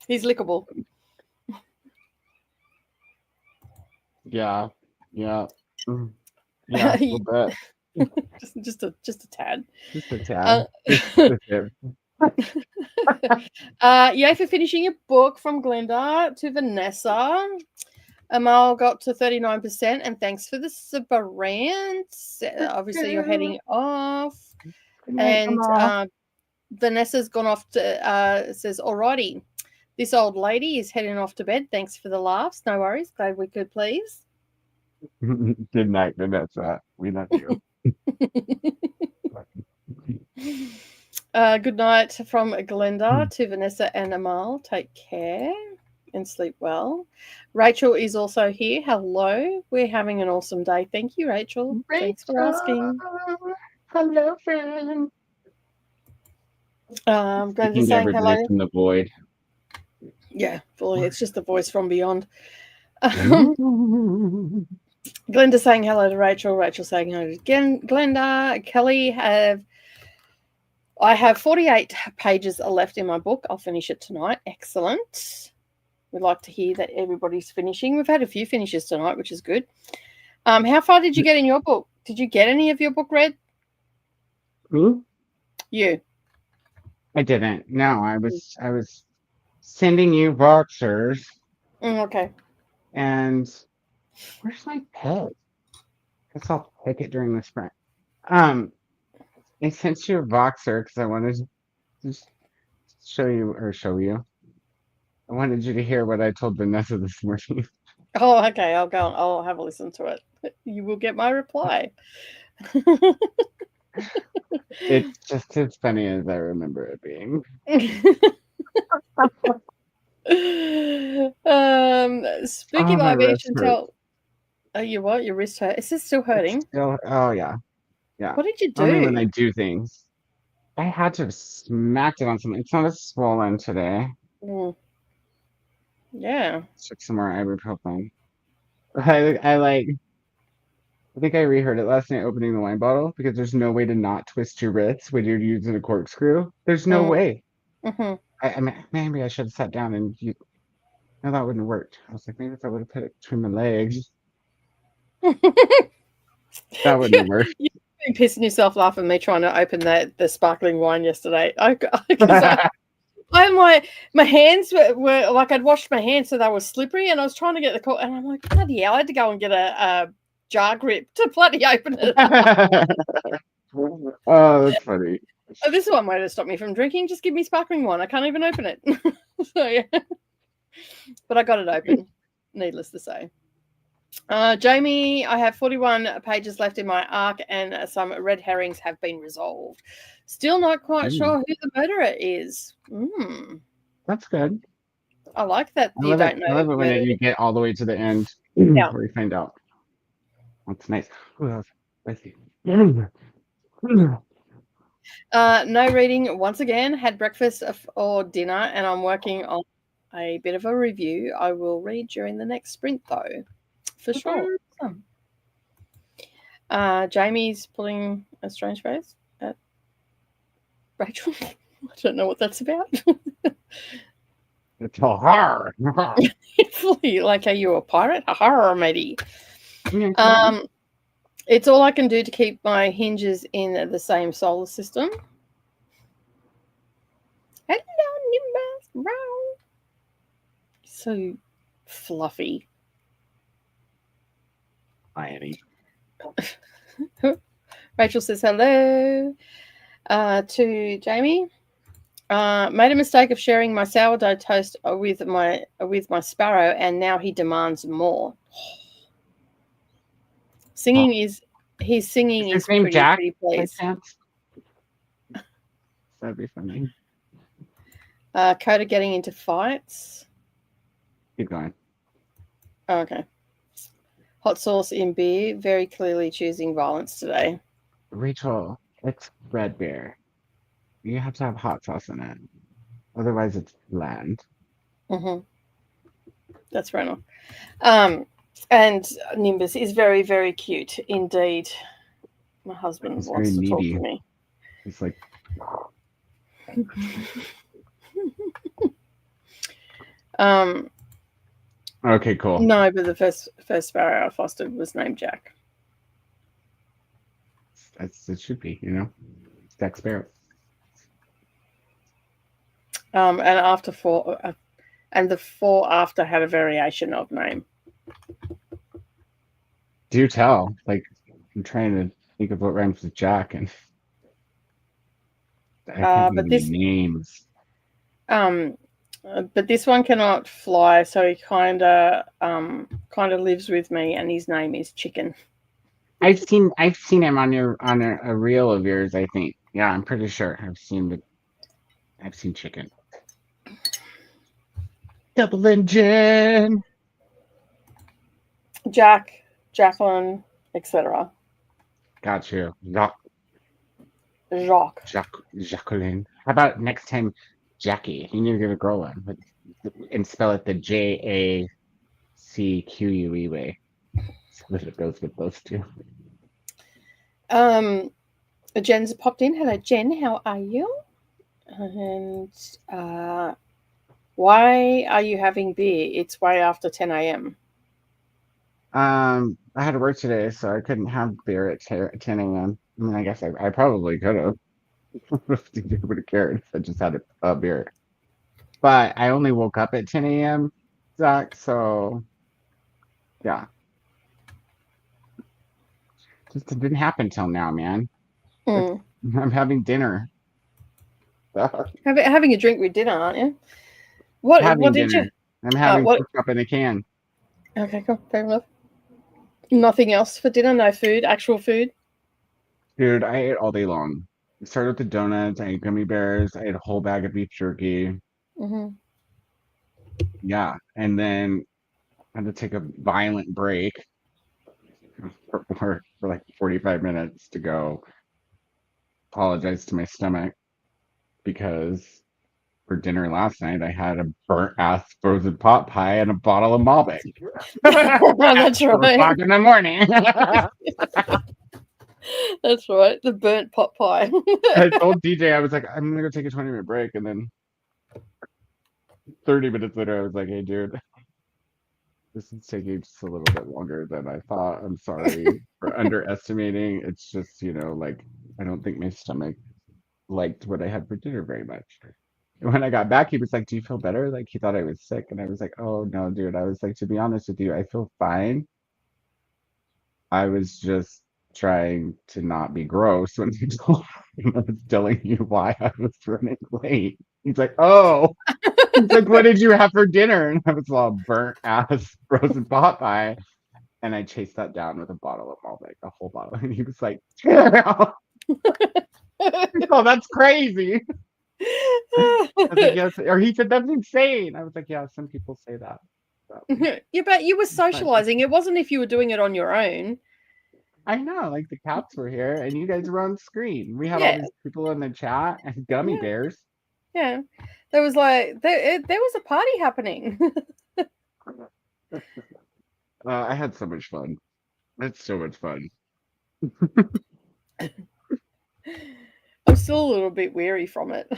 He's lickable. Yeah, yeah, yeah, a little bit. just a tad. Just a tad. Just a tip. Yay for finishing your book from Glenda to Vanessa. Amal got to 39%, and thanks for the subarant. Obviously, you're heading off. And Vanessa's gone off to, says, alrighty, this old lady is heading off to bed. Thanks for the laughs. No worries. Glad we could, please. Good night, Vanessa. We love you. Good night from Glenda to Vanessa and Amal. Take care and sleep well. Rachel is also here. Hello. We're having an awesome day. Thank you, Rachel. Thanks for asking. Hello, friend. Glenda saying hello. From the void. Yeah, fully. It's just the voice from beyond. Glenda saying hello to Rachel. Rachel saying hello again. Glenda, Kelly I have 48 pages left in my book. I'll finish it tonight. Excellent. We'd like to hear that everybody's finishing. We've had a few finishes tonight, which is good. How far did you get in your book? Did you get any of your book read? Who? You. I didn't. No, I was sending you boxers. Okay. And where's my peg? Guess I'll pick it during the sprint. I sent you a boxer because I wanted to just show you. I wanted you to hear what I told Vanessa this morning. Oh, okay. I'll have a listen to it. You will get my reply. It's just as funny as I remember it being. Spooky My wrist vibration. hurts. Oh, you what? Your wrist hurt? Is this still hurting? Oh yeah. What did you do? Only when I do things. I had to have smacked it on something. It's not as swollen today. Yeah. Took some more ibuprofen. I think I reheard it last night opening the wine bottle because there's no way to not twist your wrists when you're using a corkscrew. There's no way. I mean, maybe I should have sat down and no, that wouldn't have worked. I was like, maybe if I would have put it between my legs. That wouldn't have worked. You've been pissing yourself laughing at me trying to open the sparkling wine yesterday. My hands were like, I'd washed my hands so they were slippery, and I was trying to get the cork, and I'm like, bloody hell, I had to go and get a jar grip to bloody open it. Oh, that's funny. Oh, this is one way to stop me from drinking. Just give me sparkling wine. I can't even open it. So yeah, but I got it open. Needless to say. Jamie, I have 41 pages left in my arc, and some red herrings have been resolved. Still not quite sure who the murderer is. That's good. I like that. I love it when you get all the way to the end where you find out. That's nice. No reading once again. Had breakfast or dinner, and I'm working on a bit of a review. I will read during the next sprint, though, for sure. Jamie's pulling a strange face at Rachel. I don't know what that's about. It's all hard. Like, are you a pirate? Horror, matey. It's all I can do to keep my hinges in the same solar system. Hello, Nimbus. So fluffy. Hi, Annie. Rachel says hello to Jamie. Made a mistake of sharing my sourdough toast with my sparrow, and now he demands more. Singing is His singing Is his is name Jack, pretty by please. chance? That'd be funny. Koda getting into fights. Keep going. Oh, okay. Hot sauce in beer, very clearly choosing violence today. Rachel, it's red beer. You have to have hot sauce in it. Otherwise, it's bland. Mm-hmm. That's right on. And Nimbus is very, very cute indeed. My husband It's very wants to talk needy. to me. It's like. Okay, cool. No, but the first sparrow I fostered was named Jack. That's it should be, you know. Jack Sparrow. And after four, and the four after had a variation of name. Do tell. Like, I'm trying to think of what rhymes with Jack, and I can't think of any names. But this one cannot fly, so he kind of lives with me, and his name is Chicken. I've seen him on a reel of yours, I think. Yeah, I'm pretty sure I've seen Chicken. Double engine. Jack, Jacqueline, etc. Got you. Jacqueline. How about next time, Jackie? You need to give a girl one, and spell it the JACQUE way, so that it goes with those two. Jen's popped in. Hello, Jen. How are you? And why are you having beer? It's way after 10 a.m. I had to work today, so I couldn't have beer at 10 a.m. I mean, I guess I probably could have. If you would have cared if I just had a beer. But I only woke up at 10 a.m., Zach, so yeah. Just it didn't happen till now, man. I'm having dinner. Having a drink with dinner, aren't you? What did dinner. you? I'm having pork up in a can. Okay, cool. Fair enough. Nothing else for dinner? No food? Actual food? Dude, I ate all day long. I started with the donuts. I ate gummy bears. I ate a whole bag of beef jerky. Mm-hmm. Yeah, and then I had to take a violent break for like 45 minutes to go apologize to my stomach because for dinner last night I had a burnt ass frozen pot pie and a bottle of Malbec. That's right. 4 o'clock in the morning. That's right. The burnt pot pie. I told DJ, I was like, I'm gonna go take a 20-minute break, and then 30 minutes later I was like, hey dude, this is taking just a little bit longer than I thought. I'm sorry for underestimating. It's just, like I don't think my stomach liked what I had for dinner very much. And when I got back, he was like, do you feel better? Like he thought I was sick. And I was like, oh no, dude. I was like, to be honest with you, I feel fine. I was just trying to not be gross when I was telling you why I was running late. He's like, oh. He's like, what did you have for dinner? And I was all burnt ass frozen pot pie. And I chased that down with a bottle of Malbec, a whole bottle. And he was like, oh, that's crazy. I was like, yes. Or he said, that's insane. I was like, yeah, some people say that. So. Yeah, but you were socializing. It wasn't if you were doing it on your own. I know, like the cats were here and you guys were on screen. We had all these people in the chat and gummy bears. Yeah. There was like, there was a party happening. I had so much fun. That's so much fun. I'm still a little bit weary from it.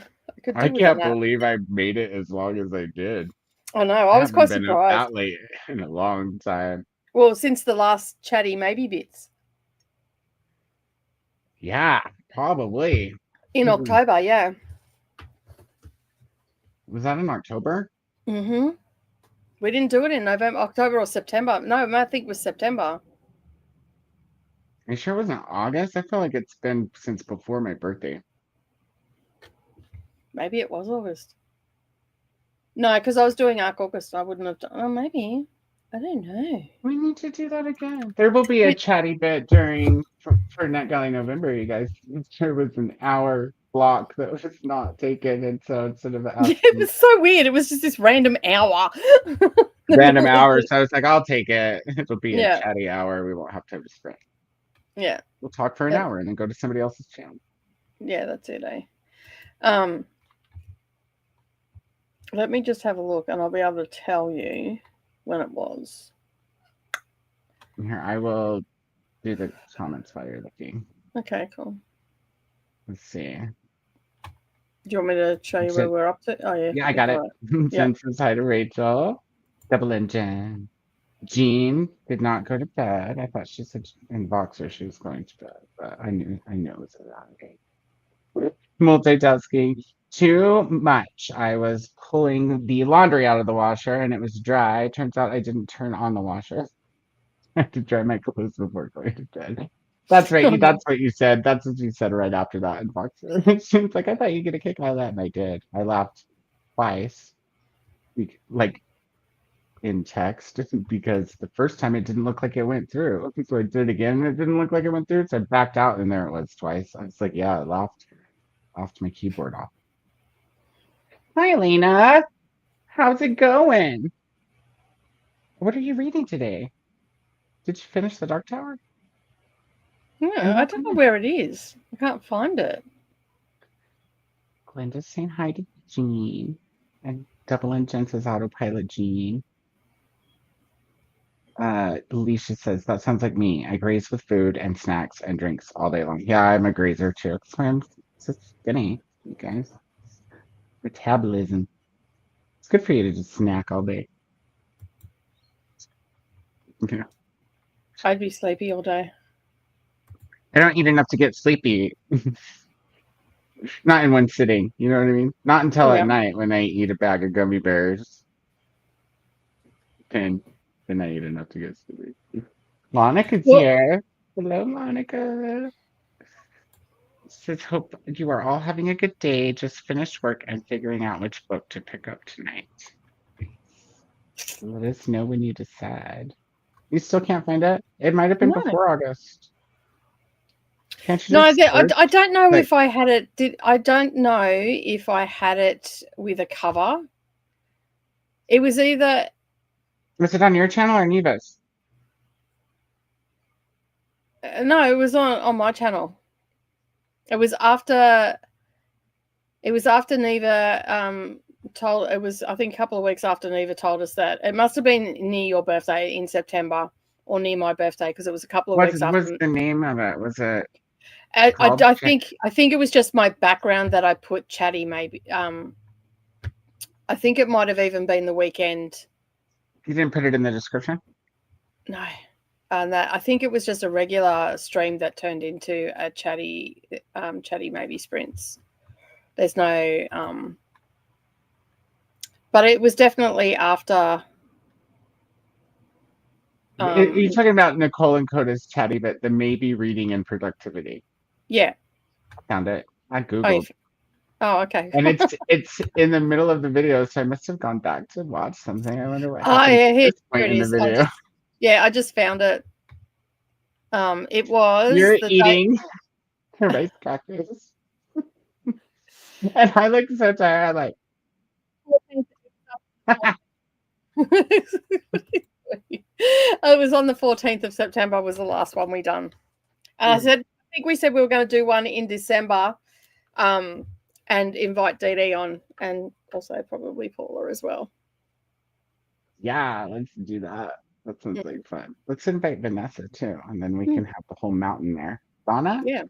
I can't believe I made it as long as I did. I know. I was quite surprised. Been up that late in a long time. Well, since the last chatty maybe bits. Yeah, probably. In October, yeah. Was that in October? Mm-hmm. We didn't do it in November, October, or September. No, I think it was September. Are you sure it wasn't August? I feel like it's been since before my birthday. Maybe it was August. No, because I was doing August. I wouldn't have done. Oh, maybe. I don't know. We need to do that again. There will be a chatty bit for NetGalley November, you guys. There was an hour block that was not taken, and so instead of asking It was so weird. It was just this random hour. random hours, so I was like, I'll take it. It'll be a Yeah. chatty hour. We won't have time to spend. Yeah. We'll talk for an hour and then go to somebody else's channel. Yeah, that's it, eh? Let me just have a look, and I'll be able to tell you when it was. Here, I will do the comments while you're looking. Okay, cool. Let's see. Do you want me to show you where we're up to? Oh, yeah. Yeah, I got it. Yeah. Says hi to Rachel. Double engine. Jean did not go to bed. I thought she said in Boxer she was going to bed, but I knew it was okay. Multitasking too much. I was pulling the laundry out of the washer and it was dry. Turns out I didn't turn on the washer. I had to dry my clothes before going to bed. That's right. That's what you said. That's what you said right after that in Boxer. It's like, I thought you'd get a kick out of that, and I did. I laughed twice, like in text, because the first time it didn't look like it went through. So I did it again, and it didn't look like it went through. So I backed out, and there it was twice. I was like, yeah, I laughed my keyboard off. Hi, Lena. How's it going? What are you reading today? Did you finish the Dark Tower? Yeah, I don't know where it is. I can't find it. Glenda's saying hi to Jean. And Double Engine says autopilot Jean. Alicia says, that sounds like me. I graze with food and snacks and drinks all day long. Yeah, I'm a grazer too. That's why I'm so skinny, you guys. Metabolism. It's good for you to just snack all day. Yeah. I'd be sleepy all day. I don't eat enough to get sleepy. Not in one sitting, you know what I mean? Not until at night when I eat a bag of gummy bears. Then I eat enough to get sleepy. Monica's here. Hello, Monica. Says, hope you are all having a good day. Just finished work and figuring out which book to pick up tonight. Let us know when you decide. You still can't find it? It might have been before August. Can't you just I don't know if I had it. I don't know if I had it with a cover. It was either. Was it on your channel or Neva's? No, it was on my channel. It was after Neva told. It was, I think, a couple of weeks after Neva told us that. It must have been near your birthday in September or near my birthday, because it was a couple of weeks after. What's the name of it? Was it? I think it was just my background that I put chatty. Maybe I think it might have even been the weekend. You didn't put it in the description? No. And that, I think it was just a regular stream that turned into a chatty maybe sprints. There's no but it was definitely after. You're talking about Nicole and Koda's chatty bit, the maybe reading and productivity. Yeah. Found it. I Googled. Oh, okay. And it's in the middle of the video, so I must have gone back to watch something. I wonder what happened at this point in the video. I just found it. It was. You're eating rice crackers. And I look so tired. I'm like. It was on the 14th of September was the last one we done. And I think we said we were going to do one in December, and invite Didi on, and also probably Paula as well. Yeah, let's do that. That sounds like fun. Let's invite Vanessa too, and then we can have the whole mountain there. Donna? Yeah.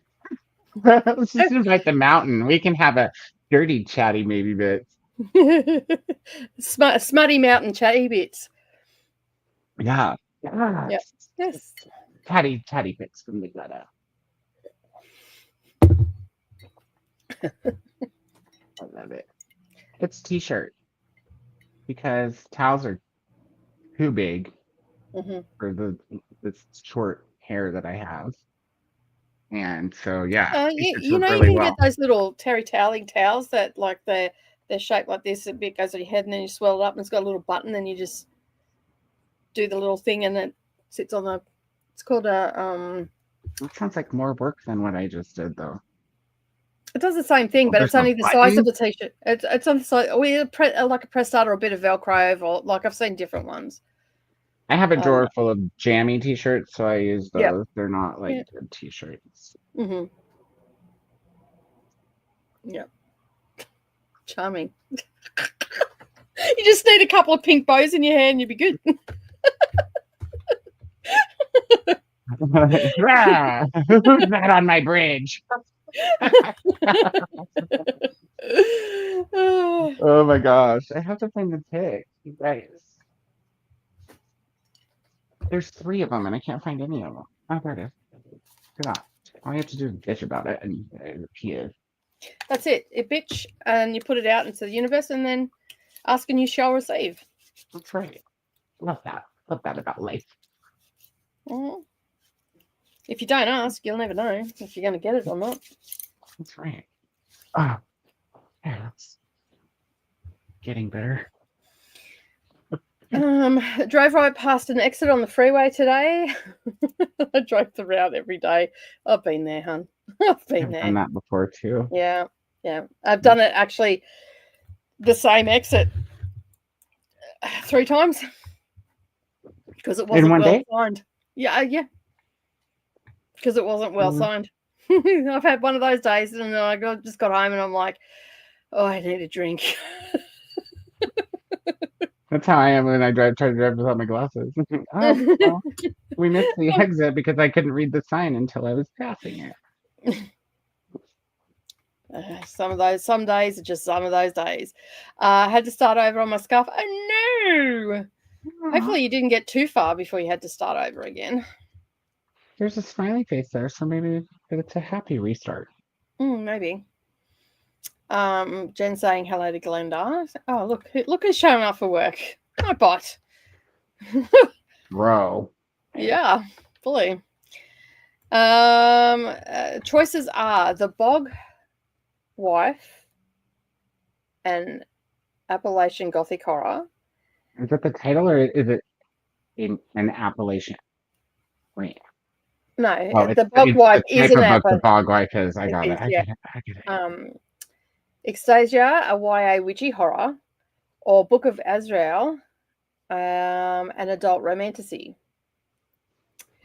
Let's just invite the mountain. We can have a dirty chatty maybe bits. Smutty mountain chatty bits. Yeah. Yes. Chatty bits from the gutter. I love it. It's t-shirt because towels are too big for the short hair that I have, and so yeah. You can get those little terry toweling towels that like they're shaped like this. A bit goes on your head, and then you swell it up, and it's got a little button, and you just do the little thing, and it sits on the. It's called a. That sounds like more work than what I just did, though. It does the same thing, but there's it's only no the size of button? the t-shirt. It's on the size. Like a press start or a bit of Velcro, or like I've seen different ones. I have a drawer full of jammy t-shirts, so I use those. Yep. They're not like Yep. good t-shirts. Mm-hmm. Yep. Charming. You just need a couple of pink bows in your hair and you'll be good. Ah, who's that on my bridge? Oh my gosh. I have to find the pic. You guys. There's 3 of them and I can't find any of them. Oh, there it is. Look at that. All you have to do is bitch about it and it appears. That's it. It bitch and you put it out into the universe and then ask and you shall receive. That's right. Love that. Love that about life. Mm-hmm. If you don't ask, you'll never know if you're going to get it or not. That's right. Oh, yeah, that's getting better. Drove right past an exit on the freeway today. I drive the route every day. I've been there, hun. I've been there. Done that before too. Yeah. I've done it actually the same exit 3 times because it wasn't well signed. Yeah. Because it wasn't well signed. I've had one of those days, and then I just got home, and I'm like, oh, I need a drink. That's how I am when I try to drive without my glasses. Oh, well, we missed the exit because I couldn't read the sign until I was passing it. Some days are just some of those days. I had to start over on my scarf. Oh no! Hopefully you didn't get too far before you had to start over again. There's a smiley face there, so maybe it's a happy restart. Maybe. Jen saying hello to Glenda. Oh, look who's showing up for work. My bot. Bro. Yeah, fully. Choices are the Bog Wife and Appalachian Gothic Horror. Is that the title or is it an appellation? Wait. No, the Bog Wife is an appellation. The Bog Wife is. I got it. I get it. Extasia, a YA witchy horror, or Book of Azrael, an adult romantasy.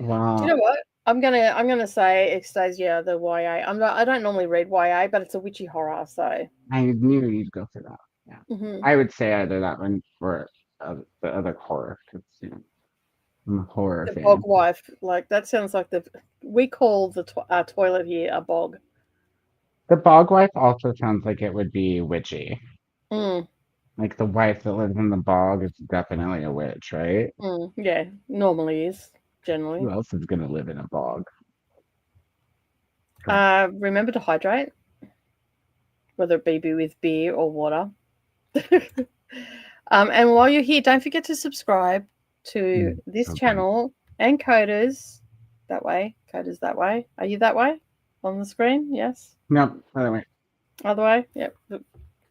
Wow. Do you know what? I'm gonna say Extasia, the YA. I don't normally read YA, but it's a witchy horror, so I knew you'd go for that. Yeah, I would say either that one or the other horror because I'm a horror fan. Bog Wife, like that sounds like we call the toilet here a bog. The Bog Wife also sounds like it would be witchy. Mm. Like the wife that lives in the bog is definitely a witch, right? Yeah, normally is. Generally. Who else is going to live in a bog? Remember to hydrate, whether it be with beer or water. And while you're here, don't forget to subscribe to this channel and Koda's that way. Koda's that way. Are you that way on the screen? Yes. No, other way. Other way. Yep.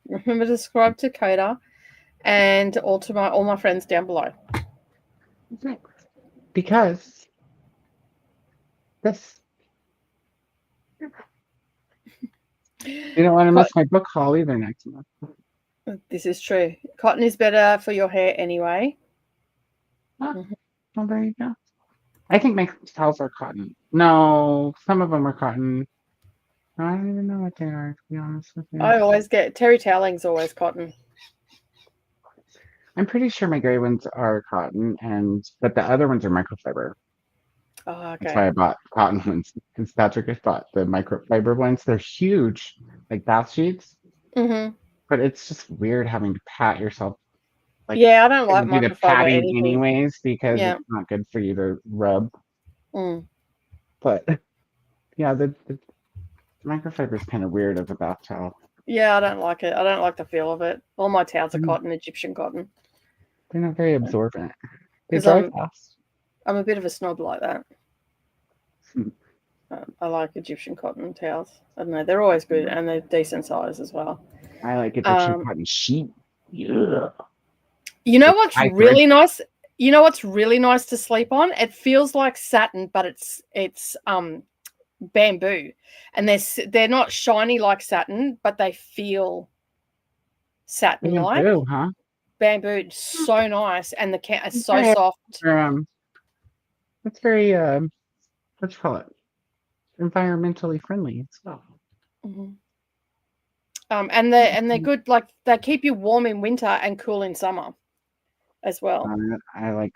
Remember to subscribe to Koda and all my friends down below. Because this, you don't want to miss my book haul either next month. This is true. Cotton is better for your hair anyway. Well, there you go. I think my towels are cotton. No, some of them are cotton. I don't even know what they are, to be honest with you. I always get terry toweling's always cotton. I'm pretty sure my gray ones are cotton, but the other ones are microfiber. Oh, okay. That's why I bought cotton ones. Because Patrick has bought the microfiber ones. They're huge, like bath sheets. But it's just weird having to pat yourself. Like, yeah, I don't like microfiber the patting anyways because it's not good for you to rub. But yeah, the microfiber is kind of weird as a bath towel. Yeah, I don't like it. I don't like the feel of it. All my towels are cotton, Egyptian cotton. They're not very absorbent. They dry fast. I'm a bit of a snob like that. I like Egyptian cotton towels. I don't know. They're always good and they're decent size as well. I like Egyptian cotton sheet. Yeah. You know what's really nice? You know what's really nice to sleep on? It feels like satin, but it's bamboo, and they're not shiny like satin, but they feel satin like. Bamboo, huh? Bamboo, so nice, and the cat is so Very, soft. that's very what you call it? Environmentally friendly as well. Mm-hmm. And they're good. Like they keep you warm in winter and cool in summer, as well. I like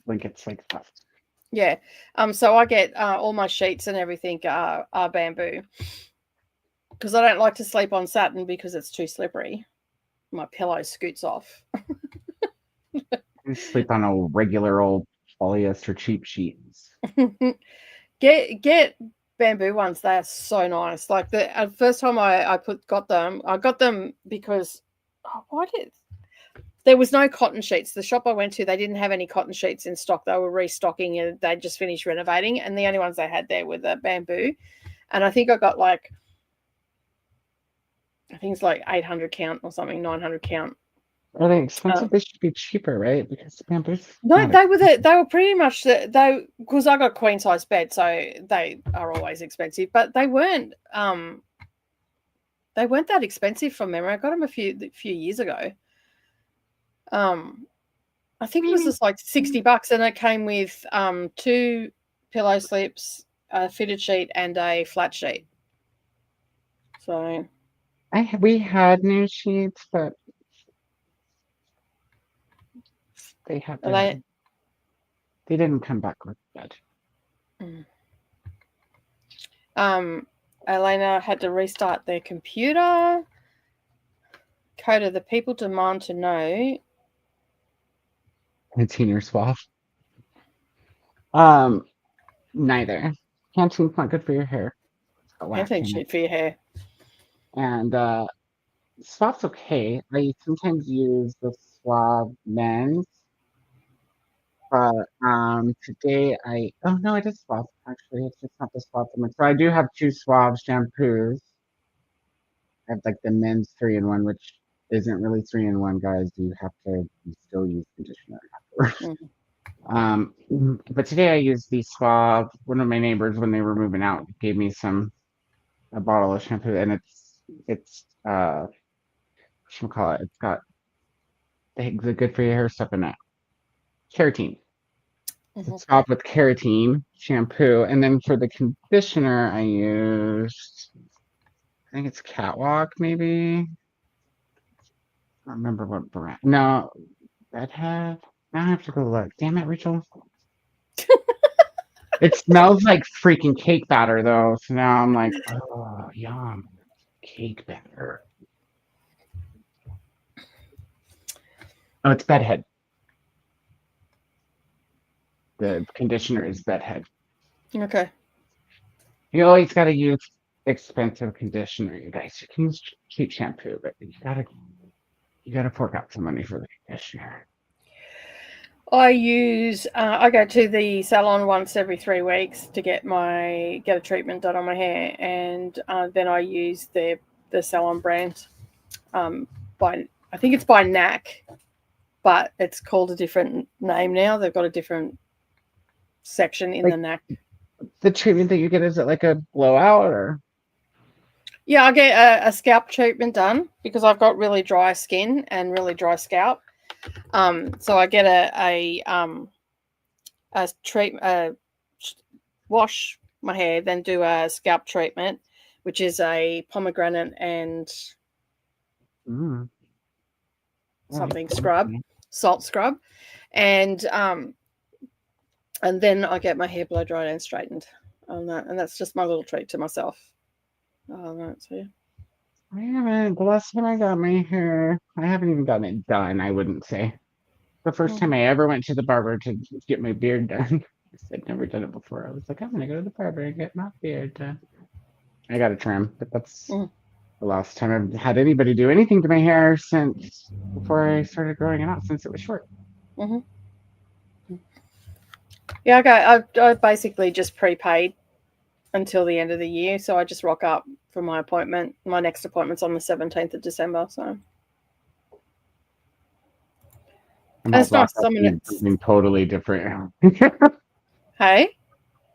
blankets like that. Yeah. So I get all my sheets and everything are bamboo, because I don't like to sleep on satin because it's too slippery. My pillow scoots off. I sleep on a regular old polyester cheap sheets. Get bamboo ones. They are so nice. Like the first time I got them because there was no cotton sheets. The shop I went to, they didn't have any cotton sheets in stock. They were restocking and they just finished renovating, and the only ones they had there were the bamboo. And I think I got it's like 800 count or something, 900 count. Are they expensive? They should be cheaper, right? Because bamboo's no, they were pretty much because I got queen size bed, so they are always expensive. But they weren't that expensive from memory. I got them a few years ago. I think it was just like $60, and it came with 2 pillow slips, a fitted sheet, and a flat sheet. So we had new sheets, but they didn't come back with that. Elena had to restart their computer. Coda, the people demand to know. Canteen swab. Neither. Canteen's not good for your hair. Canteen shit for your hair. And swab's okay. I sometimes use the swab men's. But today it is swab actually. It's just not the swab for me. So I do have 2 swab shampoos. I have like the men's 3-in-1, which isn't really 3-in-1, guys. You still use conditioner afterwards. But today I used the swab. One of my neighbors, when they were moving out, gave me a bottle of shampoo, and it's whatchamacallit, it's got the good for your hair stuff in it. Keratin. It's swab with keratin shampoo, and then for the conditioner I used, I think it's Catwalk, maybe. I don't remember what brand. No, Bedhead. Now I have to go look. Damn it, Rachel. It smells like freaking cake batter, though. So now I'm like, oh, yum. Cake batter. Oh, it's Bedhead. The conditioner is Bedhead. Okay. You always got to use expensive conditioner, you guys. You can use cheap shampoo, but you gotta fork out some money for the conditioner. I go to the salon once every 3 weeks to get a treatment done on my hair, and then I use the salon brand. I think it's by NAC, but it's called a different name now. They've got a different section in the NAC. The treatment that you get, is it like a blowout or? Yeah, I get a scalp treatment done because I've got really dry skin and really dry scalp. So I get a wash my hair, then do a scalp treatment, which is a pomegranate and something scrub, salt scrub, and then I get my hair blow dried and straightened on that, and that's just my little treat to myself. I haven't. The last time I got my hair, I haven't even gotten it done, I wouldn't say. The first time I ever went to the barber to get my beard done, I'd never done it before. I was like, I'm gonna go to the barber and get my beard done. I got a trim, but that's the last time I've had anybody do anything to my hair since before I started growing it out, since it was short. Yeah, okay. I basically just prepaid until the end of the year, so I just rock up for my appointment. My next appointment's on the 17th of December, so. It's rock nice. up means something totally different. Hey?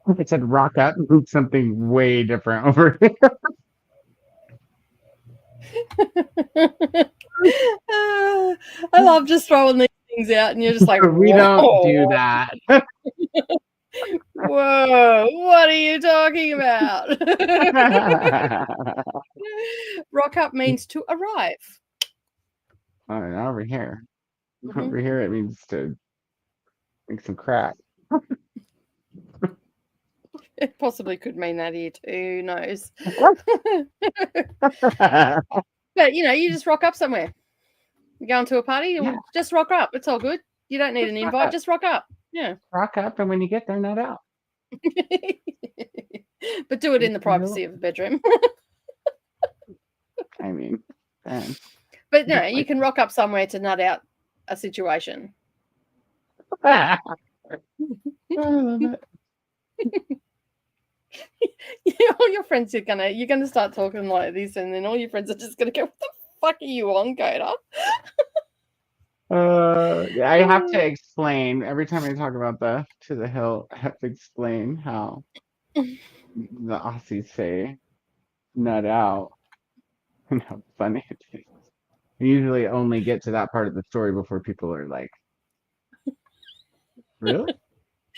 I said rock up means something way different over here. I love just throwing these things out, and you're just like, We don't do whoa, that. whoa, what are you talking about? Rock up means to arrive. Oh, and over here. Mm-hmm. Over here it means to make some crack. It possibly could mean that here too. Who knows? But you just rock up somewhere. You're going to a party, Yeah. just rock up. It's all good. You don't need an invite. Just rock up. Yeah. Rock up, and when you get there, nut out. But do it in the privacy of the bedroom. I mean, then. But no, you can rock up somewhere to nut out a situation. I love it. All your friends you're gonna start talking like this, and then all your friends are just gonna go, "What the fuck are you on, Koda?" I have to explain every time I talk about the to the hill. I have to explain how the Aussies say "nut out" and how funny it is. I usually only get to that part of the story before people are like, "Really?"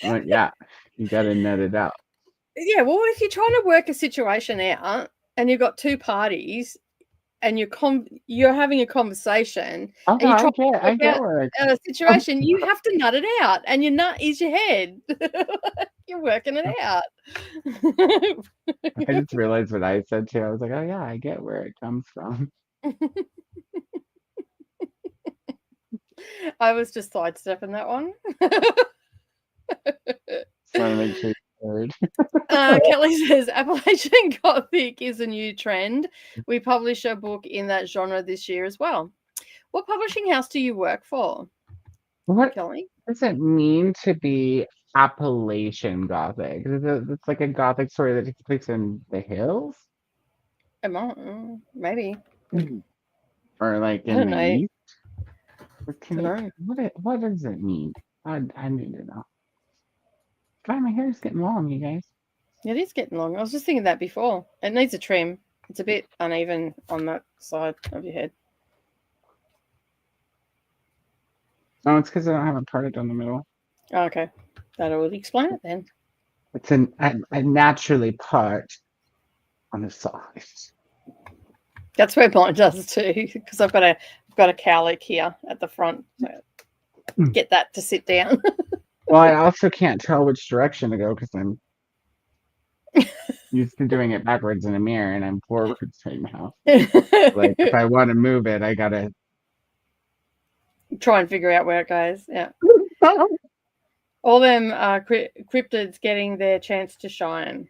I'm like, yeah, you got to nut it out. Yeah, well, if you're trying to work a situation out and you've got two parties and you're having a conversation Oh, and no, you're trying I to get work where it out a situation, you have to nut it out, and your nut is your head. You're working it out. I just realized what I said too. I was like, oh yeah, I get where it comes from. I was just sidestepping that one. Just want to make sure you heard. Kelly says Appalachian Gothic is a new trend. We publish a book in that genre this year as well. What publishing house do you work for, What Kelly? does it mean to be Appalachian Gothic? It's like a Gothic story that takes place in the hills? Maybe. Or like I in don't the know. east? What does it mean? I need to know. God, my hair is getting long, you guys. It is getting long. I was just thinking that before. It needs a trim. It's a bit uneven on that side of your head. Oh, it's because I don't have it parted down the middle. Oh, okay. That would explain it then. It's a naturally part on the sides. That's where mine does too, because I've got a cowlick here at the front. So get that to sit down. Well, I also can't tell which direction to go because I'm used to doing it backwards in a mirror, and I'm forwards right now. Like if I want to move it, I gotta try and figure out where it goes. Yeah. All them cryptids getting their chance to shine.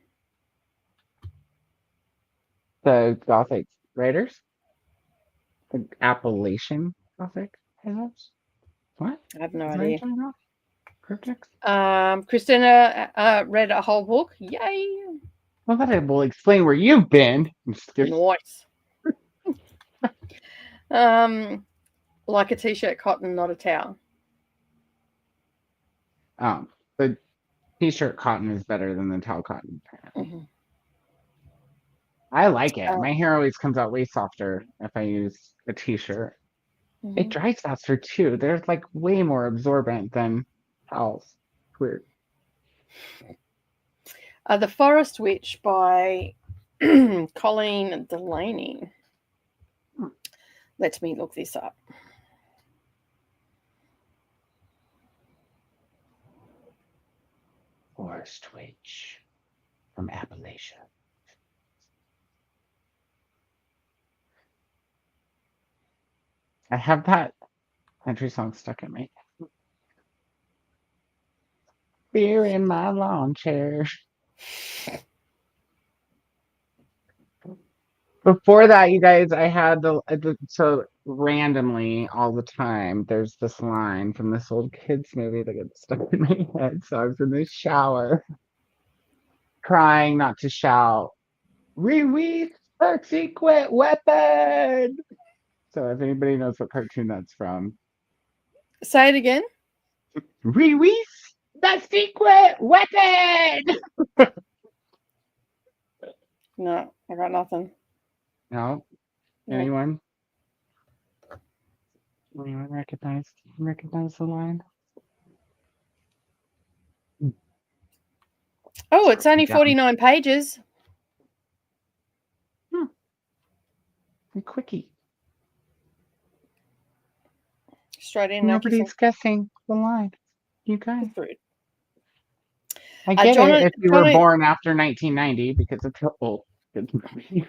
The Gothic Raiders, the Appalachian Gothic Raiders. What? I have no idea. Cryptics? Christina read a whole book. Yay! Well, that will explain where you've been. Nice. Like a t-shirt cotton, not a towel. The t-shirt cotton is better than the towel cotton. Mm-hmm. I like it. My hair always comes out way softer if I use a t-shirt. Mm-hmm. It dries faster too. They're like way more absorbent than towels. Weird. The Forest Witch by Colleen Delaney. Let me look this up. Forest Witch from Appalachia. I have that country song stuck in me. Beer in my lawn chair. Before that, you guys, I had so randomly all the time, there's this line from this old kids movie that gets stuck in my head. So I was in the shower, trying not to shout, "Reweave her secret weapon!" So if anybody knows what cartoon that's from, Say it again. Release the secret weapon. No, I got nothing. No. Anyone? Anyone recognize the line? Oh, it's only 49 pages. A quickie. Straight in. Nobody's guessing the line. You guys. I get it if you were born after 1990 because it's an old kids movie.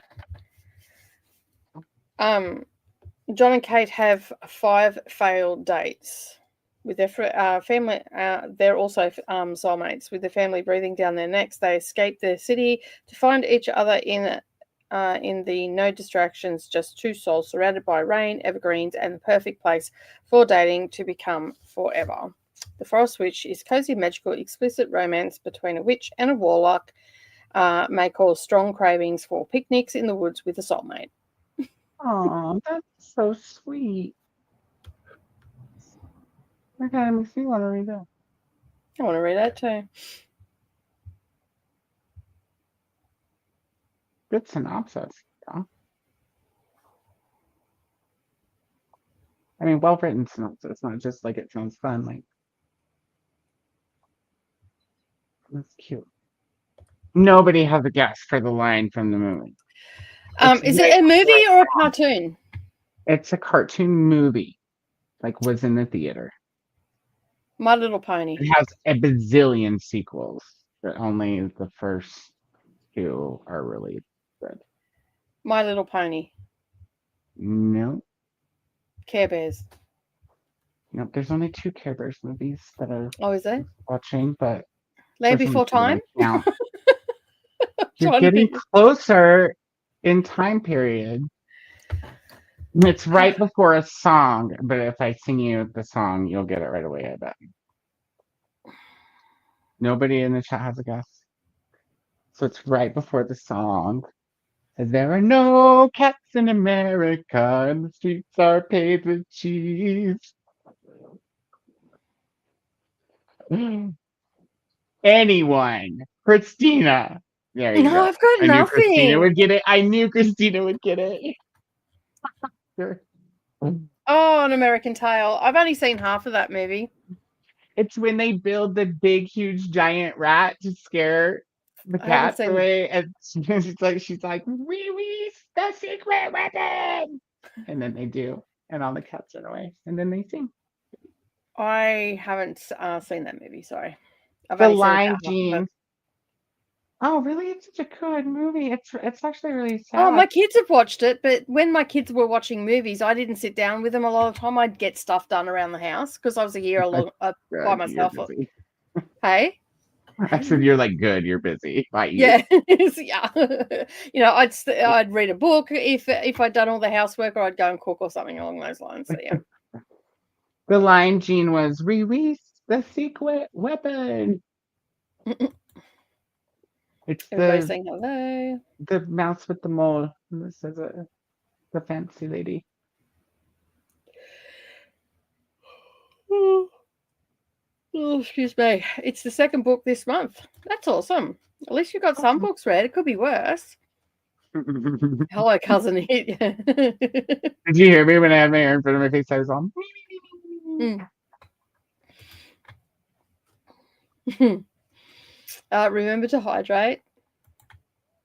John and Kate have 5 failed dates with their family. They're also soulmates. With their family breathing down their necks, they escape the city to find each other in the no distractions, just 2 souls surrounded by rain, evergreens, and the perfect place for dating to become forever. The Forest Witch is cozy, magical, explicit romance between a witch and a warlock. May cause strong cravings for picnics in the woods with a soulmate. Oh, that's so sweet. Okay, makes me want to read that. I want to read that too. Good synopsis. Yeah. I mean, well-written synopsis, not just like it sounds fun. Like, that's cute. Nobody has a guess for the line from the movie. Is it a movie or a cartoon? It's a cartoon movie, like was in the theater. My Little Pony. It has a bazillion sequels, but only the first 2 are really good. My Little Pony. No. Care Bears. Nope, there's only 2 Care Bears movies that are is there? Watching, but Land Before Time? You're getting closer in time period. It's right before a song, but if I sing you the song, you'll get it right away, I bet. Nobody in the chat has a guess. So it's right before the song. There are no cats in America, and the streets are paved with cheese. Anyone? Christina. There you go. I've got I nothing. knew Christina would get it. I knew Christina would get it. Oh, An American Tail. I've only seen half of that movie. It's when they build the big, huge, giant rat to scare the cats away, and she's like, release the secret weapon, and then they do, and all the cats run away, and then they sing. I haven't seen that movie. Sorry, I've only seen Jean. Oh, really? It's such a good movie. It's actually really sad. Oh, my kids have watched it, but when my kids were watching movies, I didn't sit down with them a lot of the time. I'd get stuff done around the house because I was here by myself. Hey? I said you're like good. You're busy. Yeah, yeah. I'd read a book if I'd done all the housework, or I'd go and cook or something along those lines. So yeah. The line, Jean, was release the secret weapon. It's everybody saying hello. The mouse with the mole. This is the fancy lady. Oh, excuse me. It's the 2nd book this month. That's awesome. At least you got some books read. It could be worse. Hello, cousin. Did you hear me when I had my hair in front of my face? I was on. Remember to hydrate.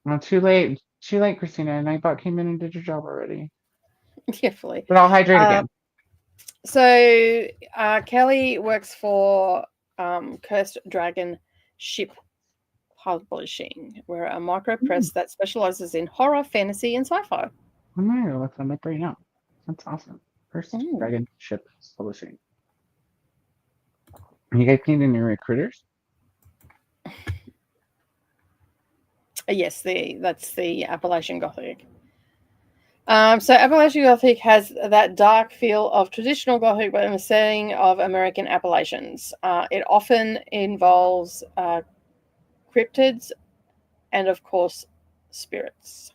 Well, too late, Christina. Nightbot came in and did your job already. Definitely. But I'll hydrate again. So Kelly works for Cursed Dragon Ship Publishing. We're a micro press that specializes in horror, fantasy, and sci-fi. I'm going to look them up right now. That's awesome. Cursed Dragon Ship Publishing. You guys need any recruiters? Yes, that's the Appalachian Gothic. So Appalachian Gothic has that dark feel of traditional Gothic, but in the setting of American Appalachians. It often involves cryptids and, of course, spirits.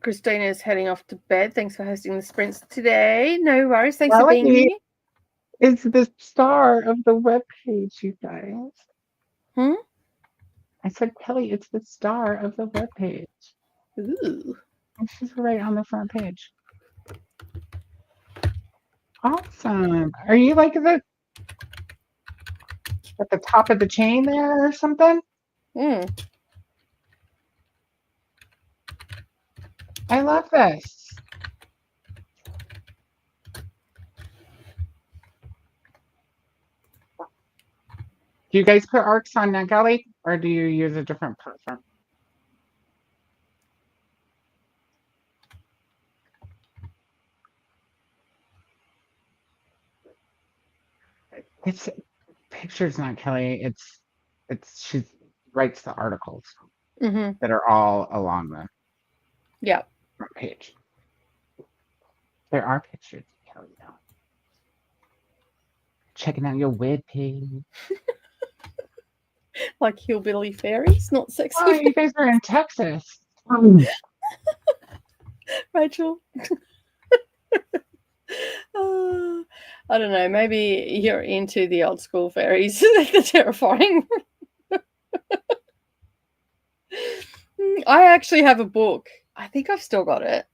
Christina's heading off to bed. Thanks for hosting the sprints today. No worries. Thanks for Kelly being here. is the star of the webpage, you guys. I said Kelly is the star of the webpage. Ooh. And she's right on the front page. Awesome. Are you like at the top of the chain there or something? I love this. Do you guys put arcs on NetGalley or do you use a different platform? It's pictures, not Kelly. It's she writes the articles that are all along the front page. There are pictures, Kelly. Though. Checking out your web page. Like hillbilly fairies, not sexy. Oh, you guys are in Texas. Rachel. I don't know. Maybe you're into the old school fairies. They're terrifying. I actually have a book. I think I've still got it.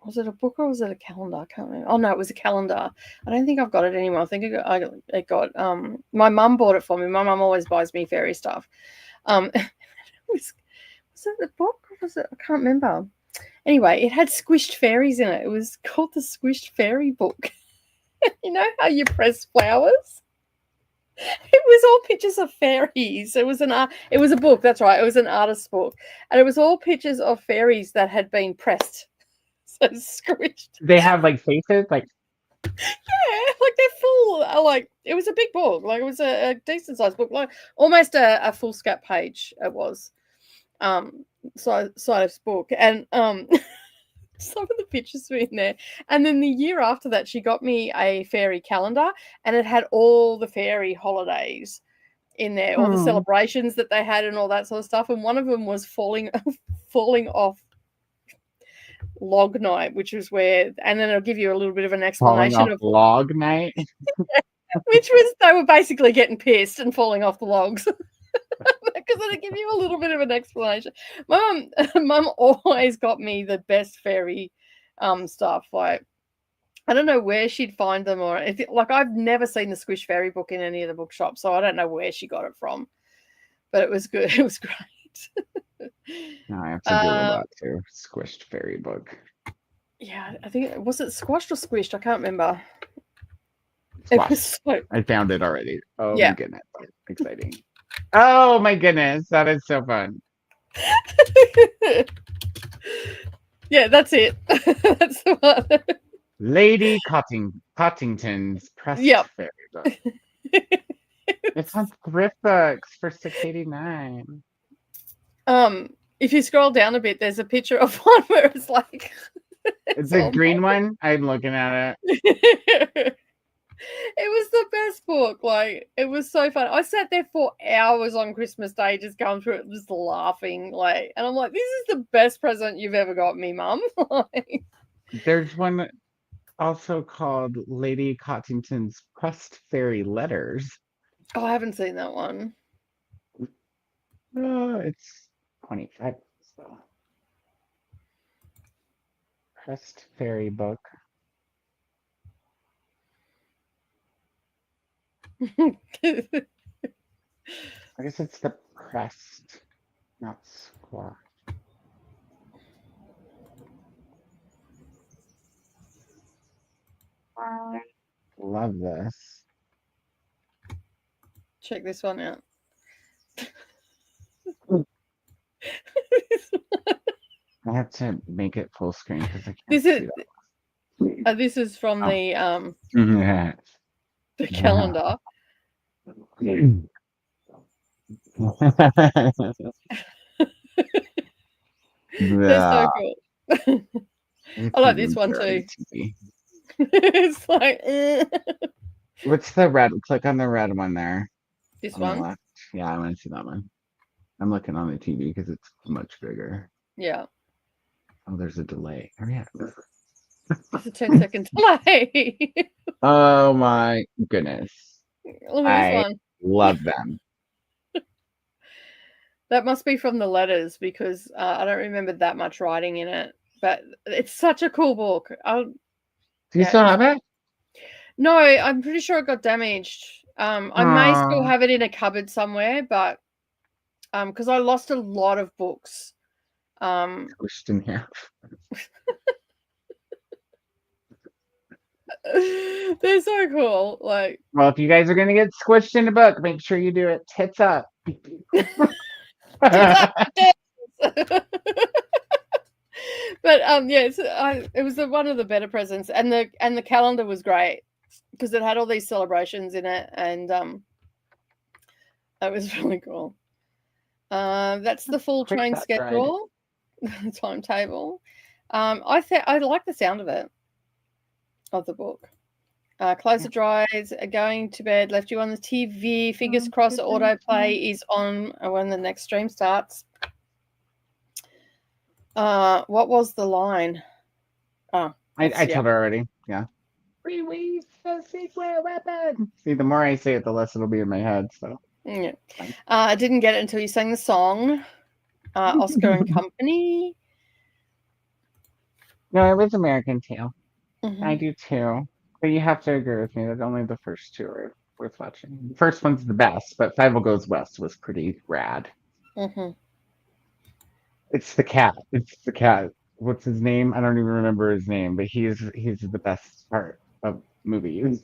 Was it a book or was it a calendar? I can't remember. Oh no, it was a calendar. I don't think I've got it anymore. I think I got my mum bought it for me. My mum always buys me fairy stuff. Was it the book or was it? I can't remember. Anyway, it had squished fairies in it. It was called the Squished Fairy Book. You know how you press flowers? It was all pictures of fairies. It was a book, that's right. It was an artist's book. And it was all pictures of fairies that had been pressed. So squished. They have like faces, like like they're full. Like it was a big book. Like it was a decent sized book, like almost a full scat page. It was side of book, and some of the pictures were in there. And then the year after that, she got me a fairy calendar, and it had all the fairy holidays in there, all the celebrations that they had, and all that sort of stuff. And one of them was falling off log night, which was where, and then it'll give you a little bit of an explanation of log night, which was they were basically getting pissed and falling off the logs. Because it'll give you a little bit of an explanation. Mum always got me the best fairy stuff. Like I don't know where she'd find them, or like I've never seen the Squish Fairy book in any of the bookshops, so I don't know where she got it from. But it was good. It was great. No, I have to Google that too. Squished fairy book. Yeah, I think was it squashed or squished? I can't remember. It was I found it already. Oh my goodness. Exciting. Oh my goodness. That is so fun. Yeah, that's it. That's the one. Lady Cottington's press fairy book. It's on Thrift Books for $6.89. If you scroll down a bit, there's a picture of one where it's like it's a green one. I'm looking at it. It was the best book. Like it was so fun. I sat there for hours on Christmas Day just going through it, just laughing. Like, and I'm like, this is the best present you've ever got me, Mum. There's one also called Lady Cottington's Pressed Fairy Letters. Oh, I haven't seen that one. It's 25. So. Pressed Fairy book. I guess it's the pressed, not squashed. I love this. Check this one out. I have to make it full screen because I can't this see is this is from the the calendar. They're so cool. I like this one too. It's like what's the red? Click on the red one there. This one? Left. Yeah, I want to see that one. I'm looking on the TV because it's much bigger. Yeah. Oh, there's a delay. Hurry up. It's a 10-second delay. Oh my goodness. Look at this I one. love them. That must be from the letters because I don't remember that much writing in it. But it's such a cool book. Do you still have it? No, I'm pretty sure it got damaged. I may still have it in a cupboard somewhere, but because I lost a lot of books. Squished in half. They're so cool. Like, well, if you guys are gonna get squished in a book, make sure you do it tits up. tits up, but it was one of the better presents, and the calendar was great because it had all these celebrations in it, and that was really cool. That's the full train schedule, timetable. I like the sound of it, of the book. Close the dries, going to bed, left you on the TV. Fingers crossed, autoplay is on when the next stream starts. What was the line? Oh, I told her already. Yeah. Release the secret weapon. See, the more I say it, the less it'll be in my head. So. Yeah. I didn't get it until you sang the song. Oscar and Company. No, it was American Tail. Mm-hmm. I do too. But you have to agree with me that only the first two are worth watching. The first one's the best, but Five Goes West was pretty rad. Mm-hmm. It's the cat. What's his name? I don't even remember his name, but he's the best part of movies.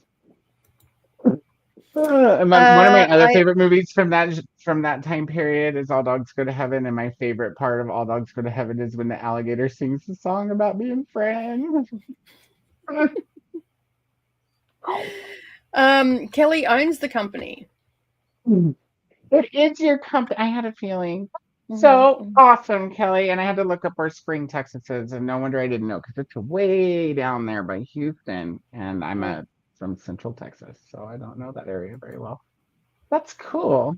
One of my other favorite movies from that time period is All Dogs Go to Heaven, and my favorite part of All Dogs Go to Heaven is when the alligator sings the song about being friends. Kelly owns the company. It is your company. I had a feeling. So awesome, Kelly. And I had to look up where Spring, Texas is, and no wonder I didn't know because it's way down there by Houston, and I'm from Central Texas, so I don't know that area very well. That's cool.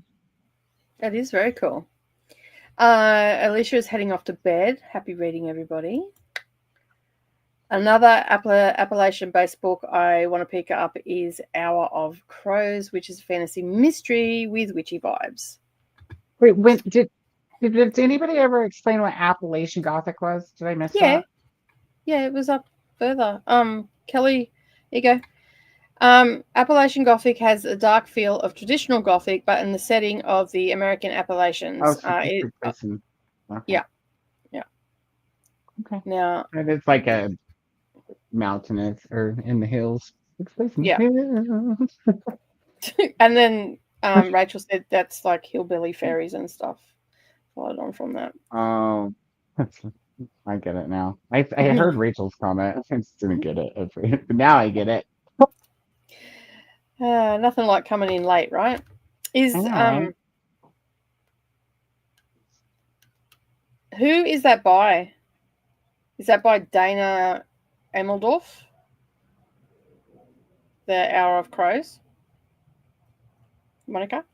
That is very cool. Alicia is heading off to bed. Happy reading, everybody. Another Appalachian-based book I want to pick up is Hour of Crows, which is a fantasy mystery with witchy vibes. Wait, did anybody ever explain what Appalachian Gothic was? Did I miss that? Yeah, it was up further. Kelly, here you go. Appalachian Gothic has a dark feel of traditional Gothic, but in the setting of the American Appalachians. Yeah. Okay. Now it's like a mountainous or in the hills. Yeah. And then Rachel said that's like hillbilly fairies and stuff. Followed on from that. Oh, I get it now. I heard Rachel's comment. I just didn't get it. But now I get it. Nothing like coming in late, right? Who is that by? Is that by Dana Emeldorf? The Hour of Crows? Monica?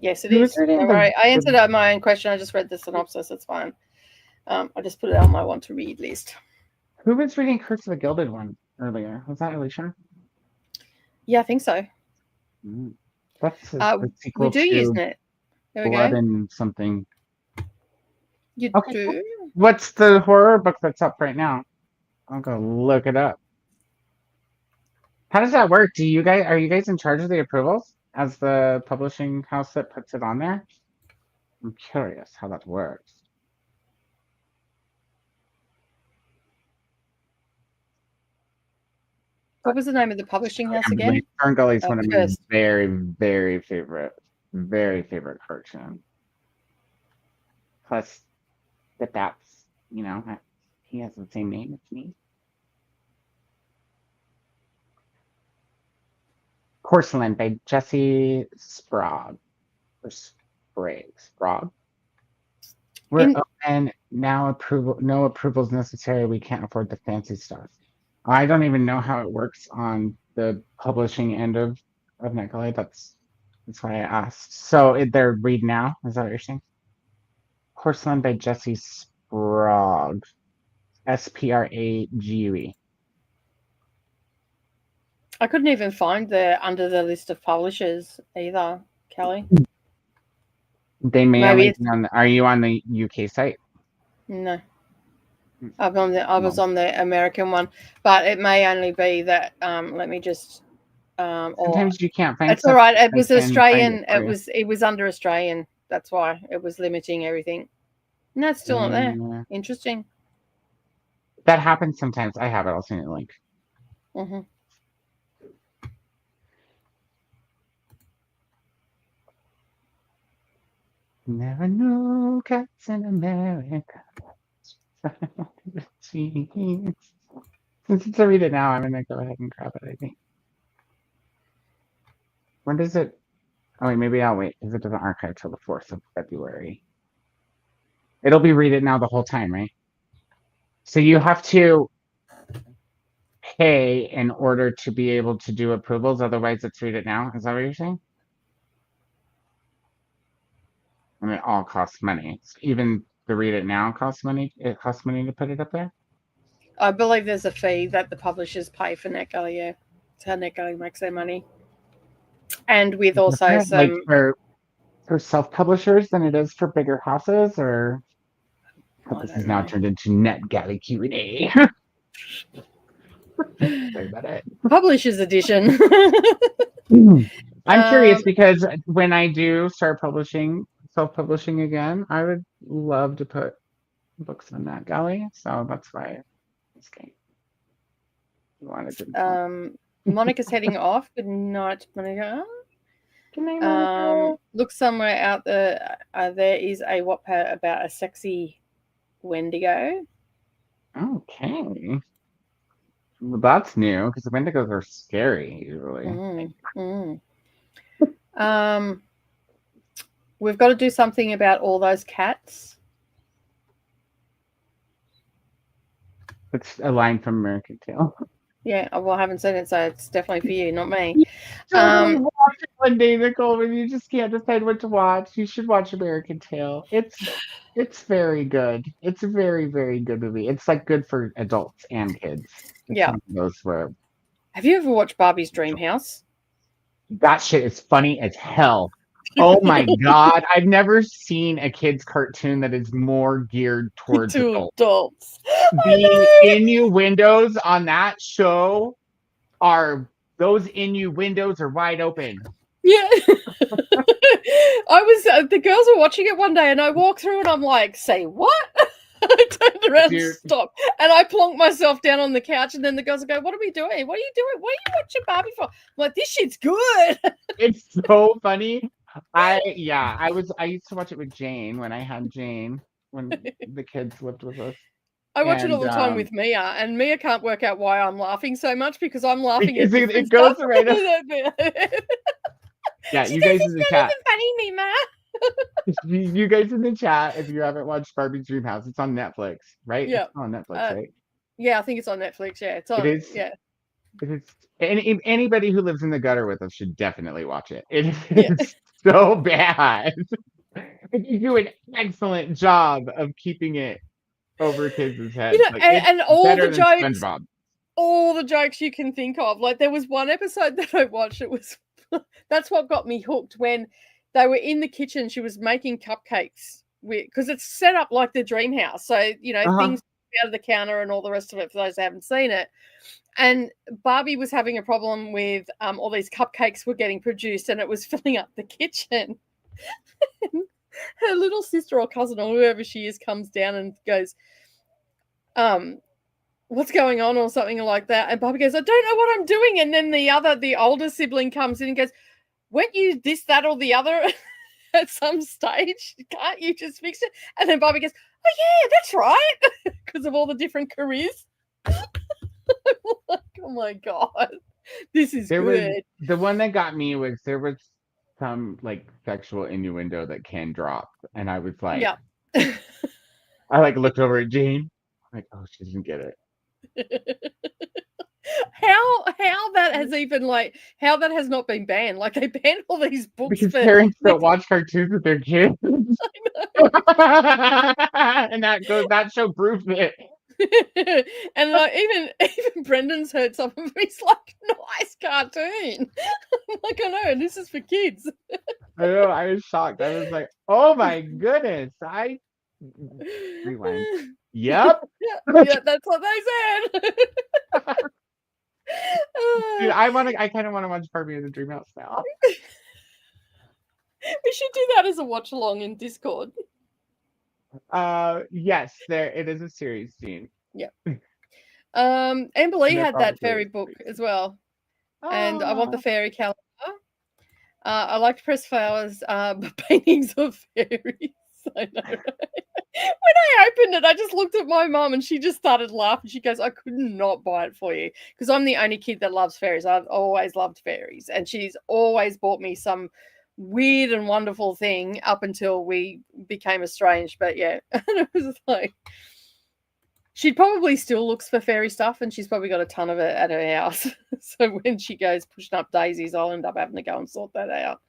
Yes, it is. I answered my own question. I just read the synopsis. It's fine. I just put it on my want to read list. Who was reading Curse of the Gilded one earlier? Was that Alicia? Yeah, I think so. That's a sequel we do use Net. There we Blood go. and something. You do? What's the horror book that's up right now? I'll go look it up. How does that work? Are you guys in charge of the approvals as the publishing house that puts it on there? I'm curious how that works. What was the name of the publishing house again? Ferngully is one of my very, very favorite cartoons. Plus, that's he has the same name as me. Porcelain by Jesse Sprague. Or Sprague. We're open now. No approvals necessary. We can't afford the fancy stuff. I don't even know how it works on the publishing end of NetGalley. That's why I asked. So they're read now. Is that what you're saying? Porcelain by Jesse Sprague. Sprague. I couldn't even find under the list of publishers either, Kelly. They may only be on are you on the UK site? No. I was on the American one, but it may only be that let me just sometimes you can't find it's all right. It was Australian, it was under Australian. That's why it was limiting everything. No, it's still not there. Interesting. That happens sometimes. I have it. I'll send you a link. Mm-hmm. Never knew cats in America. Since it's a read it now, I'm gonna go ahead and grab it, I think. When does it? Oh wait, maybe I'll wait because it doesn't archive till the 4th of February. It'll be read it now the whole time, right? So you have to pay in order to be able to do approvals, otherwise it's read it now. Is that what you're saying? And it all costs money. So even the read it now costs money. It costs money to put it up there. I believe there's a fee that the publishers pay for NetGalley. Yeah, it's how NetGalley makes their money. And with also some like for self-publishers than it is for bigger houses, or this is now turned into NetGalley Q&A. Sorry about it. Publishers edition. I'm curious because when I do start self-publishing again, I would love to put books on NetGalley. So that's why this game. Monica's heading off. Good night, Monica. Good night, Monica. Look somewhere out there. There is a Wattpad about a sexy Wendigo. Okay. Well, that's new because the Wendigos are scary usually. We've got to do something about all those cats. It's a line from American Tail. Yeah, well, I haven't seen it, so it's definitely for you, not me. Watch it one day, Nicole, when you just can't decide what to watch. You should watch American Tail. It's very good. It's a very, very good movie. It's like good for adults and kids. Yeah. Those were. Have you ever watched Barbie's Dream House? That shit is funny as hell. Oh my God. I've never seen a kid's cartoon that is more geared towards adults. The innuendos on that show those innuendos are wide open. Yeah. The girls were watching it one day and I walked through and I'm like, say what? I turned around and stopped and I plonked myself down on the couch and then the girls would go, what are we doing? What are you doing? What are you watching Barbie for? I'm like, this shit's good. It's so funny. I used to watch it with Jane when I had Jane when the kids lived with us. I watch it all the time with Mia, and Mia can't work out why I'm laughing so much because I'm laughing at it goes stuff. right up. Yeah, she you guys in the chat. Funny, Mima. You guys in the chat, if you haven't watched Barbie's Dream House, it's on Netflix, right? Yeah, it's on Netflix, right? Yeah, I think it's on Netflix. Yeah, it's on. It is. Yeah. It is. Anybody who lives in the gutter with us should definitely watch it. It is so bad. You do an excellent job of keeping it over kids' heads. You know, and all the jokes, SpongeBob. All the jokes you can think of. Like there was one episode that I watched. It was that's what got me hooked when they were in the kitchen. She was making cupcakes because it's set up like the dream house. So things out of the counter and all the rest of it for those who haven't seen it. And Barbie was having a problem with all these cupcakes were getting produced and it was filling up the kitchen. Her little sister or cousin or whoever she is comes down and goes, what's going on or something like that. And Barbie goes, I don't know what I'm doing. And then the older sibling comes in and goes, weren't you this, that, or the other at some stage? Can't you just fix it? And then Barbie goes, oh yeah, that's right. Because of all the different careers. Like, oh my God, this is good. The one that got me was there was some like sexual innuendo that Ken dropped, and I was like, yeah. I like looked over at Jane, like, oh, she doesn't get it. How that has not been banned? Like they banned all these books because parents don't watch cartoons with their kids. I know. And that show proves it. And like even Brendan's heard some of it. He's like, nice cartoon. I'm like, I know, this is for kids. I know, I was shocked. I was like, oh my goodness. Rewind. Yep. Yeah, that's what they said. Dude, I kind of want to watch Barbie in the Dreamhouse now. We should do that as a watch along in Discord. Yes, it is a series, Dean. Yeah. Amber Lee had that fairy book as well. And I want the fairy calendar. I like to press flowers, paintings of fairies. I know. When I opened it, I just looked at my mum and she just started laughing. She goes, I could not buy it for you because I'm the only kid that loves fairies. I've always loved fairies. And she's always bought me some weird and wonderful thing up until we became estranged. But yeah, and it was like, she probably still looks for fairy stuff and she's probably got a ton of it at her house. So when she goes pushing up daisies, I'll end up having to go and sort that out.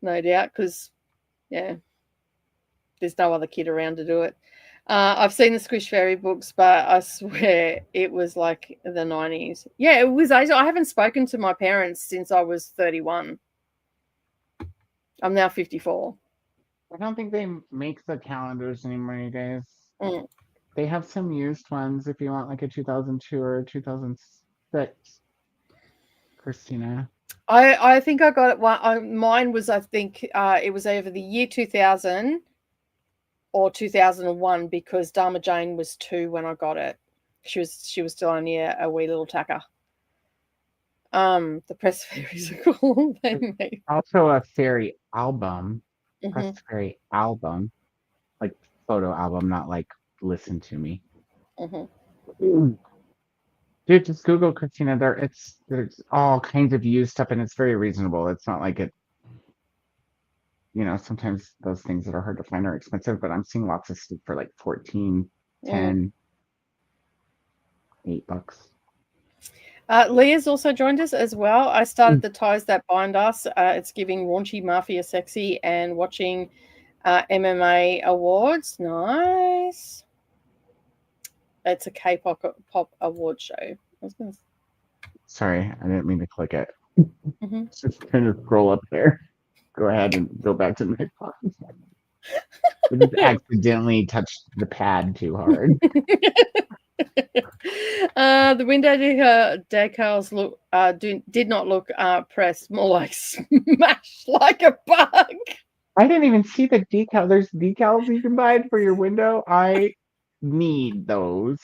No doubt, because, yeah, there's no other kid around to do it. I've seen the Squish Fairy books, but I swear it was like the 90s. Yeah, it was. I haven't spoken to my parents since I was 31. I'm now 54. I don't think they make the calendars anymore, you guys. Mm. They have some used ones if you want like a 2002 or a 2006. Christina. I think I got it. Mine was, I think it was over the year 2000 or 2001 because Dharma Jane was 2 when I got it. She was still only a wee little tacker. The press fairies are cool. They make also a fairy album. Press fairy album, like photo album, not like listen to me. Dude, just Google Christina. There's all kinds of used stuff, and it's very reasonable. It's not like it. Sometimes those things that are hard to find are expensive, but I'm seeing lots of stuff for like 14, 10, $8. Leah's also joined us as well. I started the Ties That Bind Us. It's giving raunchy mafia sexy and watching MMA awards. Nice. It's a K-pop award show. Sorry, I didn't mean to click it. Just trying to scroll up there. Go ahead and go back to my phone. I just accidentally touched the pad too hard. The window decals did not look pressed, more like smashed like a bug. I didn't even see the decal. There's decals you can buy for your window. I need those.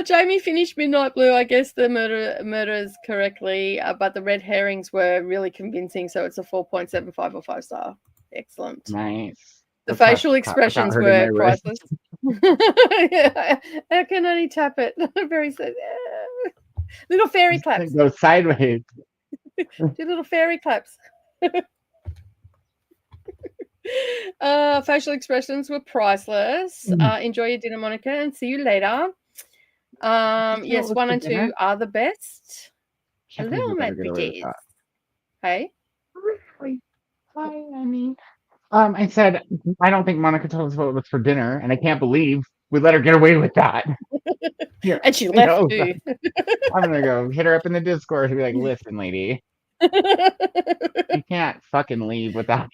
Jamie finished Midnight Blue. I guess the murders correctly, but the red herrings were really convincing. So it's a 4.75 or 5-star. Excellent. Nice. The facial expressions were priceless. Yeah, I can only tap it. Very sad. Little fairy claps. Go sideways. Do little fairy claps. Facial expressions were priceless. Enjoy your dinner, Monica, and see you later. Yes, 1 and 2 are the best. Hello, my pretties. Hey. Really? Hi, honey. I said, I don't think Monica told us what it was for dinner, and I can't believe we let her get away with that. Here, and she left too. I'm gonna go hit her up in the Discord and be like, listen, lady. You can't fucking leave without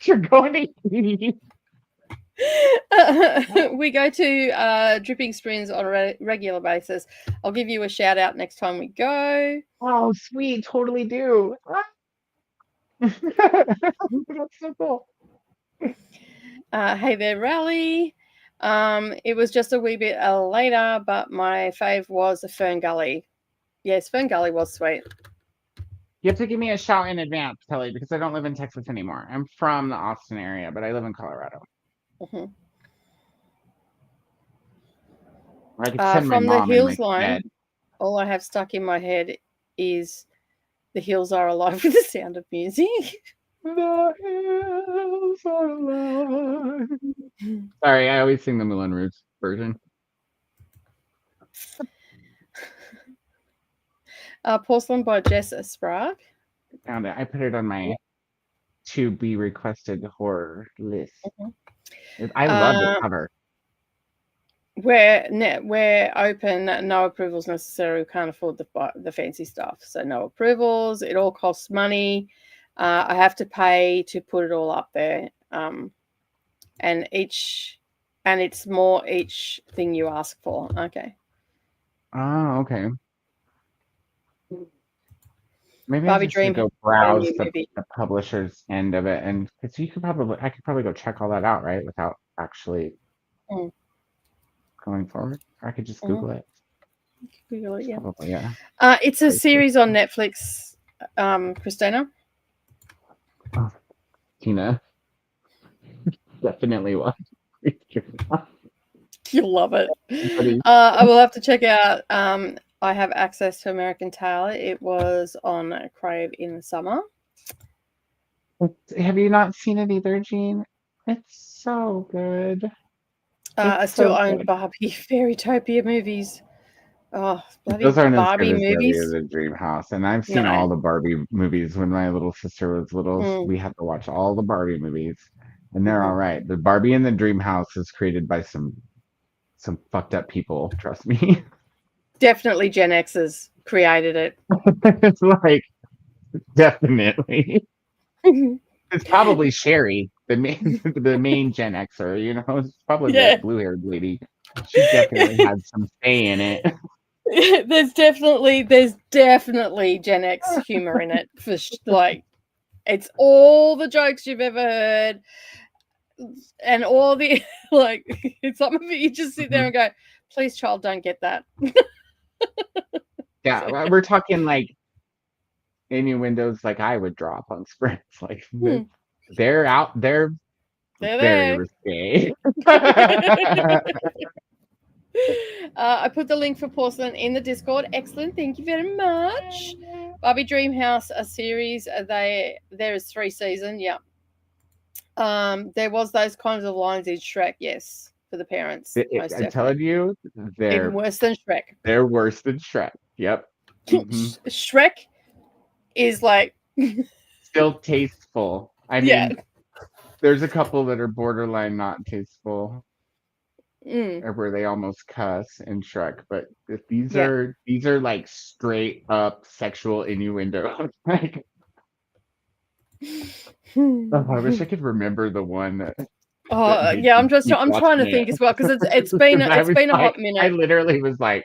you're going to eat. We go to Dripping Springs on a regular basis. I'll give you a shout out next time we go. Oh, sweet. Totally do. That's so cool. Hey there, Rally. It was just a wee bit later, but my fave was the Fern Gully. Yes, Fern Gully was sweet. You have to give me a shout in advance, Kelly, because I don't live in Texas anymore. I'm from the Austin area, but I live in Colorado. I could send from my the mom Hills line, all I have stuck in my head is the hills are alive with the sound of music. The hills are alive. Sorry, I always sing the Moulin Rouge version. Porcelain by Jess Sprague. Found it. I put it on my to be requested horror list. I love the Um, cover. we're open, no approvals necessary. We can't afford the fancy stuff, so no approvals. It all costs money. I have to pay to put it all up there, and it's more each thing you ask for. Okay. Oh, okay. Maybe I Barbie just should Dream go got a browse new movie. the publisher's end of it, and because I could probably go check all that out, right, without actually Mm, going forward. Or I could just mm, Google it. Google it, It's yeah. probably yeah. It's a series on Netflix, Christina. Oh, Tina definitely was. You'll love it. Buddy. I will have to check out. I have access to American Tail. It was on Crave in the summer. Have you not seen it either, Jean? It's so good. I It's still so own good. Barbie Fairytopia movies. Oh, Those bloody aren't as good Barbie as Barbie of movies. the Dream House. And I've seen all No. the Barbie movies when my little sister was little. Mm, We had to watch all the Barbie movies. And they're all mhm. right. The Barbie in the Dream House is created by some fucked up people, trust me. Definitely Gen X's created it. It's like definitely. It's probably Sherry, the main Gen Xer, you know, it's probably Yeah. that blue-haired lady. She definitely had some say in it. there's definitely Gen X humor in it for like it's all the jokes you've ever heard and all the like some of it you just sit there Mhm. and go, please child don't get that. Yeah, we're talking like innuendos like I would drop on sprints. Like Hmm, they're very they're risque. there. I put the link for porcelain in the Discord. Excellent, thank you very much. Barbie Dream House, a series. There is 3 seasons. Yeah. There was those kinds of lines in Shrek. Yes, for the parents, most I'm definitely. telling you, Even worse than Shrek. they're worse than Shrek. Yep. Hmm. Shrek is like, Still tasteful. I yeah. mean, there's a couple that are borderline not tasteful, Mm, or where they almost cuss in Shrek, but if yeah. these are like straight up sexual innuendo. Like, oh, I wish I could remember the one that Oh made yeah, me keep I'm trying to watching think it. as well because Because I it's was been a like, hot I minute. literally was like,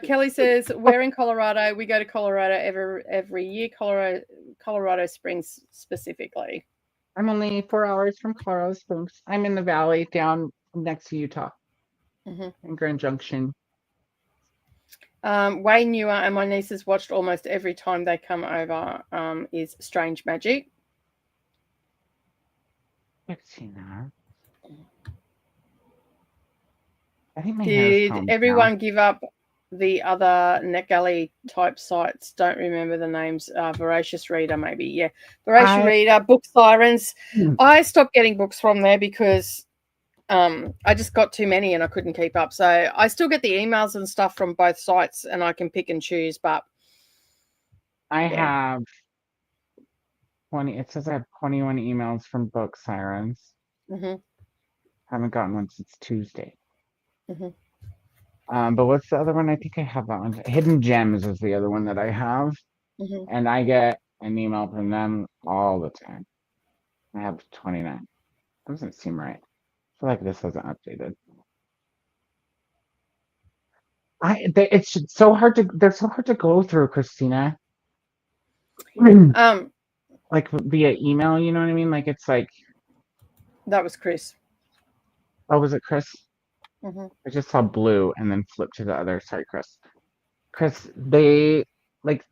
Kelly says we're in Colorado. We go to Colorado every year. Colorado Springs specifically. I'm only 4 hours from Colorado Springs. I'm in the valley down next to Utah Hmm. in Grand Junction. Way newer, and my nieces watched almost every time they come over. Is Strange Magic. I've seen that. I think my hair's Did combed now. everyone give up the other NetGalley type sites? Don't remember the names. Voracious Reader, maybe. Yeah, Voracious I Reader, Book Sirens. I stopped getting books from there because I just got too many and I couldn't keep up. So I still get the emails and stuff from both sites, and I can pick and choose. But I yeah, have 20. It says I have 21 emails from Book Sirens. hmm Haven't gotten one since Tuesday. hmm But what's the other one? I think I have that one. Hidden Gems is the other one that I have, hmm and I get an email from them all the time. I have 29. Doesn't seem right. I feel like this hasn't updated. It's so hard to they're so hard to go through, Christina. um, Like via email, you know what I mean? Like it's like, that was Chris. oh, was it Chris? Hmm I just saw blue and then flipped to the other. Sorry, Chris. Chris, they like,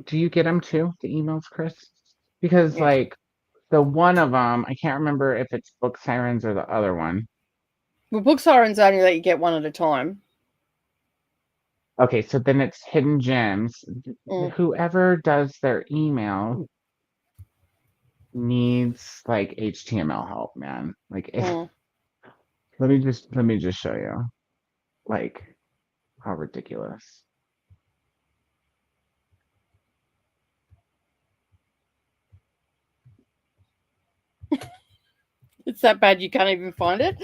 do you get them too? The emails, Chris? Because Yeah, like the one of them, I can't remember if it's Book Sirens or the other one. well, Book Sirens only let you get one at a time. Okay, so then it's Hidden Gems. Mm. Whoever does their email needs like HTML help, man. Like Mm. let me just show you like how ridiculous. It's that bad you can't even find it.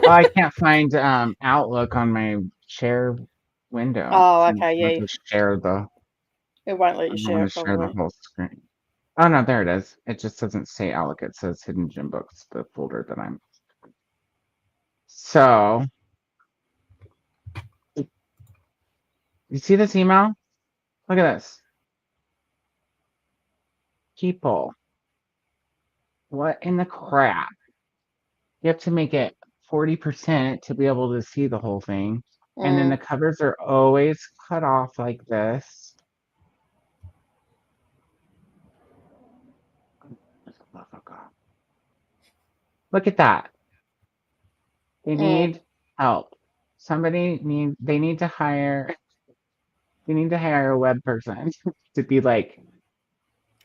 Oh, I can't find Outlook on my share window. Oh, I okay, want yeah. to share the. It won't let I you don't want share to share the probably. whole screen. Oh no, there it is. It just doesn't say Outlook. It says Hidden Gym Books, the folder that I'm. So, you see this email? Look at this. People, what in the crap? You have to make it 40% to be able to see the whole thing. And then the covers are always cut off like this. Look at that. They need help. They need to hire a web person to be like,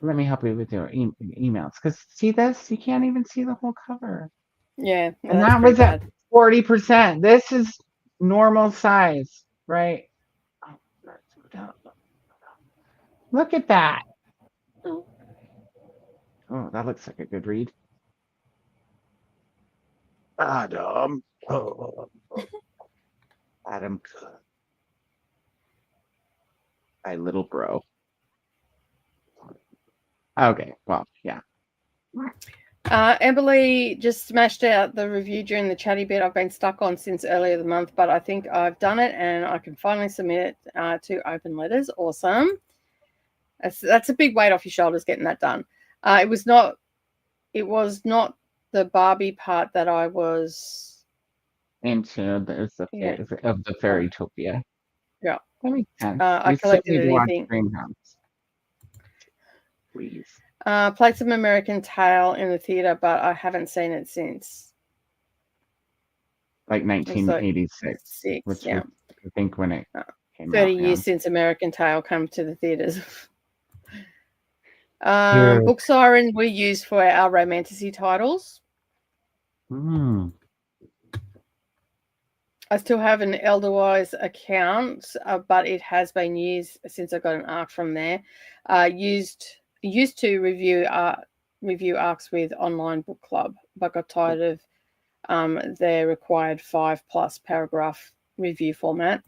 let me help you with your emails. Because see this? You can't even see the whole cover. Yeah, no, And that's that pretty was at bad. 40%. This is normal size, right? Look at that. Oh, that looks like a good read. Adam. Oh, Adam. My little bro. Okay, well, yeah. Amberly just smashed out the review during the chatty bit I've been stuck on since earlier the month, but I think I've done it and I can finally submit it to Open Letters. Awesome. That's a big weight off your shoulders getting that done. It was not the Barbie part that I was Into of the Fairytopia. Yeah. That makes sense. I We still collected need to watch anything. Dreamhouse. Please. Played some American Tail in the theater, but I haven't seen it since. Like 1986, which yeah. was, I think, when it came 30 out. years since American Tail came to the theaters. Yeah. Book Siren we use for our romantasy titles. I still have an Elderwise account, but it has been used since I got an arc from there. Used to review arcs with Online Book Club, but got tired of their required 5+ paragraph review format.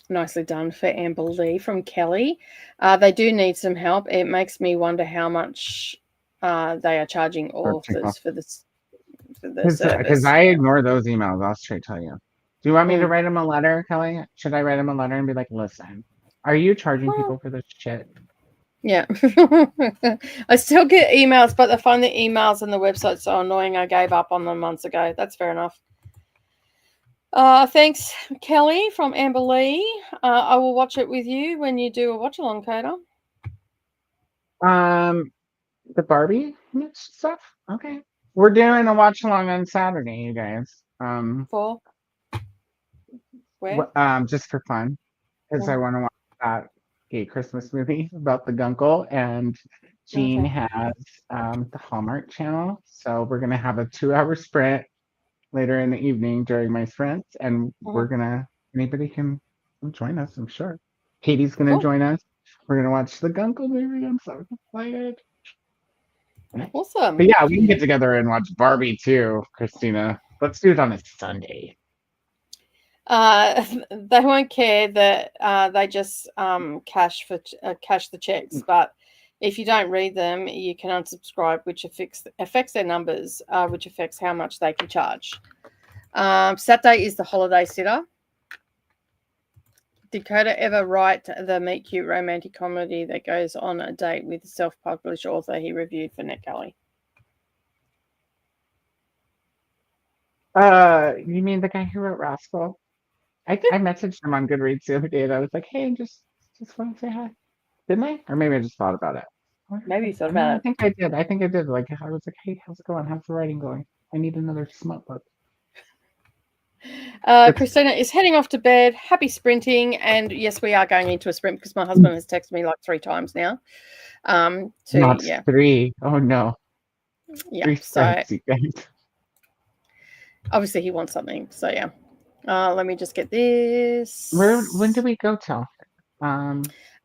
Nicely done for Amber Lee from Kelly. They do need some help. It makes me wonder how much they are charging authors for this. Because I ignore those emails, I'll straight tell you. Do you want me to write them a letter, Kelly? Should I write them a letter and be like, listen, are you charging people for this shit? Yeah. I still get emails, but I find the emails and the website so annoying I gave up on them months ago. That's fair enough. Thanks, Kelly from Amber Lee. I will watch it with you when you do a watch along, Koda. The Barbie stuff? Okay. We're doing a watch along on Saturday, you guys. For where? Just for fun, because I want to watch that gay Christmas movie about the Gunkle, and Jean has the Hallmark Channel, so we're gonna have a 2-hour sprint later in the evening during my sprints, and anybody can join us, I'm sure. Katie's gonna join us. We're gonna watch the Gunkle movie. I'm so excited. Awesome. But yeah, we can get together and watch Barbie too, Christina. Let's do it on a Sunday. They won't care that they just cash the checks, but if you don't read them, you can unsubscribe, which affects their numbers, which affects how much they can charge. Saturday is the holiday sitter. Did Koda ever write the meet cute romantic comedy that goes on a date with a self-published author he reviewed for NetGalley? You mean the guy who wrote Rascal? I messaged him on Goodreads the other day, and I was like, "Hey, just want to say hi." Didn't I? Or maybe I just thought about it. Maybe you thought about it. I think I did. Like, I was like, "Hey, how's it going? How's the writing going? I need another smut book." Christina is heading off to bed. Happy sprinting, and yes, we are going into a sprint because my husband has texted me like 3 times now. Not 3. Oh no. Yeah. 3 sprints, you guys. Obviously, he wants something. So yeah. Let me just get this. When do we go till?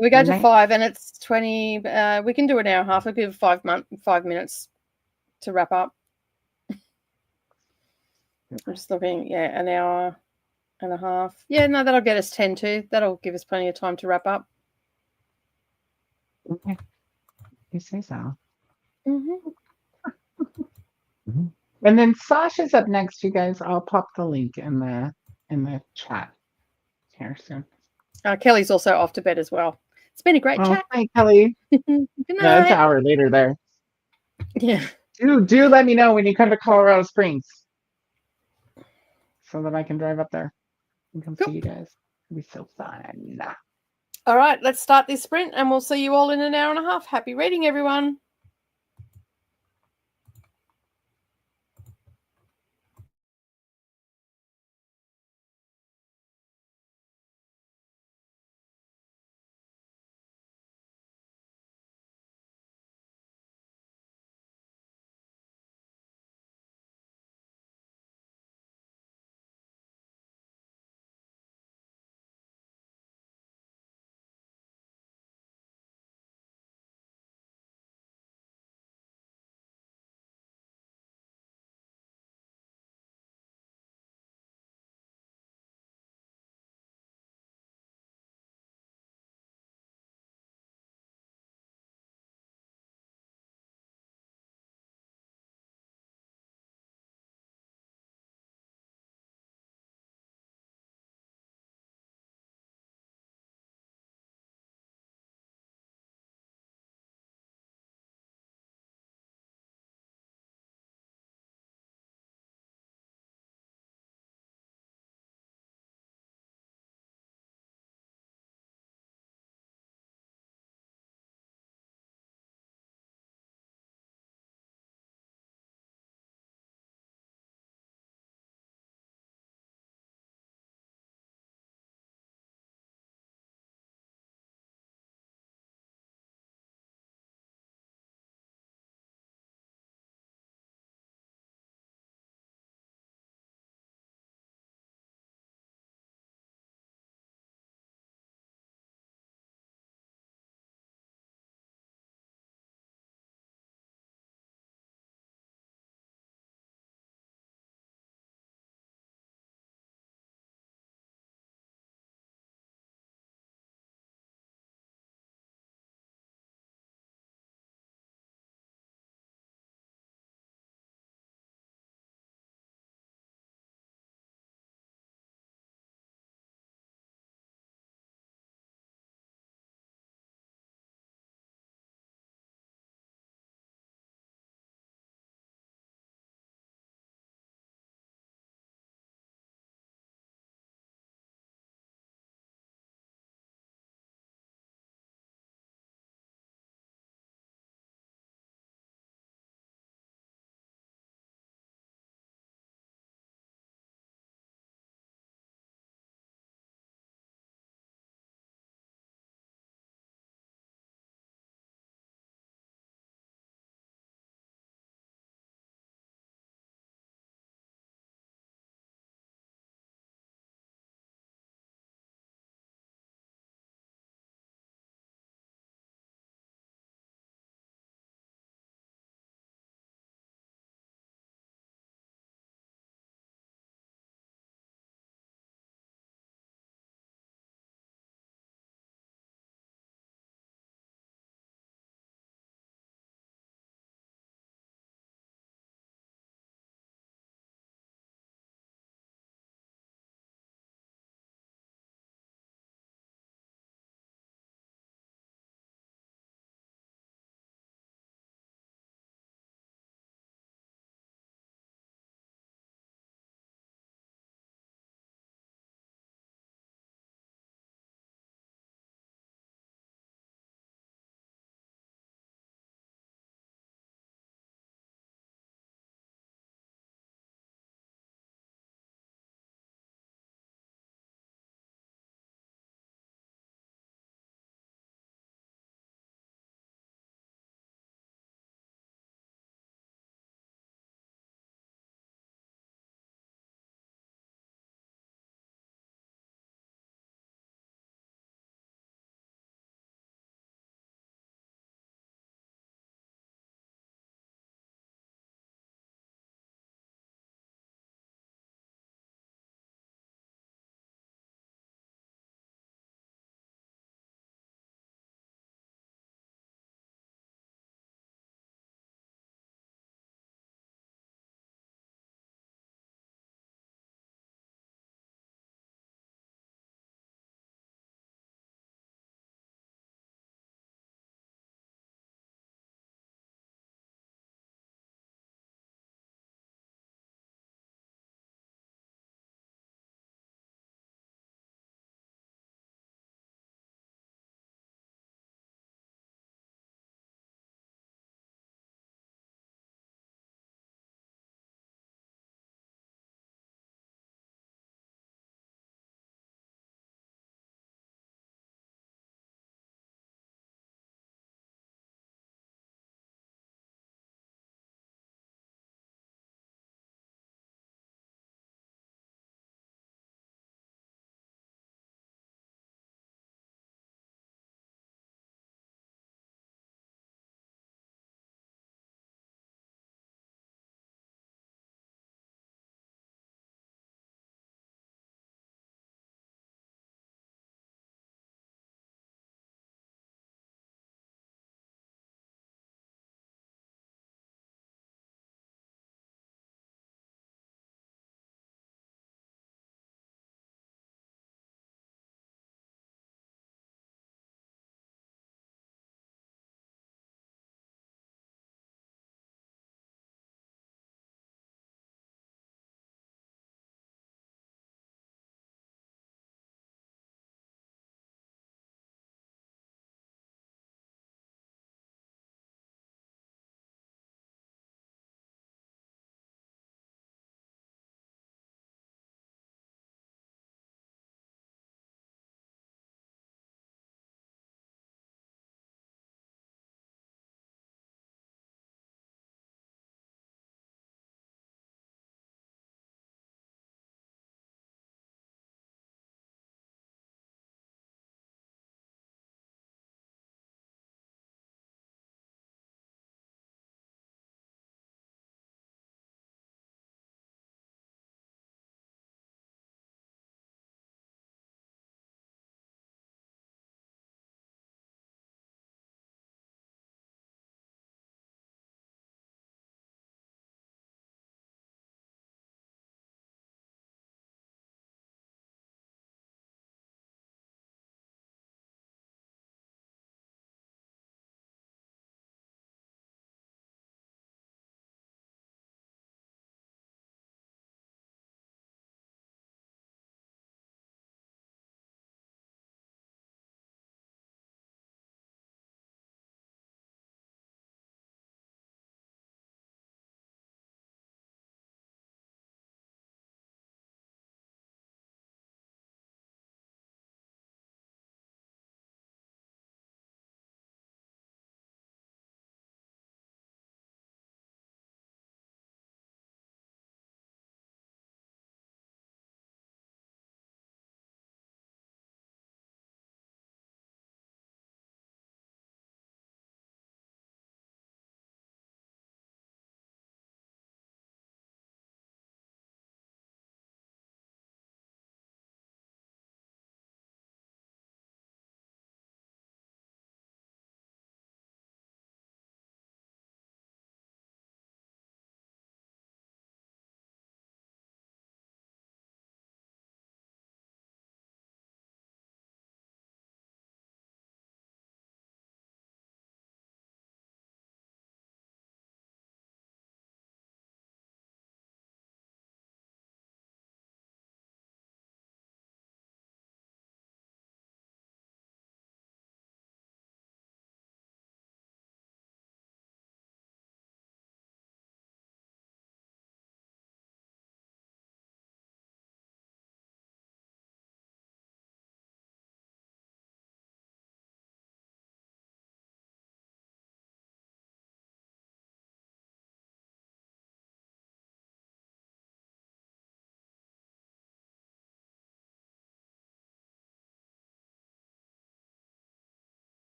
We go to 5, and it's 20. We can do an hour and a half. We'll give 5 minutes. to wrap up. I'm just looking, yeah, an hour and a half. Yeah, no, that'll get us 10 too. That'll give us plenty of time to wrap up. Okay. You say so. Mm-hmm. And then Sash is up next, you guys. I'll pop the link in the chat here soon. Kelly's also off to bed as well. It's been a great chat. Hi, Kelly. Good night. Yeah, it's an hour later there. Yeah. Do let me know when you come to Colorado Springs so that I can drive up there and come see you guys. It'll be so fun. All right, let's start this sprint and we'll see you all in an hour and a half. Happy reading, everyone.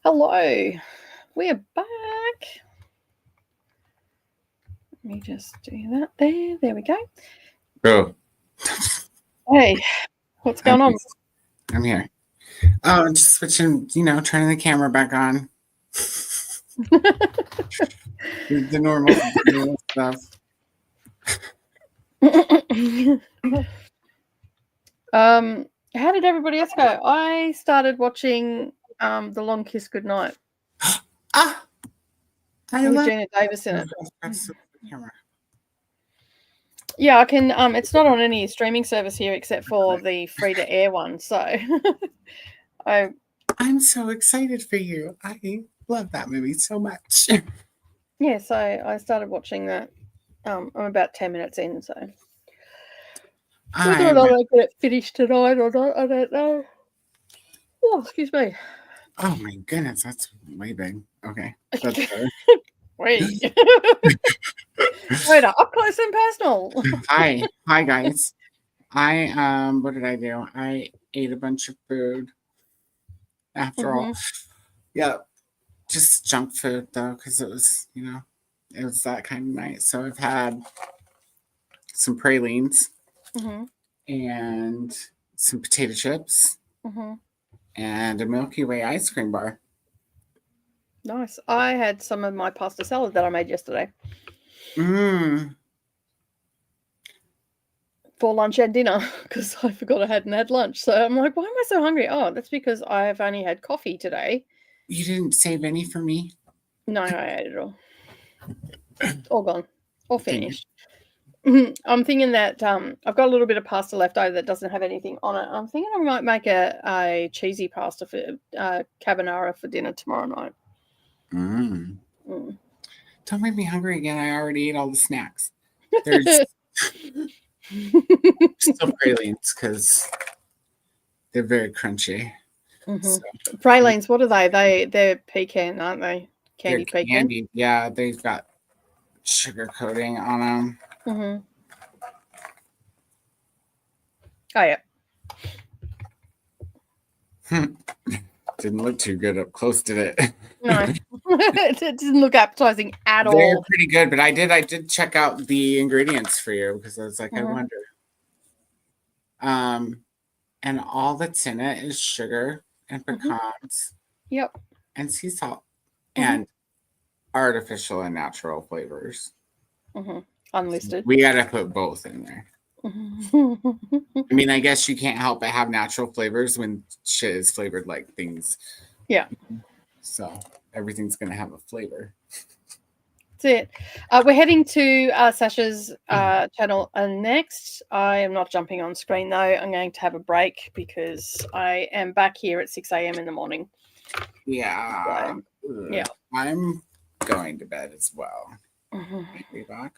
Hello. We're back. Let me just do that there. There we go. Oh. Hey, what's going on? I'm here. Oh, just switching, turning the camera back on. the normal stuff. How did everybody else go? I started watching The Long Kiss Goodnight. I love Gina Davis in it. That's the camera. Yeah, I can. It's not on any streaming service here except for the free to air one. So, I'm so excited for you. I love that movie so much. Yeah, so I started watching that. I'm about 10 minutes in, so whether or not I get it finished tonight or not, I don't know. Oh, excuse me. Oh my goodness, that's way big. Okay, that's better. Wait. Wait, up close and personal. Hi guys. What did I do? I ate a bunch of food. After all, yeah, just junk food though, because it was, it was that kind of night. So I've had some pralines and some potato chips and a Milky Way ice cream bar. Nice. I had some of my pasta salad that I made yesterday. For lunch and dinner, because I forgot I hadn't had lunch. So I'm like, why am I so hungry? Oh, that's because I've only had coffee today. You didn't save any for me? No, I ate it all. All gone. All finished. I'm thinking that I've got a little bit of pasta left over that doesn't have anything on it. I'm thinking I might make a cheesy pasta for carbonara for dinner tomorrow night. Don't make me hungry again. I already ate all the snacks. There's still pralines because they're very crunchy. So. Pralines, what are they? They're pecan, aren't they? Candy pecan. Candy, yeah. They've got sugar coating on them. Oh yeah. Didn't look too good up close, did it? No, it didn't look appetizing at all. They're pretty good, but I did check out the ingredients for you because I was like, I wonder. And all that's in it is sugar and pecans. Yep. And sea salt and artificial and natural flavors. Unlisted. We gotta put both in there. I mean, I guess you can't help but have natural flavors when shit is flavored like things. Yeah. So everything's gonna have a flavor. That's it. We're heading to Sash's channel next. I am not jumping on screen though. I'm going to have a break because I am back here at 6 a.m. in the morning. Yeah. So, yeah. I'm going to bed as well. Be back.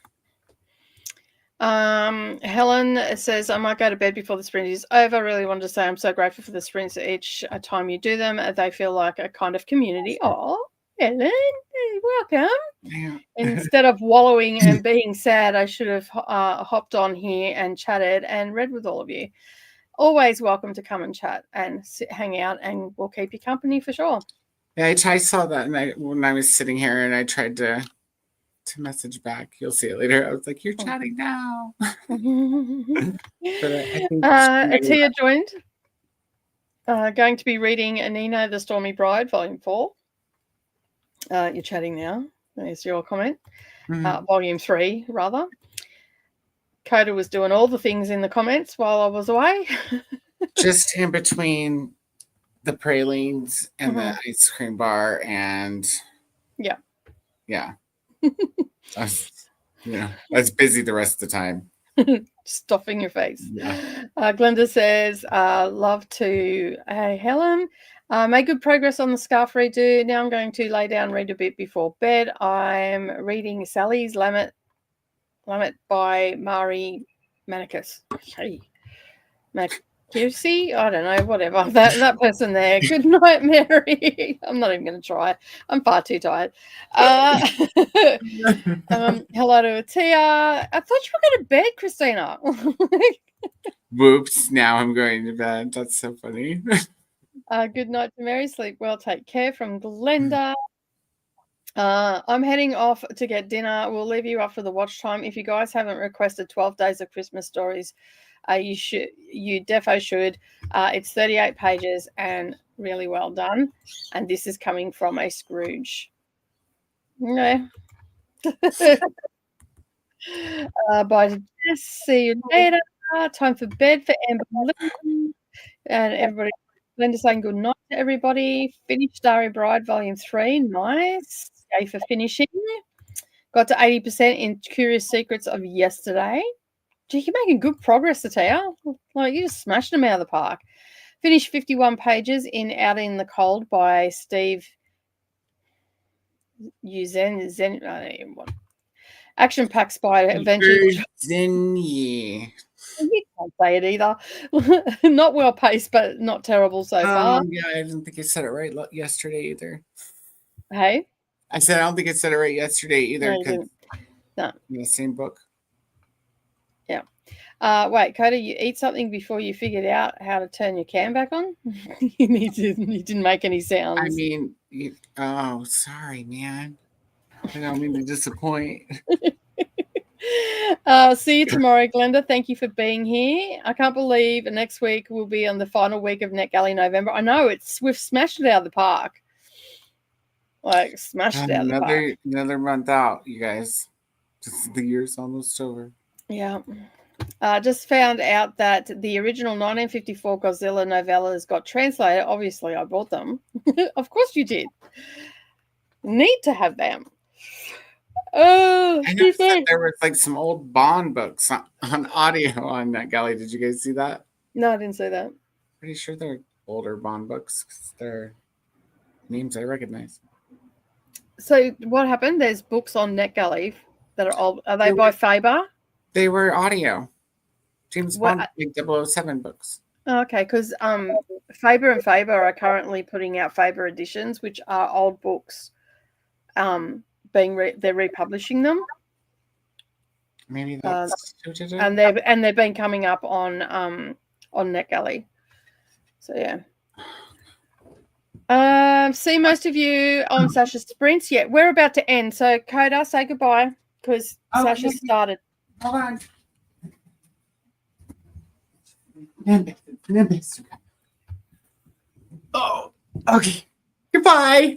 Helen says, I might go to bed before the sprint is over. I really wanted to say I'm so grateful for the sprints each time you do them. They feel like a kind of community. Oh, Helen, welcome. Yeah. Instead of wallowing and being sad, I should have hopped on here and chatted and read with all of you. Always welcome to come and chat and hang out, and we'll keep you company for sure. Yeah, I saw that when I was sitting here and I tried to message back. You'll see it later. I was like, you're chatting now. Ahtiya joined. Going to be reading Nina, the Stormy Bride, Volume 4. You're chatting now. There's your comment. Volume 3, rather. Koda was doing all the things in the comments while I was away. Just in between the pralines and the ice cream bar and yeah. I was busy the rest of the time. Stuffing your face. Yeah. Glenda says, love to Helen. Made good progress on the scarf redo. Now I'm going to lay down, read a bit before bed. I'm reading Sally's Lamet by Mari Manicus. Okay. Macussi? I don't know, whatever. That person there. Good night, Mary. I'm not even going to try. I'm far too tired. Hello to Ahtiya. I thought you were going to bed, Christina. Whoops, now I'm going to bed. That's so funny. Good night to Mary. Sleep well. Take care from Glenda. I'm heading off to get dinner. We'll leave you after the watch time. If you guys haven't requested 12 Days of Christmas Stories, you should. You defo should. It's 38 pages and really well done. And this is coming from a Scrooge. No. Bye, Jess. See you later. Time for bed for Amber and everybody. Linda saying good night to everybody. Finished Starry Bride Volume 3. Nice. Yay for finishing. Got to 80% in Curious Secrets of Yesterday. Gee, you're making good progress, Ahtiya. Like, you just smashed them out of the park. Finished 51 pages in Out in the Cold by Steve Uzen. Action Pack Spider Adventure. You can't say it either. Not well paced, but not terrible so far. Yeah, I didn't think I said it right yesterday either. Hey? I said I don't think I said it right yesterday either. No, you didn't. No. In the same book. Yeah. Wait, Koda, you eat something before you figured out how to turn your cam back on? You didn't make any sounds. I mean, oh, sorry, man. I don't mean to disappoint. See you tomorrow, Glenda. Thank you for being here. I can't believe next week we'll be on the final week of NetGalley November. I know we've smashed it out of the park. Like smashed it out of the park. Another month out, you guys. Just the year's almost over. Yeah. Just found out that the original 1954 Godzilla novellas got translated. Obviously, I bought them. Of course you did. Need to have them. Oh, I noticed that there was like some old Bond books on audio on NetGalley. Did you guys see that? No, I didn't see that. Pretty sure they're older Bond books because they're names I recognize. So what happened? There's books on NetGalley that are old. Are they by Faber? They were audio. James Bond, like 007 books. Okay, because Faber and Faber are currently putting out Faber editions, which are old books. They're republishing them. Maybe that's and they've been coming up on NetGalley. So yeah. See most of you on Sash's sprints. Yeah, we're about to end. So Koda, say goodbye because Sasha started. Hold on. Oh, okay. Goodbye.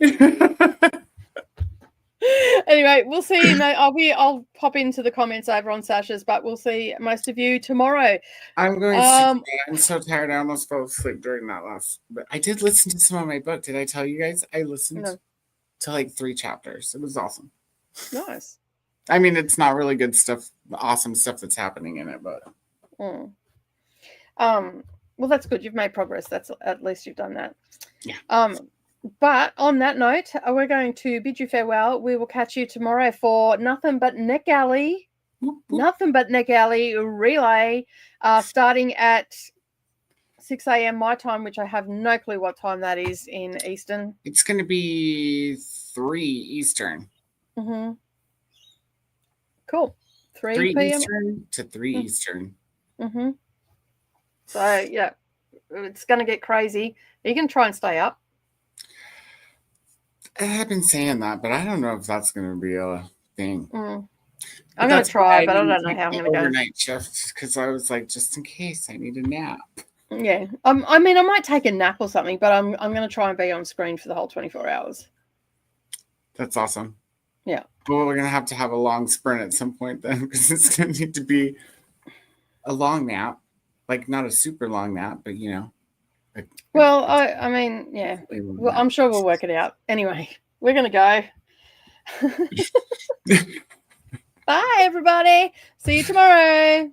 Anyway, we'll see. I'll pop into the comments over on Sash's, but we'll see most of you tomorrow. I'm going to I'm so tired. I almost fell asleep during that last. But I did listen to some of my book. Did I tell you guys? I listened to like 3 chapters. It was awesome. Nice. I mean, it's not really good stuff, awesome stuff that's happening in it, but. Well, that's good. You've made progress. That's at least you've done that. Yeah. But on that note, we're going to bid you farewell. We will catch you tomorrow for Nothing But NetGalley. Nothing But NetGalley relay, starting at 6 a.m. my time, which I have no clue what time that is in Eastern. It's going to be 3 Eastern. Mm-hmm. Cool. 3 p.m. Eastern to 3 Eastern. Mm-hmm. So, yeah, it's going to get crazy. You can try and stay up. I've been saying that, but I don't know if that's going to be a thing. I'm going to try, but I don't know how I'm going to go. Overnight shift because I was like, just in case I need a nap. Yeah, I mean, I might take a nap or something, but I'm going to try and be on screen for the whole 24 hours. That's awesome. Yeah. Well, we're going to have a long sprint at some point then because it's going to need to be a long nap. Like, not a super long nap, but, you know. Well, I mean, yeah. Well, I'm sure we'll work it out. Anyway, we're going to go. Bye, everybody. See you tomorrow.